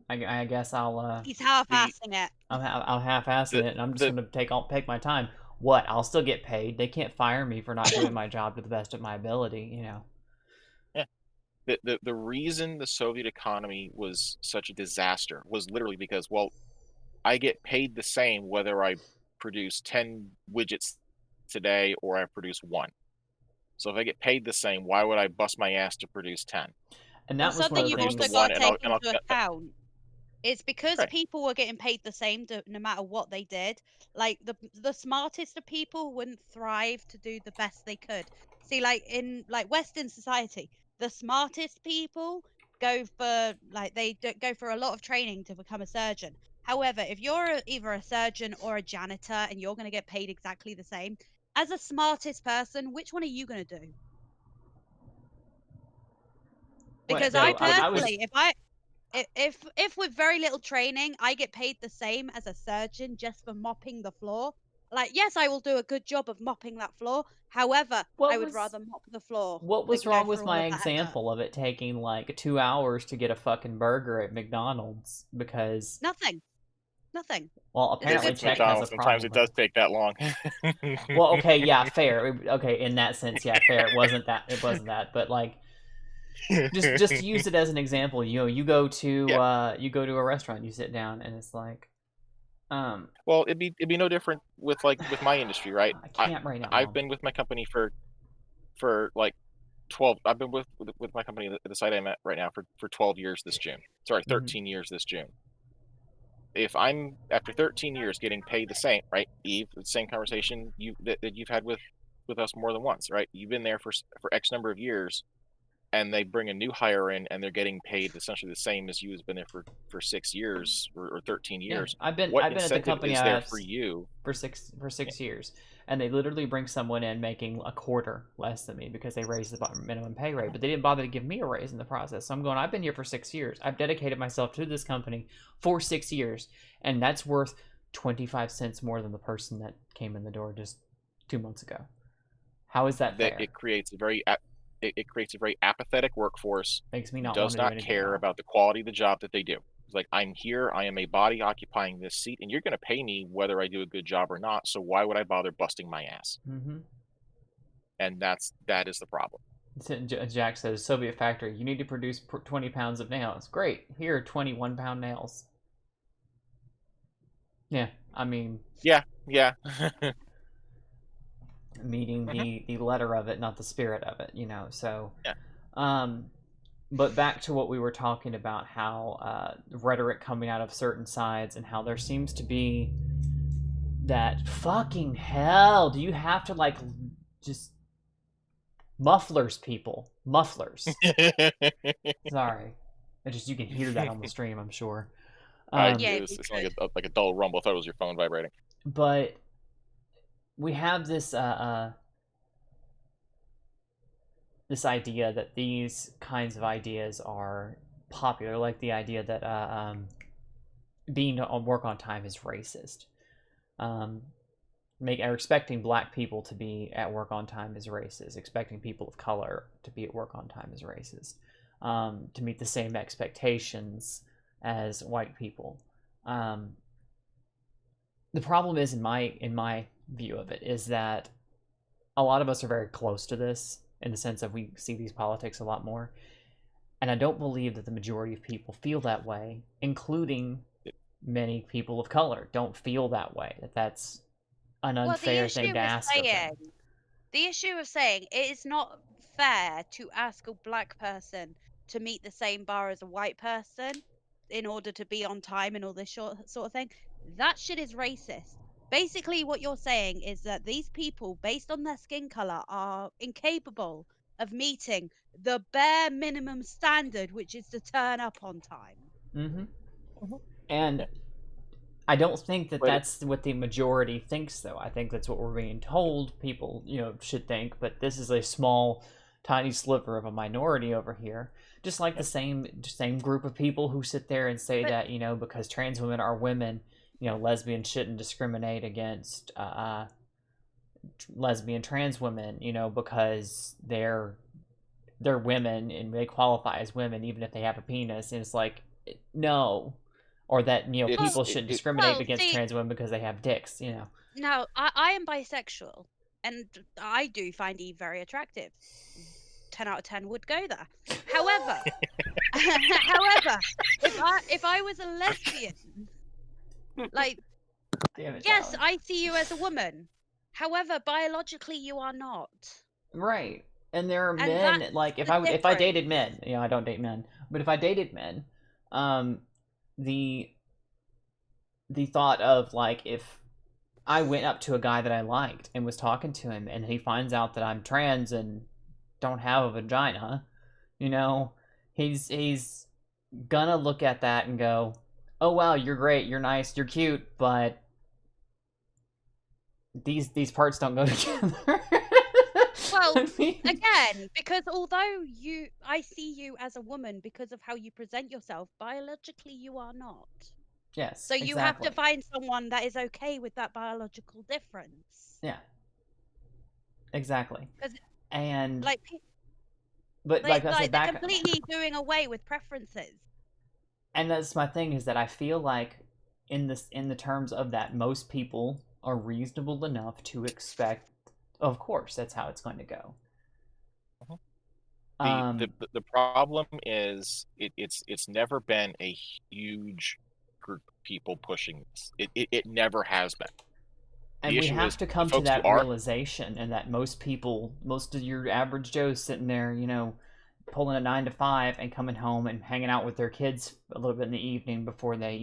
I guess I'll He's half-assing it. I'll half-ass it and I'm just gonna take my time. What? I'll still get paid. They can't fire me for not doing my job to the best of my ability, you know. The reason the Soviet economy was such a disaster was literally because, well, I get paid the same whether I produce 10 widgets today or I produce one. So if I get paid the same, why would I bust my ass to produce 10? And Well, that was one something of the you've produce things. also the got one, to and I'll, take and I'll, into account. It's because Right. people were getting paid the same no matter what they did. Like the smartest of people wouldn't thrive to do the best they could. See, like in like Western society, the smartest people go for go for a lot of training to become a surgeon. However, if you're either a surgeon or a janitor and you're going to get paid exactly the same, as a smartest person, which one are you going to do? Because I So I was personally, if with very little training, I get paid the same as a surgeon just for mopping the floor. Like, yes, I will do a good job of mopping that floor. However, What I would was- rather mop the floor what than was go wrong with through all my of that effort. example of it taking like 2 hours to get a fucking burger at McDonald's? Because Nothing. Nothing. well, It's a apparently good Czech thing. has a McDonald's, sometimes problem it with does take that long. Well, okay, yeah, fair. Okay, in that sense, yeah, fair. It wasn't that. It wasn't that. But like, just to use it as an example, you know, you go to a restaurant, you sit down, and it's like, Well, it'd be no different with my industry, right? I can't right now. I've Mom. been with my company for like 12. I've been with my company, the site I'm at right now, for 12 years this June. Sorry, 13 years this June. If I'm after 13 years getting paid the same, right, Eve? The same conversation that you've had with us more than once, right? You've been there for X number of years, and they bring a new hire in, and they're getting paid essentially the same as you has been there for 6 years or 13 Yeah, years. I've been What at the incentive company is I there have for you? for six years, and they literally bring someone in making a quarter less than me because they raised the minimum pay rate, but they didn't bother to give me a raise in the process. So I'm going, I've been here for 6 years. I've dedicated myself to this company for 6 years, and that's worth 25 cents more than the person that came in the door just 2 months ago. How is that fair? It creates a very apathetic workforce. Makes me not Does want to do not anything care else. about the quality of the job that they do. It's like, I'm here, I am a body occupying this seat, and you're going to pay me whether I do a good job or not. So why would I bother busting my ass? Mm-hmm. And that is the problem. Jack says, Soviet factory, you need to produce 20 pounds of nails. Great, here are 21-pound nails. Yeah, I mean, Yeah. meeting the letter of it, not the spirit of it, you know. So, Yeah. But back to what we were talking about, how rhetoric coming out of certain sides, and how there seems to be that fucking hell. Do you have to like just mufflers, people, mufflers? Sorry, you can hear that on the stream, I'm sure. Yeah, it's like a dull rumble. I thought it was your phone vibrating. But we have this this idea that these kinds of ideas are popular, like the idea that being on work on time is racist. Expecting black people to be at work on time is racist. Expecting people of color to be at work on time is racist. To meet the same expectations as white people. The problem is, in my view of it, is that a lot of us are very close to this, in the sense that we see these politics a lot more. And I don't believe that the majority of people feel that way, including many people of color don't feel that way, that's an unfair thing to ask of them. The issue of saying it is not fair to ask a black person to meet the same bar as a white person in order to be on time and all this sort of thing, that shit is racist. Basically, what you're saying is that these people, based on their skin color, are incapable of meeting the bare minimum standard, which is to turn up on time. Mm-hmm. And I don't think that that's what the majority thinks, though. I think that's what we're being told people, should think. But this is a small, tiny sliver of a minority over here. Just like the same group of people who sit there and say that, because trans women are women, lesbians shouldn't discriminate against lesbian trans women, because they're women and they qualify as women even if they have a penis. And it's like, no. Or that, people shouldn't discriminate against trans women because they have dicks, No, I am bisexual, and I do find Eve very attractive. 10 out of 10 would go there. However, if I was a lesbian, like, damn it, yes, Tyler. I see you as a woman. However, biologically, you are not. Right. And there are And men that's like if the I dated difference. men, I don't date men, but if I dated men, the thought of like if I went up to a guy that I liked and was talking to him and he finds out that I'm trans and don't have a vagina, you know, he's gonna look at that and go, "Oh wow, you're great, you're nice, you're cute, but these parts don't go together." Well, I mean, again, because although I see you as a woman because of how you present yourself, biologically you are not. yes, So you have to exactly. find someone that is okay with that biological difference. Yeah, exactly. Because And like but like I said, they're back, completely doing away with preferences. and that's my thing is that I feel like in the terms of that, most people are reasonable enough to expect, of course, that's how it's going to go. The problem is it's never been a huge group of people pushing this. It never has been. And The we issue have is to the come to folks who that are realization, and that most people, most of your average Joes sitting there, pulling a 9 to 5 and coming home and hanging out with their kids a little bit in the evening before they,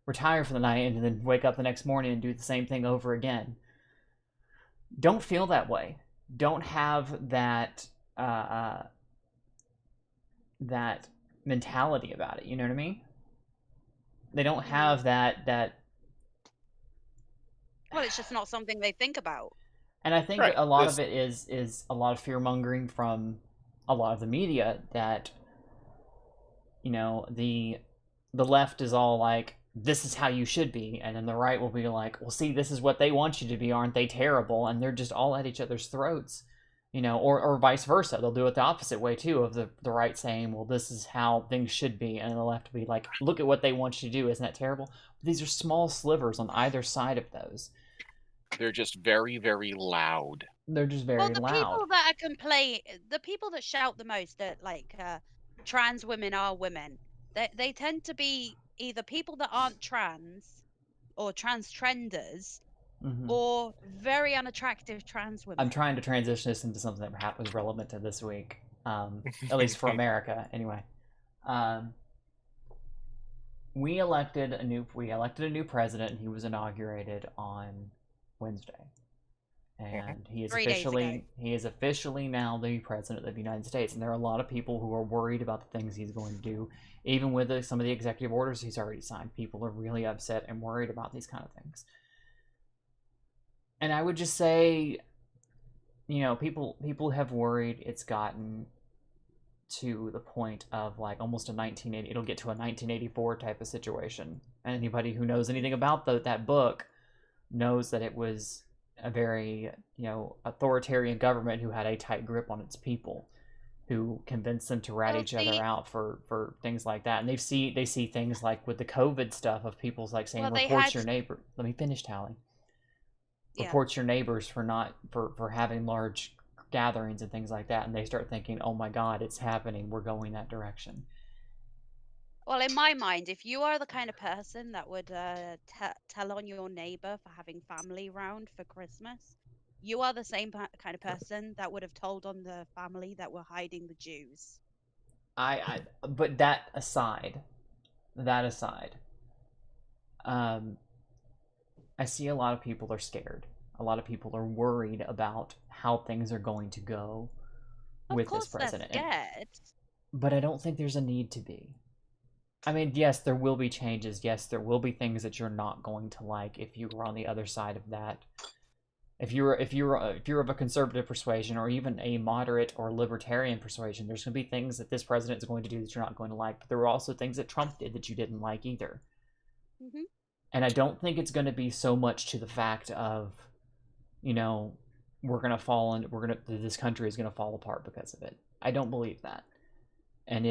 retire for the night and then wake up the next morning and do the same thing over again. Don't feel that way. Don't have that that mentality about it. You know what I mean? They don't have that. Well, it's just not something they think about. And I think Right, a lot this- of it is a lot of fear mongering from a lot of the media that the left is all like, this is how you should be, and then the right will be like, well, see, this is what they want you to be, aren't they terrible? And they're just all at each other's throats, or vice versa. They'll do it the opposite way too, of the right saying, well, this is how things should be, and the left will be like, look at what they want you to do, isn't that terrible? But these are small slivers on either side of those. They're just very, very loud. They're just very Well, the loud. people that the people that shout the most that trans women are women, they tend to be either people that aren't trans or transtrenders Mhm. or very unattractive trans women. I'm trying to transition this into something that was relevant to this week, at least for America, anyway. We elected a new president, and he was inaugurated on Wednesday, and he is 3 days ago. officially now the president of the United States. And there are a lot of people who are worried about the things he's going to do, even with some of the executive orders he's already signed. People are really upset and worried about these kind of things. And I would just say, people have worried it's gotten to the point of like almost it'll get to a 1984 type of situation. And anybody who knows anything about that book knows that it was a very, authoritarian government who had a tight grip on its people, who convinced them to rat each other out for things like that. And they see things like with the COVID stuff of people's like saying, report your neighbor. Let me finish, Tally. Report your neighbors for having large gatherings and things like that, and they start thinking, oh my god, it's happening, we're going that direction. Well, in my mind, if you are the kind of person that would tell on your neighbor for having family round for Christmas, you are the same kind of person that would have told on the family that were hiding the Jews. But that aside, I see a lot of people are scared. A lot of people are worried about how things are going to go with this president. They're scared. But I don't think there's a need to be. I mean, yes, there will be changes. Yes, there will be things that you're not going to like if you were on the other side of that. If you're of a conservative persuasion or even a moderate or libertarian persuasion, there's going to be things that this president is going to do that you're not going to like. But there were also things that Trump did that you didn't like either. Mm-hmm. And I don't think it's going to be so much to the fact of, we're going to fall and this country is going to fall apart because of it. I don't believe that. And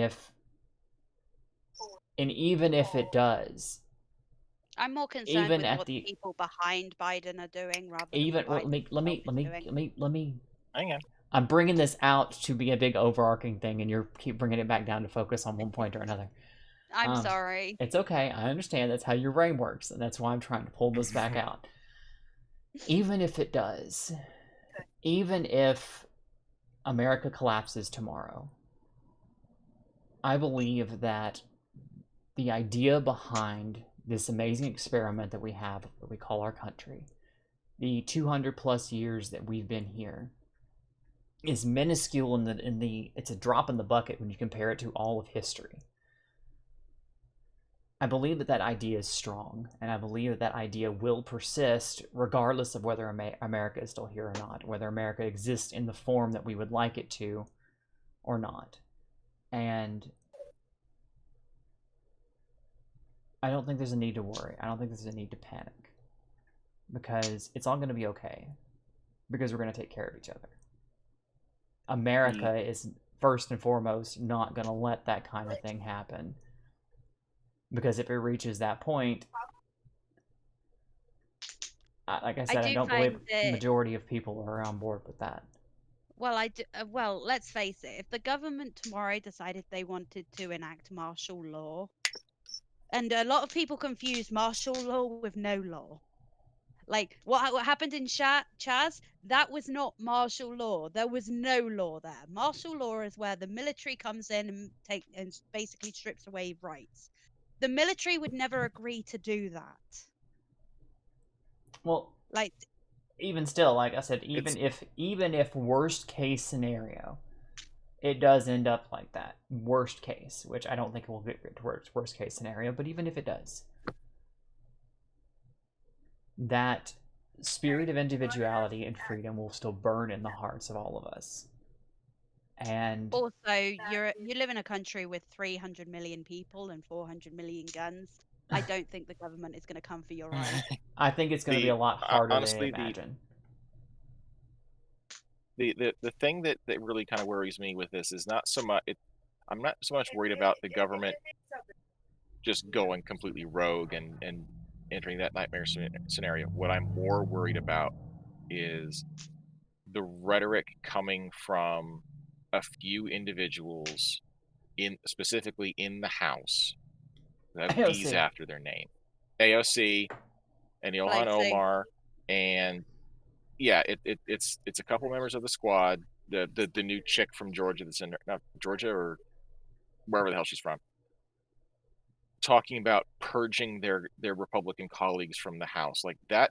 even if it does, I'm more concerned even with at what the people behind Biden are doing rather than even what let me Hang on. I'm bringing this out to be a big overarching thing, and you keep bringing it back down to focus on one point or another. I'm sorry. It's okay. I understand that's how your brain works, and that's why I'm trying to pull this back out. Even if it does, even if America collapses tomorrow, I believe that the idea behind this amazing experiment that we have, that we call our country, the 200 plus years that we've been here, is minuscule it's a drop in the bucket when you compare it to all of history. I believe that idea is strong, and I believe that idea will persist regardless of whether America is still here or not, whether America exists in the form that we would like it to or not. And I don't think there's a need to worry. I don't think there's a need to panic, because it's all going to be okay, because we're going to take care of each other. America is first and foremost not going to let that kind of thing happen, because if it reaches that point, like I said, I don't believe the majority of people are on board with that. Well, well, let's face it. If the government tomorrow decided they wanted to enact martial law, and a lot of people confuse martial law with no law. Like what happened in Chaz, that was not martial law. There was no law there. Martial law is where the military comes in and basically strips away rights. The military would never agree to do that. Well, like, even still, like I said, even if worst case scenario, it does end up like that, worst case, which I don't think it will get towards worst case scenario, but even if it does, that spirit of individuality and freedom will still burn in the hearts of all of us. And also, you live in a country with 300 million people and 400 million guns. I don't think the government is going to come for your rights. I think it's going to be a lot harder than I imagine. The thing that really kind of worries me with this is not so much I'm not so much worried about the government just going completely rogue and entering that nightmare scenario. What I'm more worried about is the rhetoric coming from a few individuals, specifically in the House, that have B's after their name. AOC and Ilhan Omar, and yeah, it's a couple members of the squad. The new chick from Georgia that's in not Georgia or wherever the hell she's from, talking about purging their Republican colleagues from the House. Like that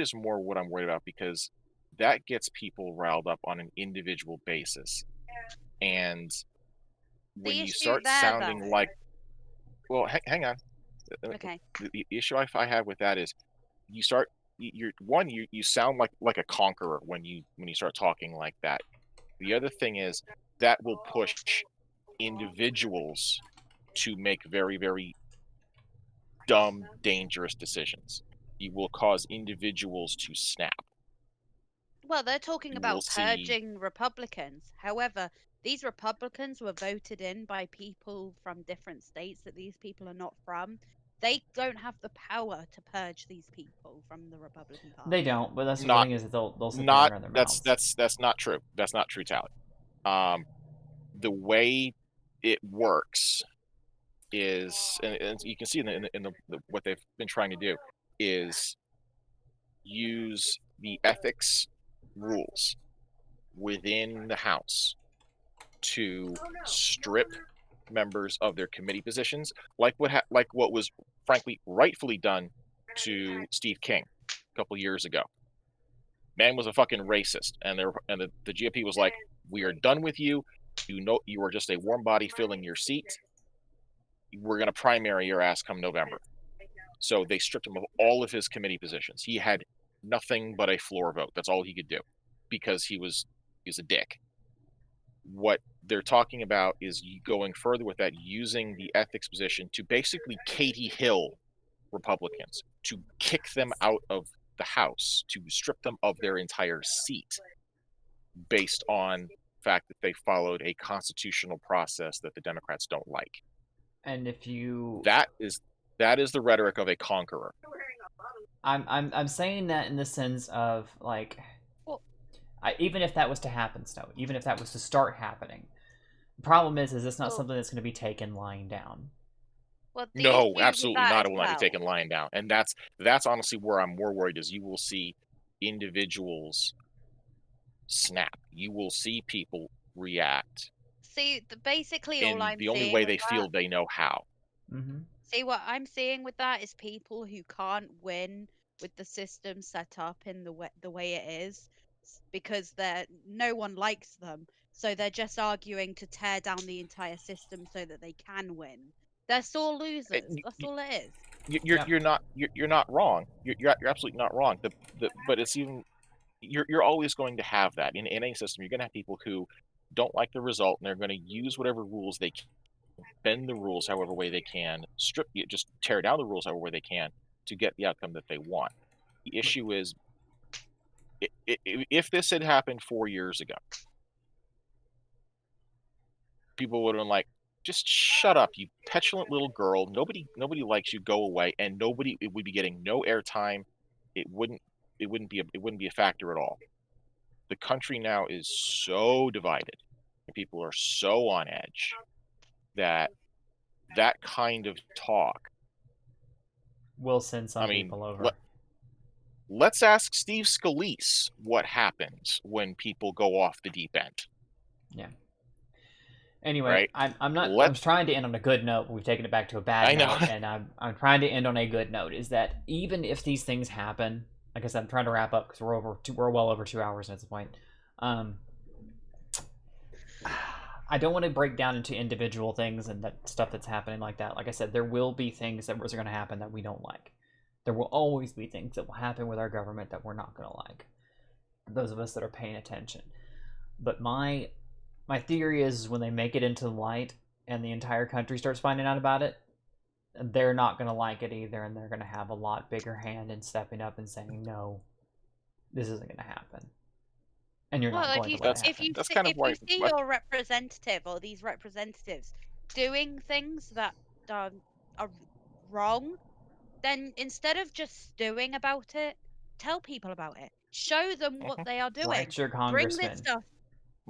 is more what I'm worried about, because that gets people riled up on an individual basis. And when you start sounding like, well, hang on. Okay. The issue I have with that is you start you sound like a conqueror when you start talking like that. The other thing is that will push individuals to make very, very dumb, dangerous decisions. You will cause individuals to snap. Well, they're talking about purging Republicans. However, these Republicans were voted in by people from different states that these people are not from. They don't have the power to purge these people from the Republican Party. They don't, but that's the thing is that they'll sit there and run their mouths. That's not true. That's not true, Tally. The way it works is, and you can see in the what they've been trying to do is use the ethics rules within the House to strip members of their committee positions, like what was frankly rightfully done to Steve King a couple years ago. Man was a fucking racist, and the GOP was like, "We are done with you. You know, you are just a warm body filling your seat. We're gonna primary your ass come November." So they stripped him of all of his committee positions. He had nothing but a floor vote. That's all he could do, because he's a dick. What they're talking about is going further with that, using the ethics position to basically Katie Hill Republicans, to kick them out of the House, to strip them of their entire seat, based on the fact that they followed a constitutional process that the Democrats don't like. And if you that is the rhetoric of a conqueror. I'm saying that in the sense of like, even if that was to happen, Snow, even if that was to start happening, the problem is it's not something that's going to be taken lying down. Well, no, absolutely not. It will not be taken lying down, and that's honestly where I'm more worried. Is you will see individuals snap. You will see people react See, basically all in I'm the only seeing way with they that, feel they know how. Mm-hmm. see what I'm seeing with that is people who can't win with the system set up in the way it is because no one likes them. So they're just arguing to tear down the entire system so that they can win. They're sore losers. That's all it is. You're not wrong. You're absolutely not wrong. But it's even you're always going to have that in any system. You're going to have people who don't like the result and they're going to use whatever rules they can, bend the rules however way they can, just tear down the rules however way they can to get the outcome that they want. The issue is, if this had happened 4 years ago, people would have been like, just shut up, you petulant little girl. Nobody likes you. Go away. And it would be getting no airtime. It wouldn't be a factor at all. The country now is so divided, and people are so on edge that kind of talk will send some people over. Let's ask Steve Scalise what happens when people go off the deep end. Yeah. Anyway, right? I'm trying to end on a good note. We've taken it back to a bad note, and I'm trying to end on a good note. Is that even if these things happen, like I said, I'm trying to wrap up because we're well over 2 hours at this point. I don't want to break down into individual things and that stuff that's happening like that. Like I said, there will be things that are going to happen that we don't like. There will always be things that will happen with our government that we're not going to like. Those of us that are paying attention. But my theory is when they make it into the light and the entire country starts finding out about it, they're not going to like it either, and they're going to have a lot bigger hand in stepping up and saying, no, this isn't going to happen. And you're not going to let it happen. If you see your representative or these representatives doing things that are wrong, then instead of just stewing about it, tell people about it. Show them what they are doing. Write your congressman.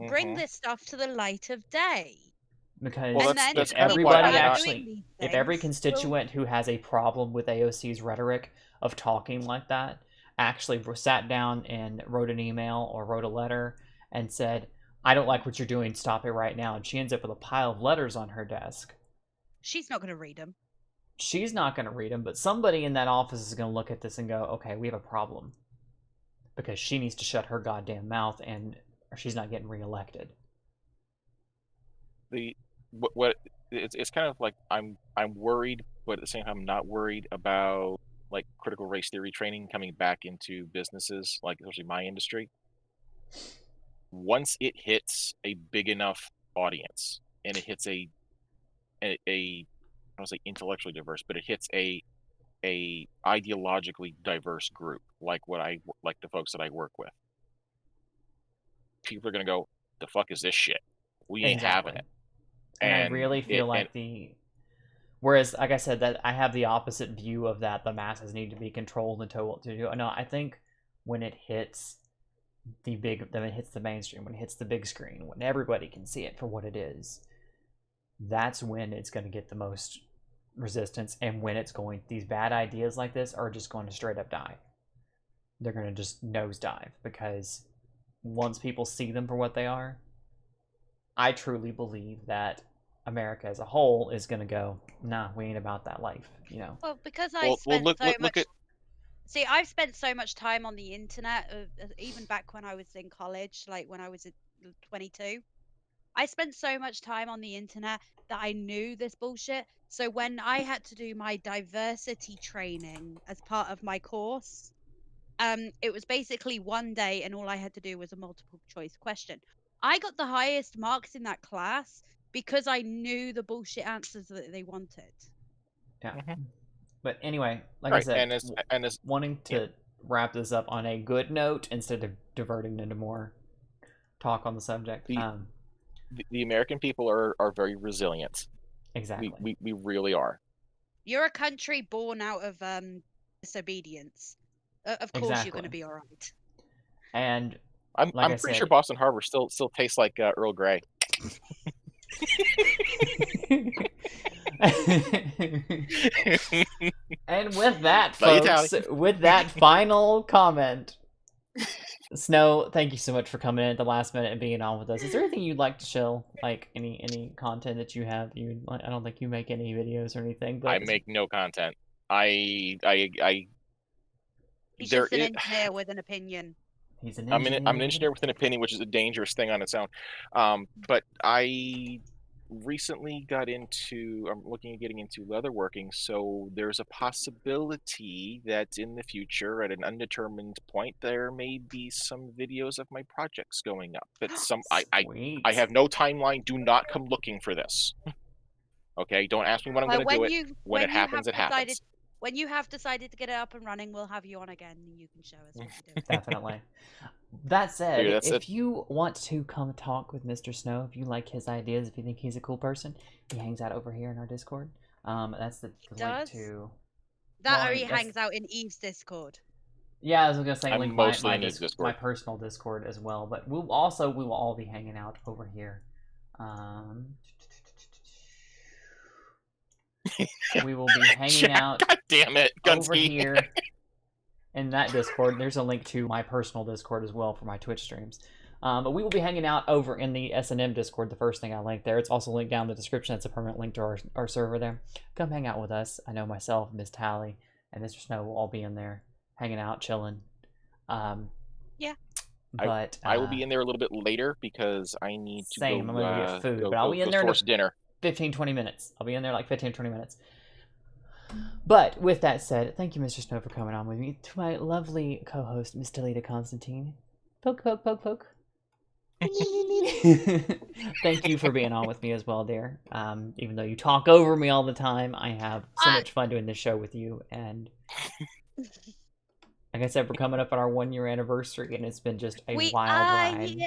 Bring this stuff to the light of day. Because if everybody actually, if every constituent who has a problem with AOC's rhetoric of talking like that actually sat down and wrote an email or wrote a letter and said, I don't like what you're doing, stop it right now, and she ends up with a pile of letters on her desk. She's not going to read them. She's not going to read them, but somebody in that office is going to look at this and go, okay, we have a problem. Because she needs to shut her goddamn mouth and she's not getting reelected. It's kind of like I'm worried, but at the same time I'm not worried about like critical race theory training coming back into businesses, like especially my industry. Once it hits a big enough audience and it hits I don't say intellectually diverse, but it hits a ideologically diverse group, like the folks that I work with, people are gonna go, the fuck is this shit? We ain't having it. And I really feel whereas, like I said, that I have the opposite view of that. The masses need to be controlled and told what to do. No, I think when it hits the mainstream, when it hits the big screen, when everybody can see it for what it is, that's when it's going to get the most resistance, and when these bad ideas like this are just going to straight up die. They're going to just nosedive, because once people see them for what they are, I truly believe that America as a whole is going to go, nah, we ain't about that life, you know? Well, because I've spent so much time on the internet, even back when I was in college, like when I was 22. I spent so much time on the internet that I knew this bullshit. So when I had to do my diversity training as part of my course, it was basically one day and all I had to do was a multiple choice question. I got the highest marks in that class because I knew the bullshit answers that they wanted. Yeah. Mm-hmm. But anyway, like I said, wanting to wrap this up on a good note instead of diverting into more talk on the subject. The American people are very resilient. Exactly. We really are. You're a country born out of disobedience. Of course you're going to be all right. And I'm pretty sure Boston Harbor still tastes like Earl Grey. And with that, folks, with that final comment, Snow, thank you so much for coming in at the last minute and being on with us. Is there anything you'd like to show? Like any content that you have? I don't think you make any videos or anything, but I make no content. He's there just an is- engineer with an opinion. he's an I'm engineer. an engineer with an opinion, which is a dangerous thing on its own. But I recently I'm looking at getting into leatherworking, so there's a possibility that in the future, at an undetermined point, there may be some videos of my projects going up. That's Sweet. I have no timeline. Do not come looking for this. Okay, don't ask me when I'm going to do it. When it happens, it happens. When you have decided to get it up and running, we'll have you on again, and you can show us what you're doing. Definitely. That said, Yeah, that's if it. you want to come talk with Mr. Snow, if you like his ideas, if you think he's a cool person, he hangs out over here in our Discord. That's the link does? to. That Well, or he that's- hangs out in Eve's Discord. Yeah, I was gonna say I'm link mostly my in his Discord. my personal Discord as well, but we will all be hanging out over here. We will be hanging out God damn it, over Gunsky. here in that Discord. There's a link to my personal Discord as well for my Twitch streams. But we will be hanging out over in the S&M Discord, the first thing I linked there. It's also linked down in the description. It's a permanent link to our server there. Come hang out with us. I know myself, Miss Tally, and Mr. Snow will all be in there, hanging out, chilling. Yeah. But I will be in there a little bit later because I need to Same, go, I'm gonna get food, go, but I'll go- be in go there in source dinner. 15-20 minutes. I'll be in there like 15-20 minutes. But with that said, thank you, Mr. Snow, for coming on with me. To my lovely co-host, Miss Talita Constantine. Poke, poke, poke, poke. Thank you for being on with me as well, dear. Even though you talk over me all the time, I have so much fun doing this show with you. And like I said, we're coming up on our 1-year anniversary, and it's been just a wild ride. Yay.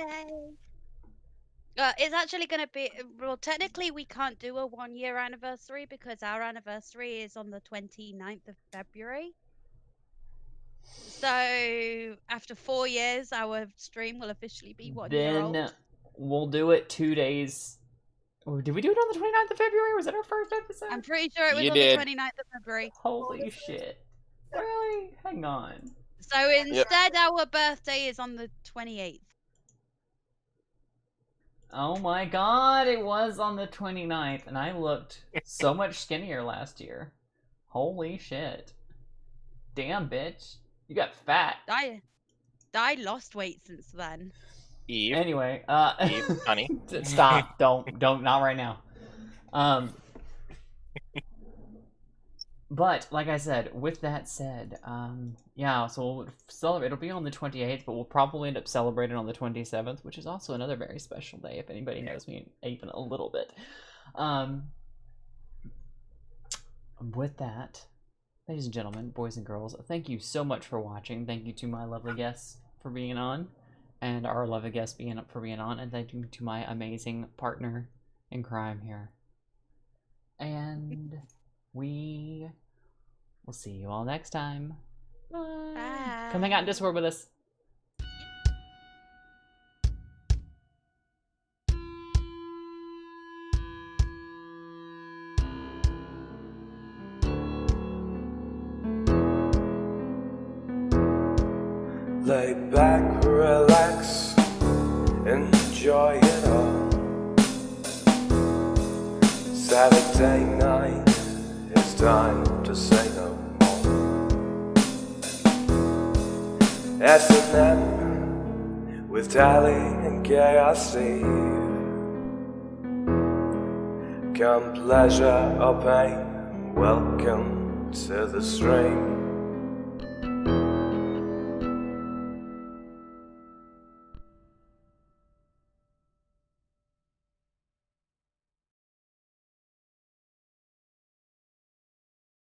It's actually going to be, well, technically we can't do a 1-year anniversary because our anniversary is on the 29th of February. So after 4 years, our stream will officially be 1 year old. Then we'll do it 2 days. Oh, did we do it on the 29th of February? Was that our first episode? I'm pretty sure it was You on did. the 29th of February. Holy shit. Really? Hang on. So instead, our birthday is on the 28th. Oh my god, it was on the 29th, and I looked so much skinnier last year. Holy shit. Damn, bitch. You got fat. I lost weight since then. Eve, Anyway, Eve, honey. stop. Don't, not right now. But, like I said, with that said, yeah, so we'll celebrate. It'll be on the 28th, but we'll probably end up celebrating on the 27th, which is also another very special day, if anybody knows me even a little bit. With that, ladies and gentlemen, boys and girls, thank you so much for watching. Thank you to my lovely guests for being on, and our lovely guests for being on, and thank you to my amazing partner in crime here. And we will see you all next time. Bye. Bye. Come hang out in Discord with us. Lay back, relax, enjoy it all. Saturday night, it's time to say no more. S&M with Tally and KRC. Come pleasure or pain, welcome to the stream.